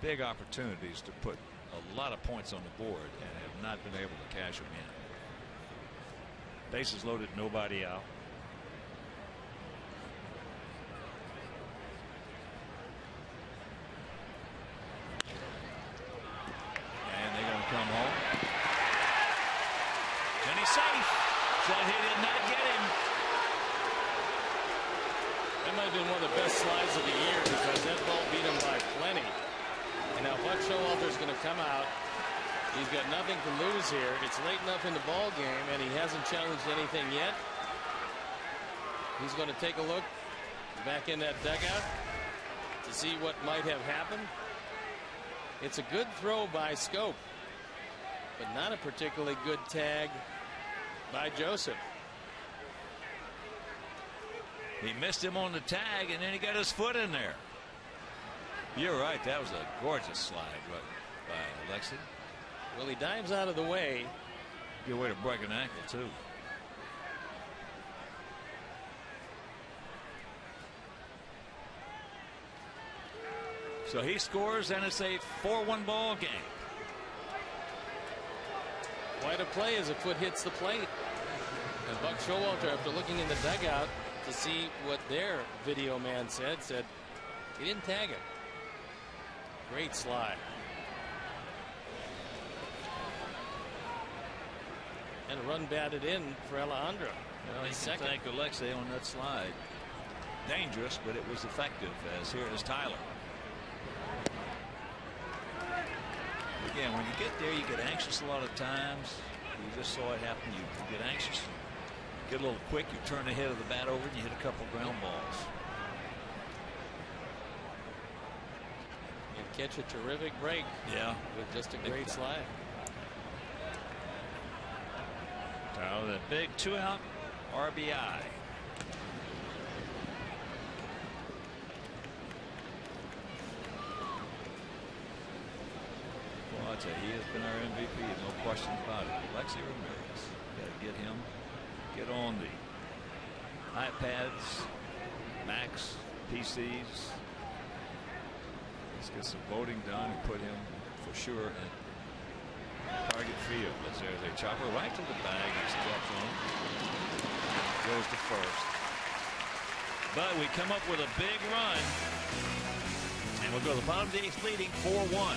S1: big opportunities to put a lot of points on the board and have not been able to cash them in. Bases loaded, nobody out. And they're going to come home. And he's safe. Said he did not get him.
S2: That might have been one of the best slides of the year because that ball beat him by plenty. And now Buck Showalter's going to come out. He's got nothing to lose here. It's late enough in the ball game, and he hasn't challenged anything yet. He's going to take a look back in that dugout to see what might have happened. It's a good throw by Scope, but not a particularly good tag by Joseph.
S1: He missed him on the tag, and then he got his foot in there. You're right. That was a gorgeous slide by Alexi.
S2: Well, he dives out of the way.
S1: Good way to break an ankle, too. So he scores, and it's a 4-1 ball game.
S2: Quite a play as a foot hits the plate. And Buck Showalter, after looking in the dugout to see what their video man said he didn't tag him. Great slide. And a run batted in for Alejandro.
S1: Well, he can thank Alexei on that slide. Dangerous, but it was effective. As here is Tyler. Again, when you get there, you get anxious a lot of times. You just saw it happen. You get anxious, get a little quick. You turn the head of the bat over, and you hit a couple ground balls.
S2: And catch a terrific break.
S1: Yeah,
S2: with just a great slide.
S1: So the big 2-out RBI. Well, I tell you, he has been our MVP, no question about it. Alexi Ramirez, got to get him, get on the iPads, Macs, PCs. Let's get some voting done and put him for sure in target field. As there's a chopper right to the bag. He steps on. Goes to first. But we come up with a big run. And we'll go to the bottom of the 8th, leading 4-1.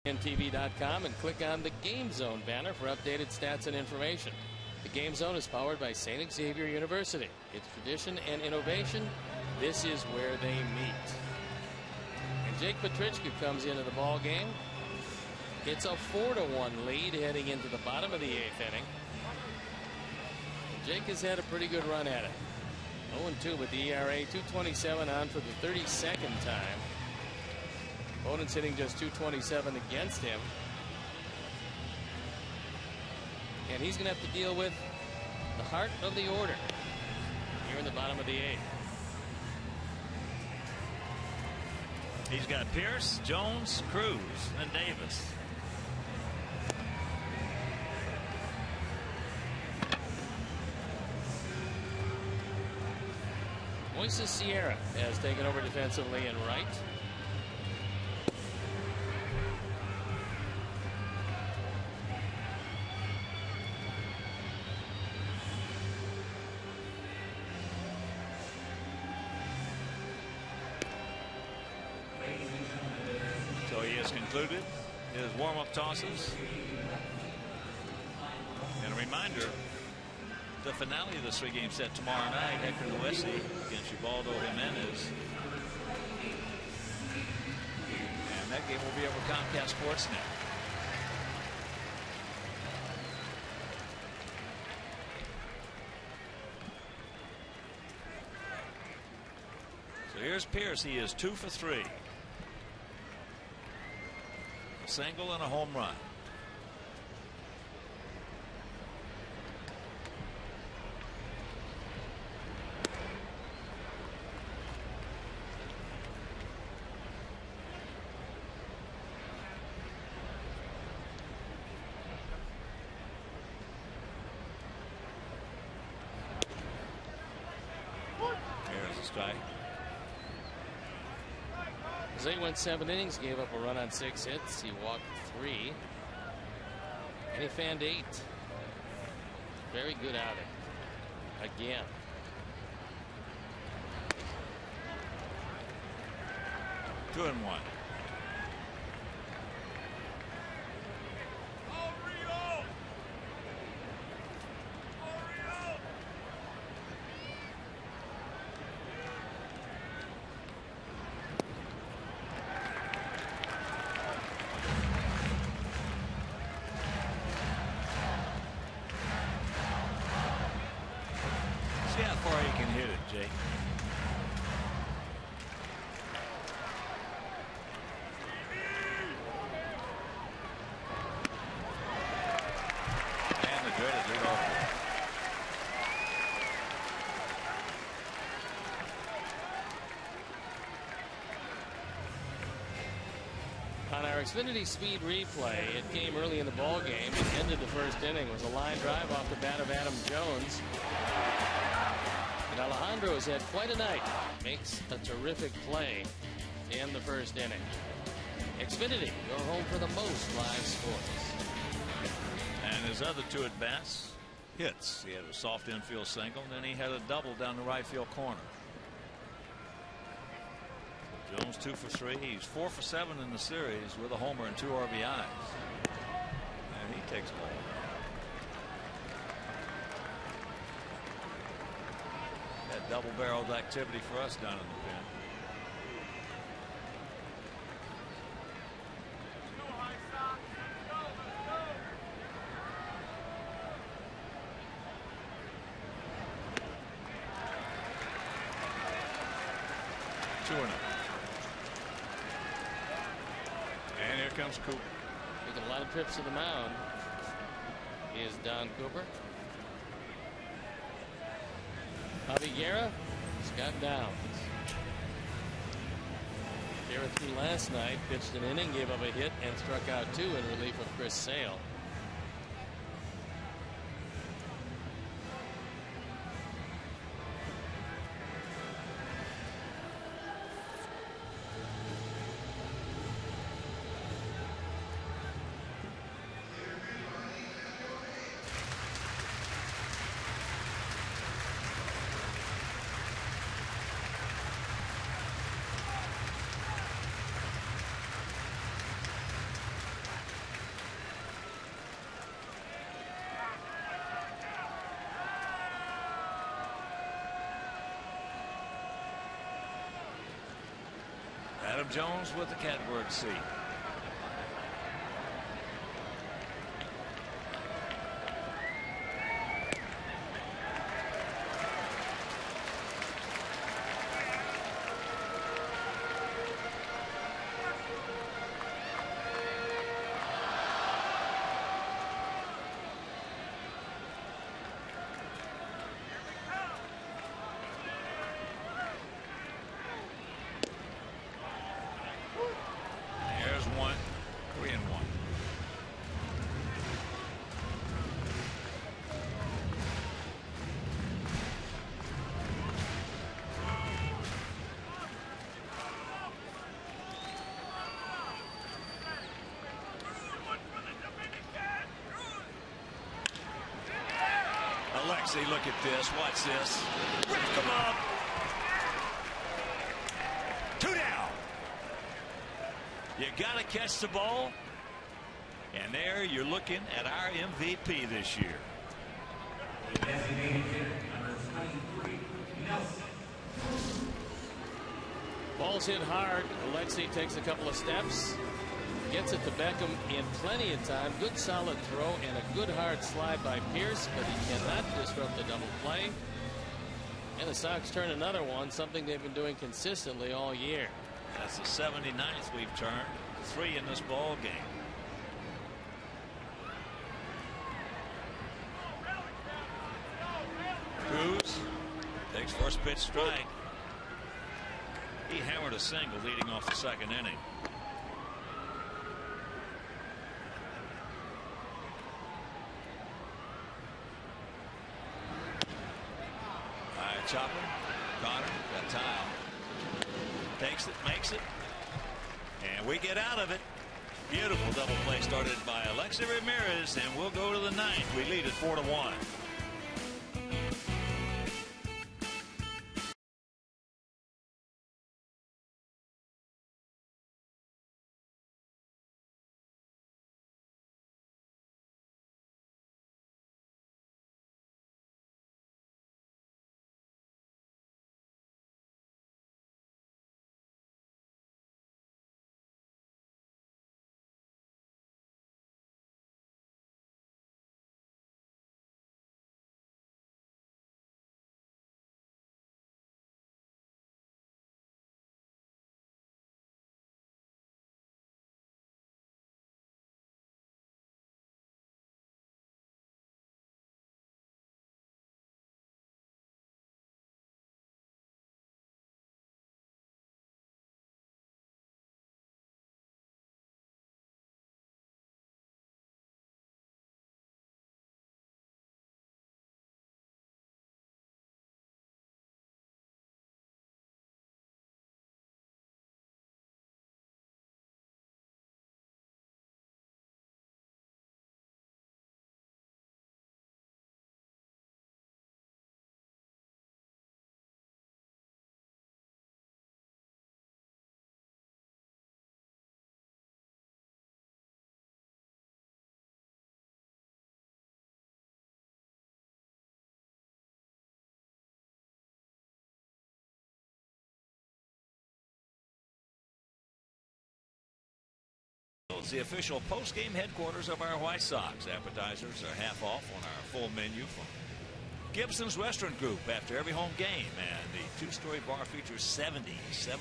S2: TV.com and click on the Game Zone banner for updated stats and information. The Game Zone is powered by St. Xavier University. It's tradition and innovation. This is where they meet. And Jake Petrichka comes into the ball game. It's a 4-1 lead heading into the bottom of the 8th inning. And Jake has had a pretty good run at it. 0-2 with the ERA, 2.27 on for the 32nd time. Opponent's hitting just 227 against him. And he's going to have to deal with the heart of the order here in the bottom of the 8th.
S1: He's got Pierce, Jones, Cruz, and Davis.
S2: Moises Sierra has taken over defensively in right.
S1: So he has concluded his warm-up tosses. And a reminder, the finale of this 3-game set tomorrow night, Hector Noesi against Ubaldo Jimenez. And that game will be over Comcast Sportsnet. So here's Pierce. He is 2 for 3. A single and a home run. Here's a strike.
S2: He went 7 innings, gave up a run on 6 hits. He walked 3, and he fanned 8. Very good outing. Again.
S1: Two and one. See how far you can hit it, Jake. And the dreaded leadoff.
S2: On our Xfinity Speed replay, it came early in the ball game. It ended the first inning. It was a line drive off the bat of Adam Jones. And Alejandro has had quite a night. Makes a terrific play in the first inning. Xfinity, your home for the most live sports.
S1: And his other 2 at-bats, hits. He had a soft infield single, and then he had a double down the right field corner. Jones 2 for 3. He's 4 for 7 in the series with a homer and 2 RBIs. And he takes ball. That double-barreled activity for us down in the pen. And here comes Cooper.
S2: Making a lot of trips to the mound is Don Cooper. Javi Guerra, Scott Downs. Guerra threw last night, pitched an inning, gave up a hit, and struck out 2 in relief of Chris Sale.
S1: Adam Jones with the catbird seat. Alexi, look at this. Watch this. Ripped them up. 2 down. You got to catch the ball. And there you're looking at our MVP this year.
S2: Ball's hit hard. Alexei takes a couple of steps. Gets it to Beckham in plenty of time. Good solid throw and a good hard slide by Pierce, but he cannot disrupt the double play. And the Sox turn another one, something they've been doing consistently all year.
S1: That's the 79th we've turned. 3 in this ball game. Cruz takes first pitch strike. He hammered a single leading off the second inning. Chopper, Connor, got Tile. Takes it, makes it, and we get out of it. Beautiful double play started by Alexei Ramirez, and we'll go to the 9th. We lead at 4-1. It's the official post-game headquarters of our White Sox. Appetizers are half off on our full menu from Gibson's Restaurant Group after every home game. And the 2-story bar features 70 7.0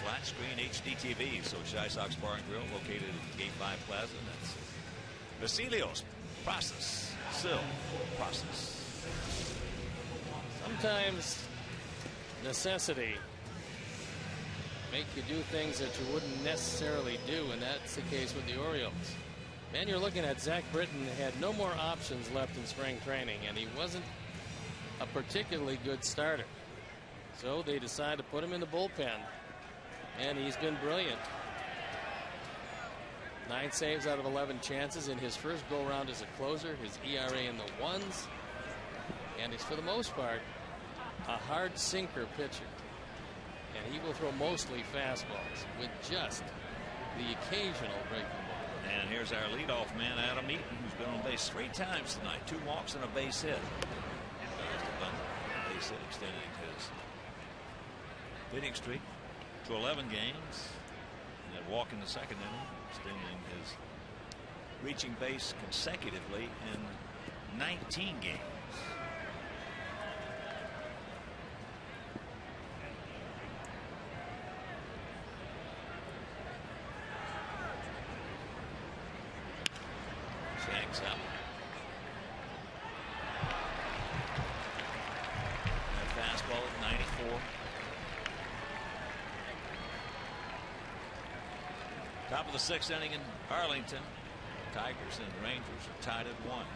S1: flat screen HD TVs. So Chi Sox Bar and Grill located at Gate 5 Plaza. That's Basilio's Process. Sill Process.
S2: Sometimes necessity make you do things that you wouldn't necessarily do, and that's the case with the Orioles. Man, you're looking at Zach Britton had no more options left in spring training, and he wasn't a particularly good starter. So they decided to put him in the bullpen, and he's been brilliant. 9 saves out of 11 chances in his first go-round as a closer. His ERA in the 1s, and he's, for the most part, a hard sinker pitcher. And he will throw mostly fastballs with just the occasional breaking ball.
S1: And here's our leadoff man, Adam Eaton, who's been on base 3 times tonight. 2 walks and a base hit. Base hit, extending his hitting streak to 11 games. And that walk in the second inning, extending his reaching base consecutively in 19 games. Shanks out. That fastball at 94. Top of the 6th inning in Arlington. Tigers and Rangers are tied at 1.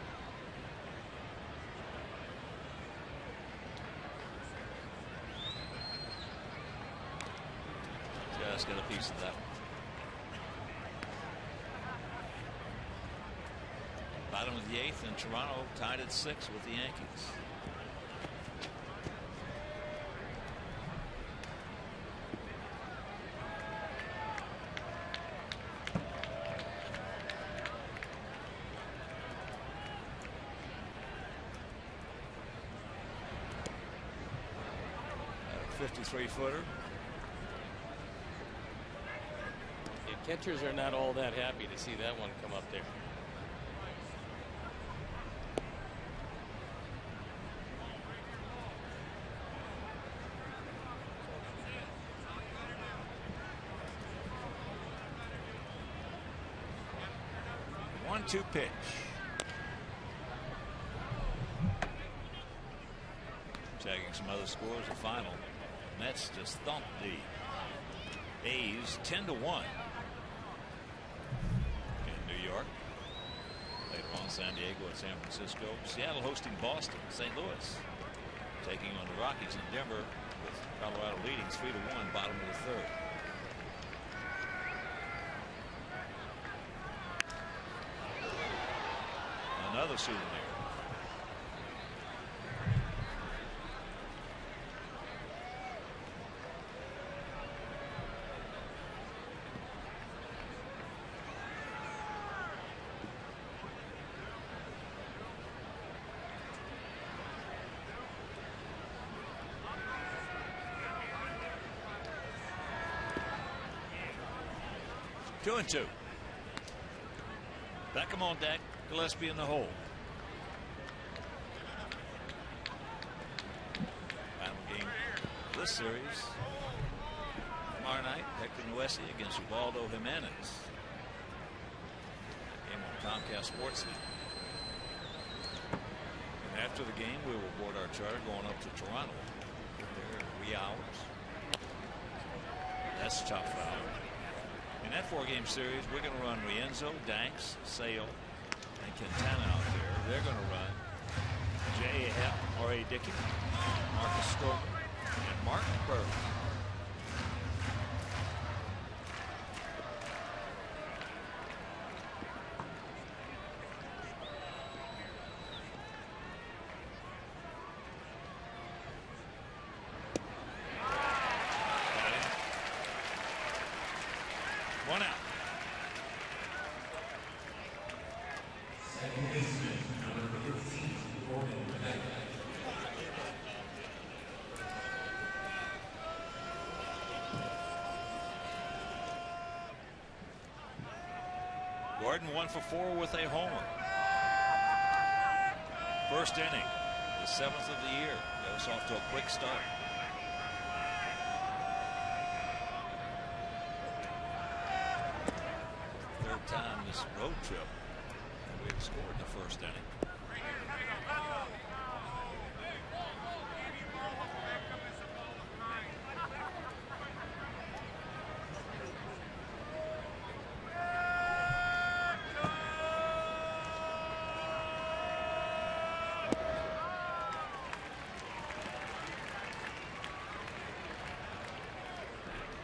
S1: Just got a piece of that one. Bottom of the 8th, and Toronto tied at 6 with the Yankees. 53-footer.
S2: The catchers are not all that happy to see that one come up there.
S1: One-two pitch. Checking some other scores. The final. Mets just thumped the A's 10-1 in New York. Later on, San Diego and San Francisco. Seattle hosting Boston. St. Louis taking on the Rockies in Denver, with Colorado leading 3-1, bottom of the third. Another souvenir. Two and two. Beckham on deck. Gillespie in the hole. Final game of this series tomorrow night. Hector Noesi against Ubaldo Jimenez. Game on Comcast Sportsnet. And after the game, we will board our charter going up to Toronto. There 3 hours. That's a tough foul. In that 4-game series, we're going to run Rienzo, Danks, Sale, and Quintana out there. They're going to run J. Hepp, R.A. Dickey, Marcus Stroman, and Mark Burke. One out. Gordon 1 for 4 with a homer. First inning, the 7th of the year. Goes off to a quick start. Third time this road trip we had scored in the first inning.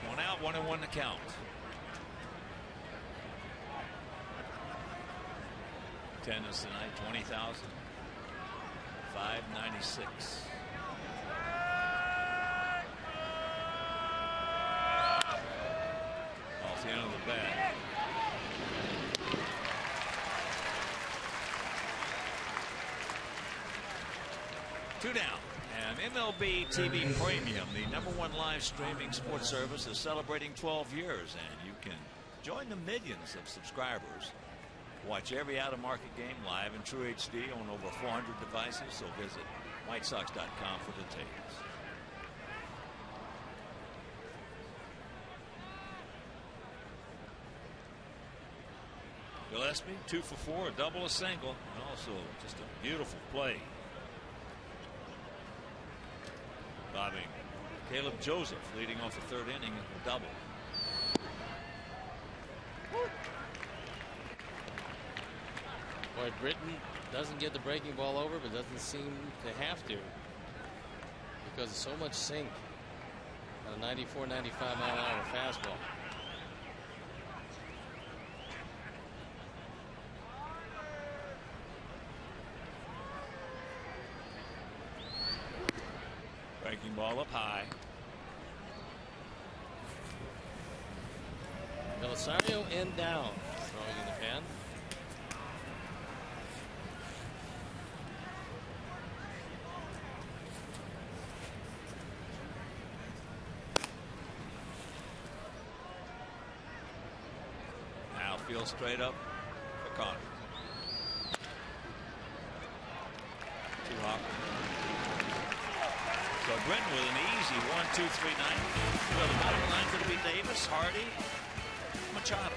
S1: One out, 1-1 to count. Attendance tonight, 20,000. 596. Off the end of the bat. Two down. And MLB TV Premium, the #1 live streaming sports service, is celebrating 12 years, and you can join the millions of subscribers. Watch every out-of-market game live in true HD on over 400 devices, so visit whitesox.com for details. Gillespie 2 for 4, a double, a single, and also just a beautiful play. Bobbing Caleb Joseph leading off the third inning with a double.
S2: Boy, Britton doesn't get the breaking ball over, but doesn't seem to have to because of so much sink on a 94, 95 mile an hour fastball.
S1: Breaking ball up high.
S2: Belisario end down, throwing in the pan.
S1: field straight up for Connor. Too hot. So Britton with an easy 1, 2, 3, 9. So the bottom line could be Davis, Hardy, Machado.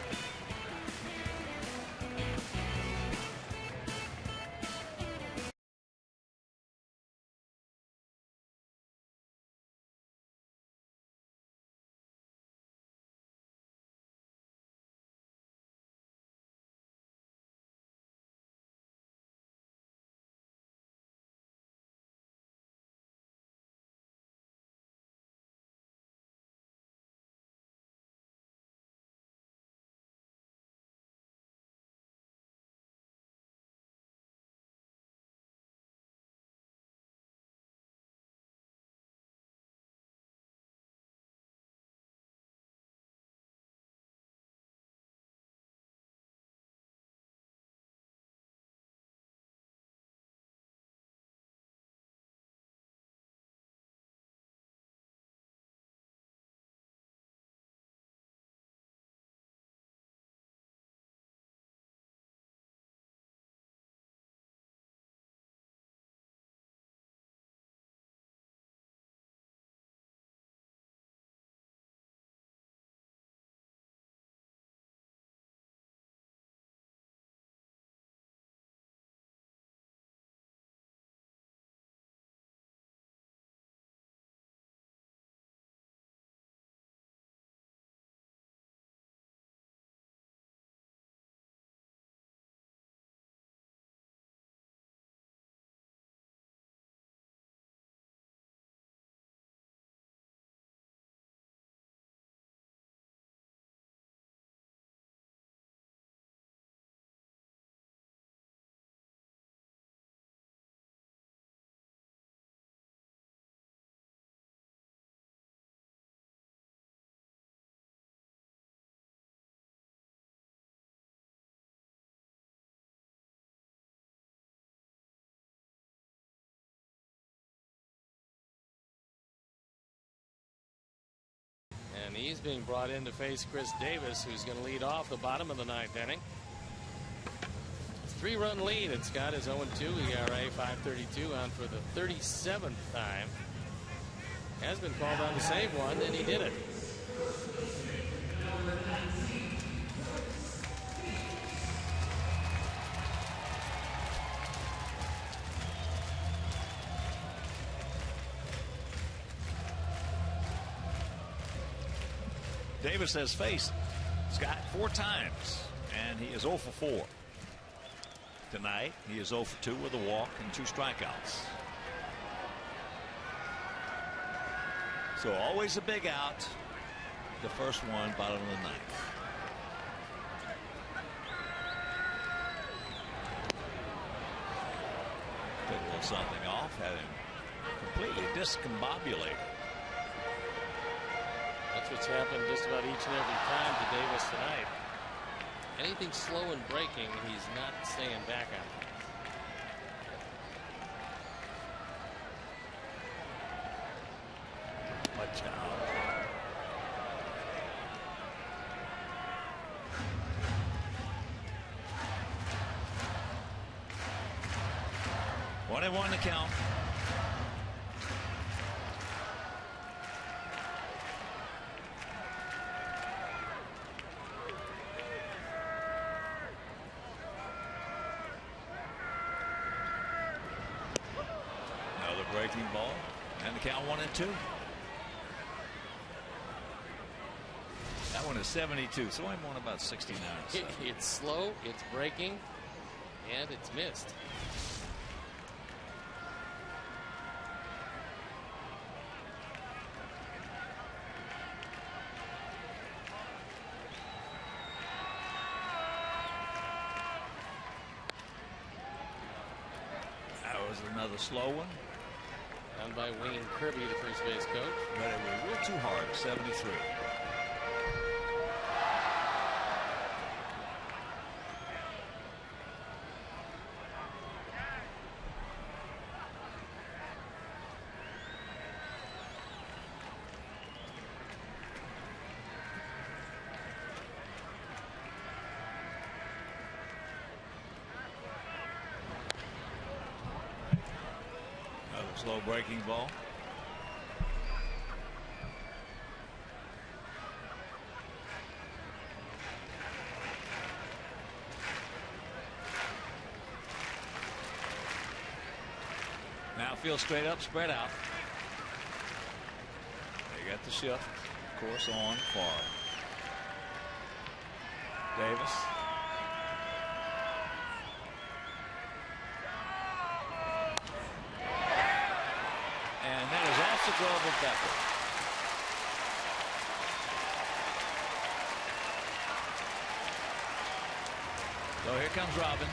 S2: And he's being brought in to face Chris Davis, who's going to lead off the bottom of the 9th inning. 3-run lead, and Scott is 0-2. ERA 5.32 on for the 37th time. Has been called on to save one, and he did it.
S1: Davis has faced Scott 4 times, and he is 0 for 4. Tonight, he is 0 for 2 with a walk and 2 strikeouts. So always a big out. The first one, bottom of the 9th. Took a little something off, had him completely discombobulated.
S2: That's what's happened just about each and every time to Davis tonight. Anything slow and breaking, he's not staying back on.
S1: Watch out. One and one to count. Breaking ball, and the count 1-2. That one is 72, so I'm on about 69.
S2: It's slow, it's breaking, and it's missed.
S1: That was another slow one.
S2: Down by Wayne Kirby, the first base coach.
S1: But it was real too hard, 73. Slow breaking ball. Now field straight up, spread out. They got the shift, of course, on for Davis. And that is off the glove of Becker. So here comes Robin.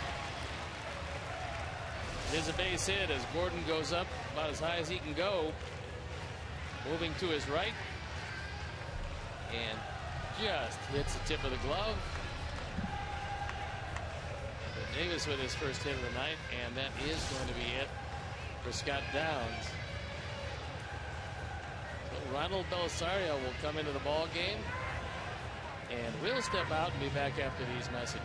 S2: There's a base hit as Gordon goes up about as high as he can go. Moving to his right. And just hits the tip of the glove. But Davis with his first hit of the night, and that is going to be it for Scott Downs. So Ronald Belisario will come into the ball game, and we'll step out and be back after these messages.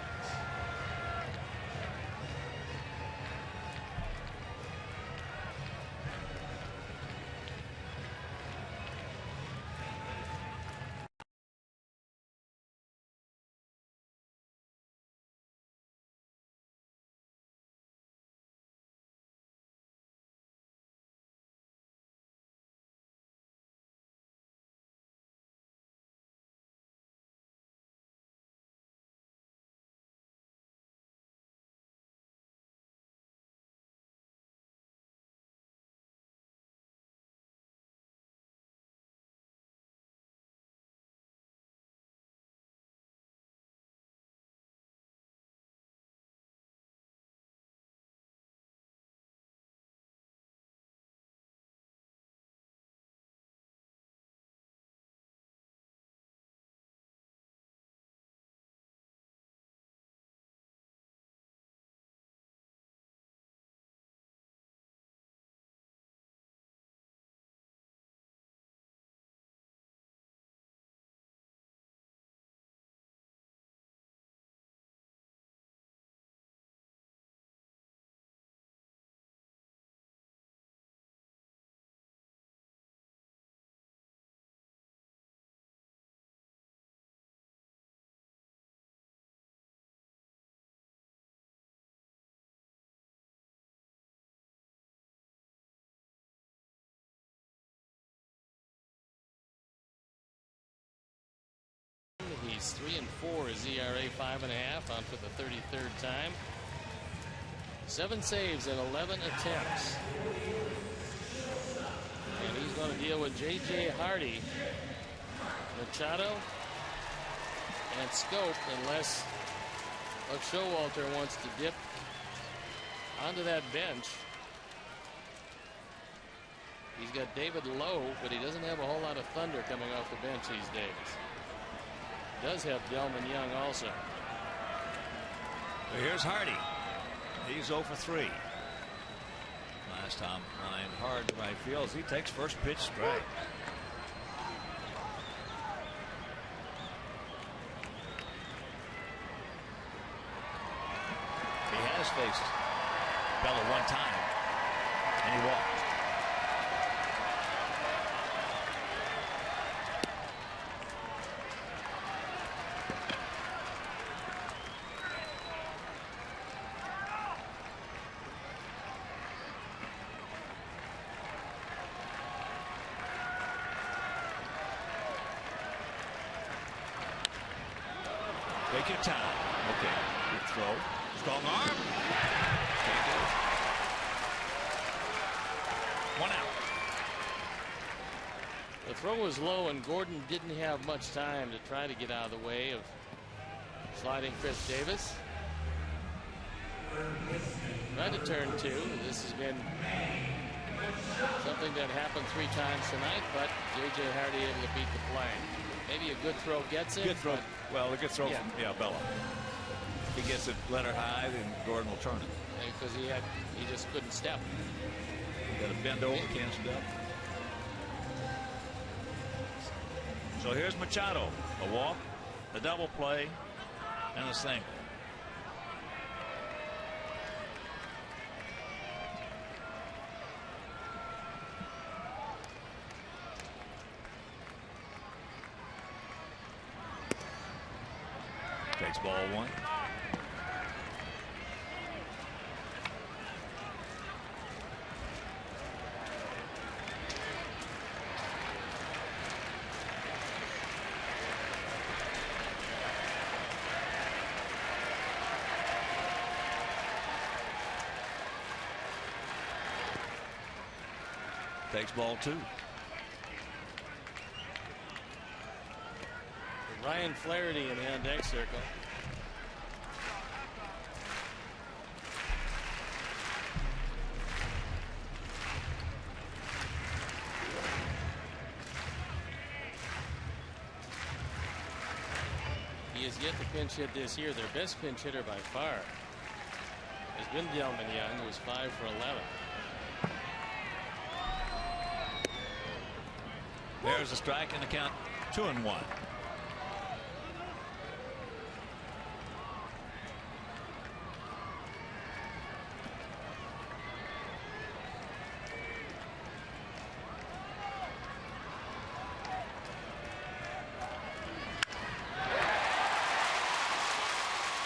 S2: He's 3-4. His ERA 5.5 on for the 33rd time. 7 saves in 11 attempts. And he's going to deal with J.J. Hardy, Machado, and Scope, unless Buck Showalter wants to dip onto that bench. He's got David Lowe, but he doesn't have a whole lot of thunder coming off the bench these days. Does have Delman Young also.
S1: Here's Hardy. He's 0 for 3. Last time lined hard to right field as he takes first pitch strike. He has faced Bella one time and he walked. Take your time. Okay. Good throw. Strong arm. Can't get it. 1 out.
S2: The throw was low, and Gordon didn't have much time to try to get out of the way of sliding Chris Davis. Tried to turn 2. This has been something that happened 3 times tonight, but J.J. Hardy able to beat the play. Maybe a good throw gets it.
S1: Good throw. Well, a good throw from Bella. If he gets it letter high, then Gordon will turn it.
S2: Because he just couldn't step.
S1: Got to bend over, can't step. So here's Machado. A walk, a double play, and a single. Takes ball one. Takes ball two.
S2: Ryan Flaherty in the on deck circle. He has yet to pinch hit this year. Their best pinch hitter by far has been Delman Young, who was 5 for 11.
S1: There's a strike and the count 2-1.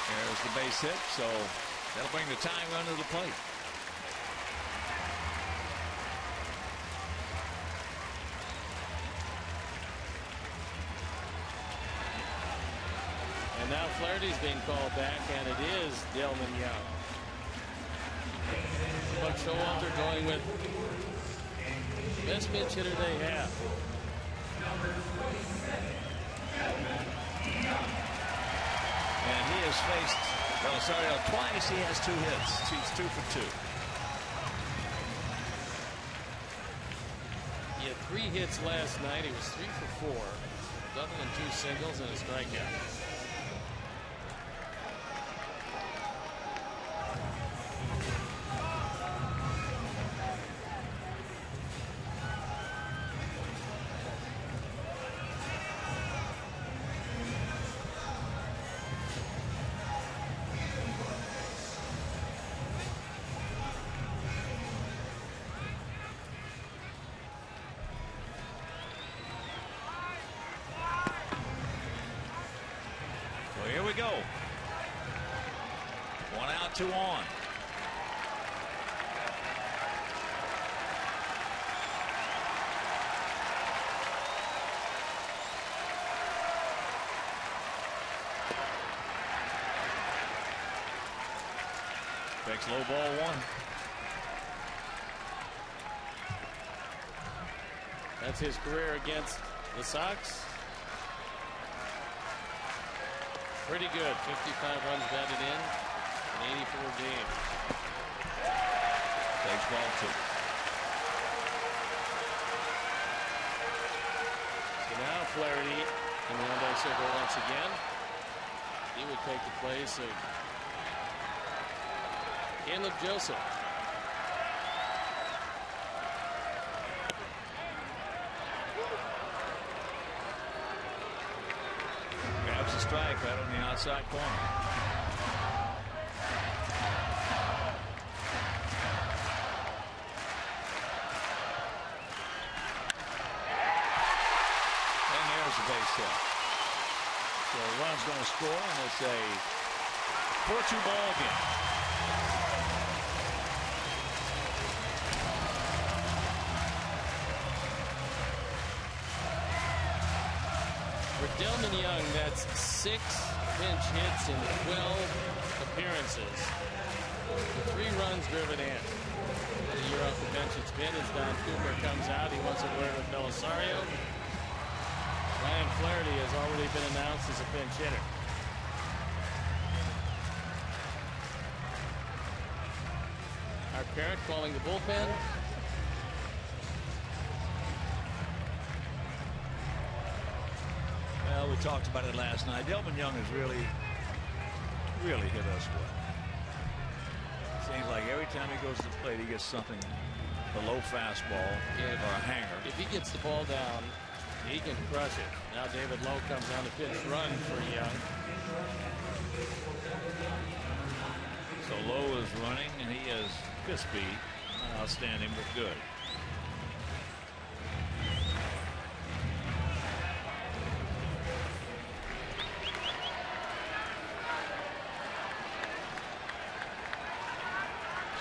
S1: There's the base hit, so that'll bring the tying run to the plate.
S2: Now Flaherty's being called back, and it is Delman Young. Buck Showalter going with the best pinch hitter they have.
S1: And he has faced Belisario twice. He has 2 hits. He's 2 for 2.
S2: He had 3 hits last night. He was 3 for 4. Double and 2 singles and a strikeout.
S1: Here we go. 1 out, 2 on. Takes low ball 1.
S2: That's his career against the Sox. Pretty good. 55 runs batted in 84 games.
S1: Takes ball 2.
S2: So now Flaherty in the on-deck circle once again. He would take the place of Caleb Joseph.
S1: Grabs a strike right on the outside corner. And there's the base hit. So the run's going to score, and it's a 4-2 ball game.
S2: For Delman Young, that's 6 pinch hits in 12 appearances. The 3 runs driven in. The year off the bench it's been as Don Cooper comes out. He wants a word with Belisario. Ryan Flaherty has already been announced as a pinch hitter. Our parent calling the bullpen.
S1: Well, we talked about it last night. Delman Young has really hit us well. Seems like every time he goes to the plate, he gets something below fastball or a hanger.
S2: If he gets the ball down, he can crush it. Now David Lowe comes on to pitch run for Young.
S1: So Lowe is running, and he has good speed. Not outstanding, but good.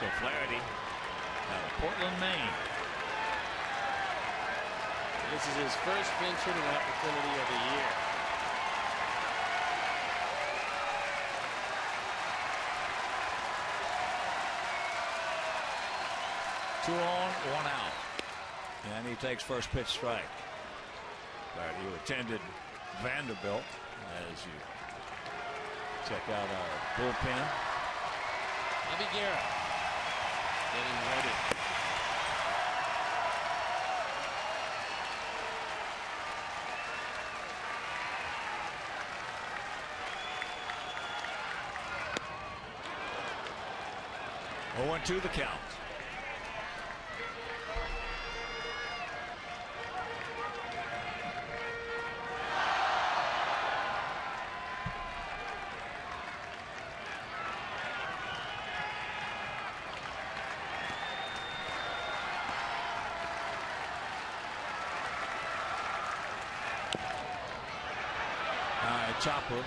S1: So Flaherty out of Portland, Maine.
S2: This is his first pinch hitting opportunity of the year.
S1: Two on, one out. And he takes first pitch strike. Flaherty, who attended Vanderbilt, as you check out our bullpen.
S2: Bobby Guerra getting ready.
S1: Oh, 1-2 the count. Chopper.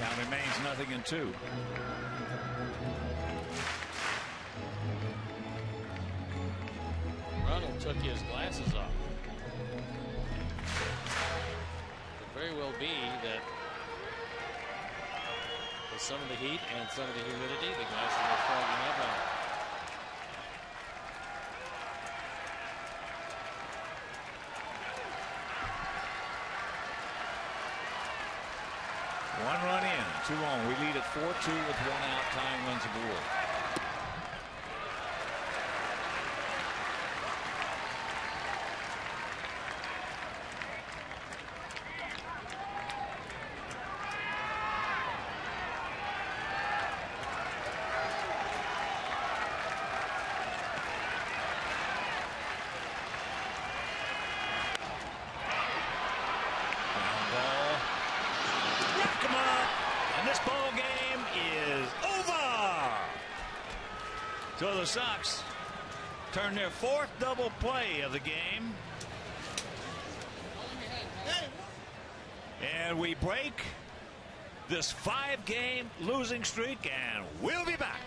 S1: Count remains 0-2.
S2: Ronald took his glasses off. Could very well be that with some of the heat and some of the humidity, the glasses are fogging up on it.
S1: One run in, 2 on. We lead at 4-2 with 1 out, tying runs aboard. So the Sox turn their 4th double play of the game. And we break this 5-game losing streak, and we'll be back.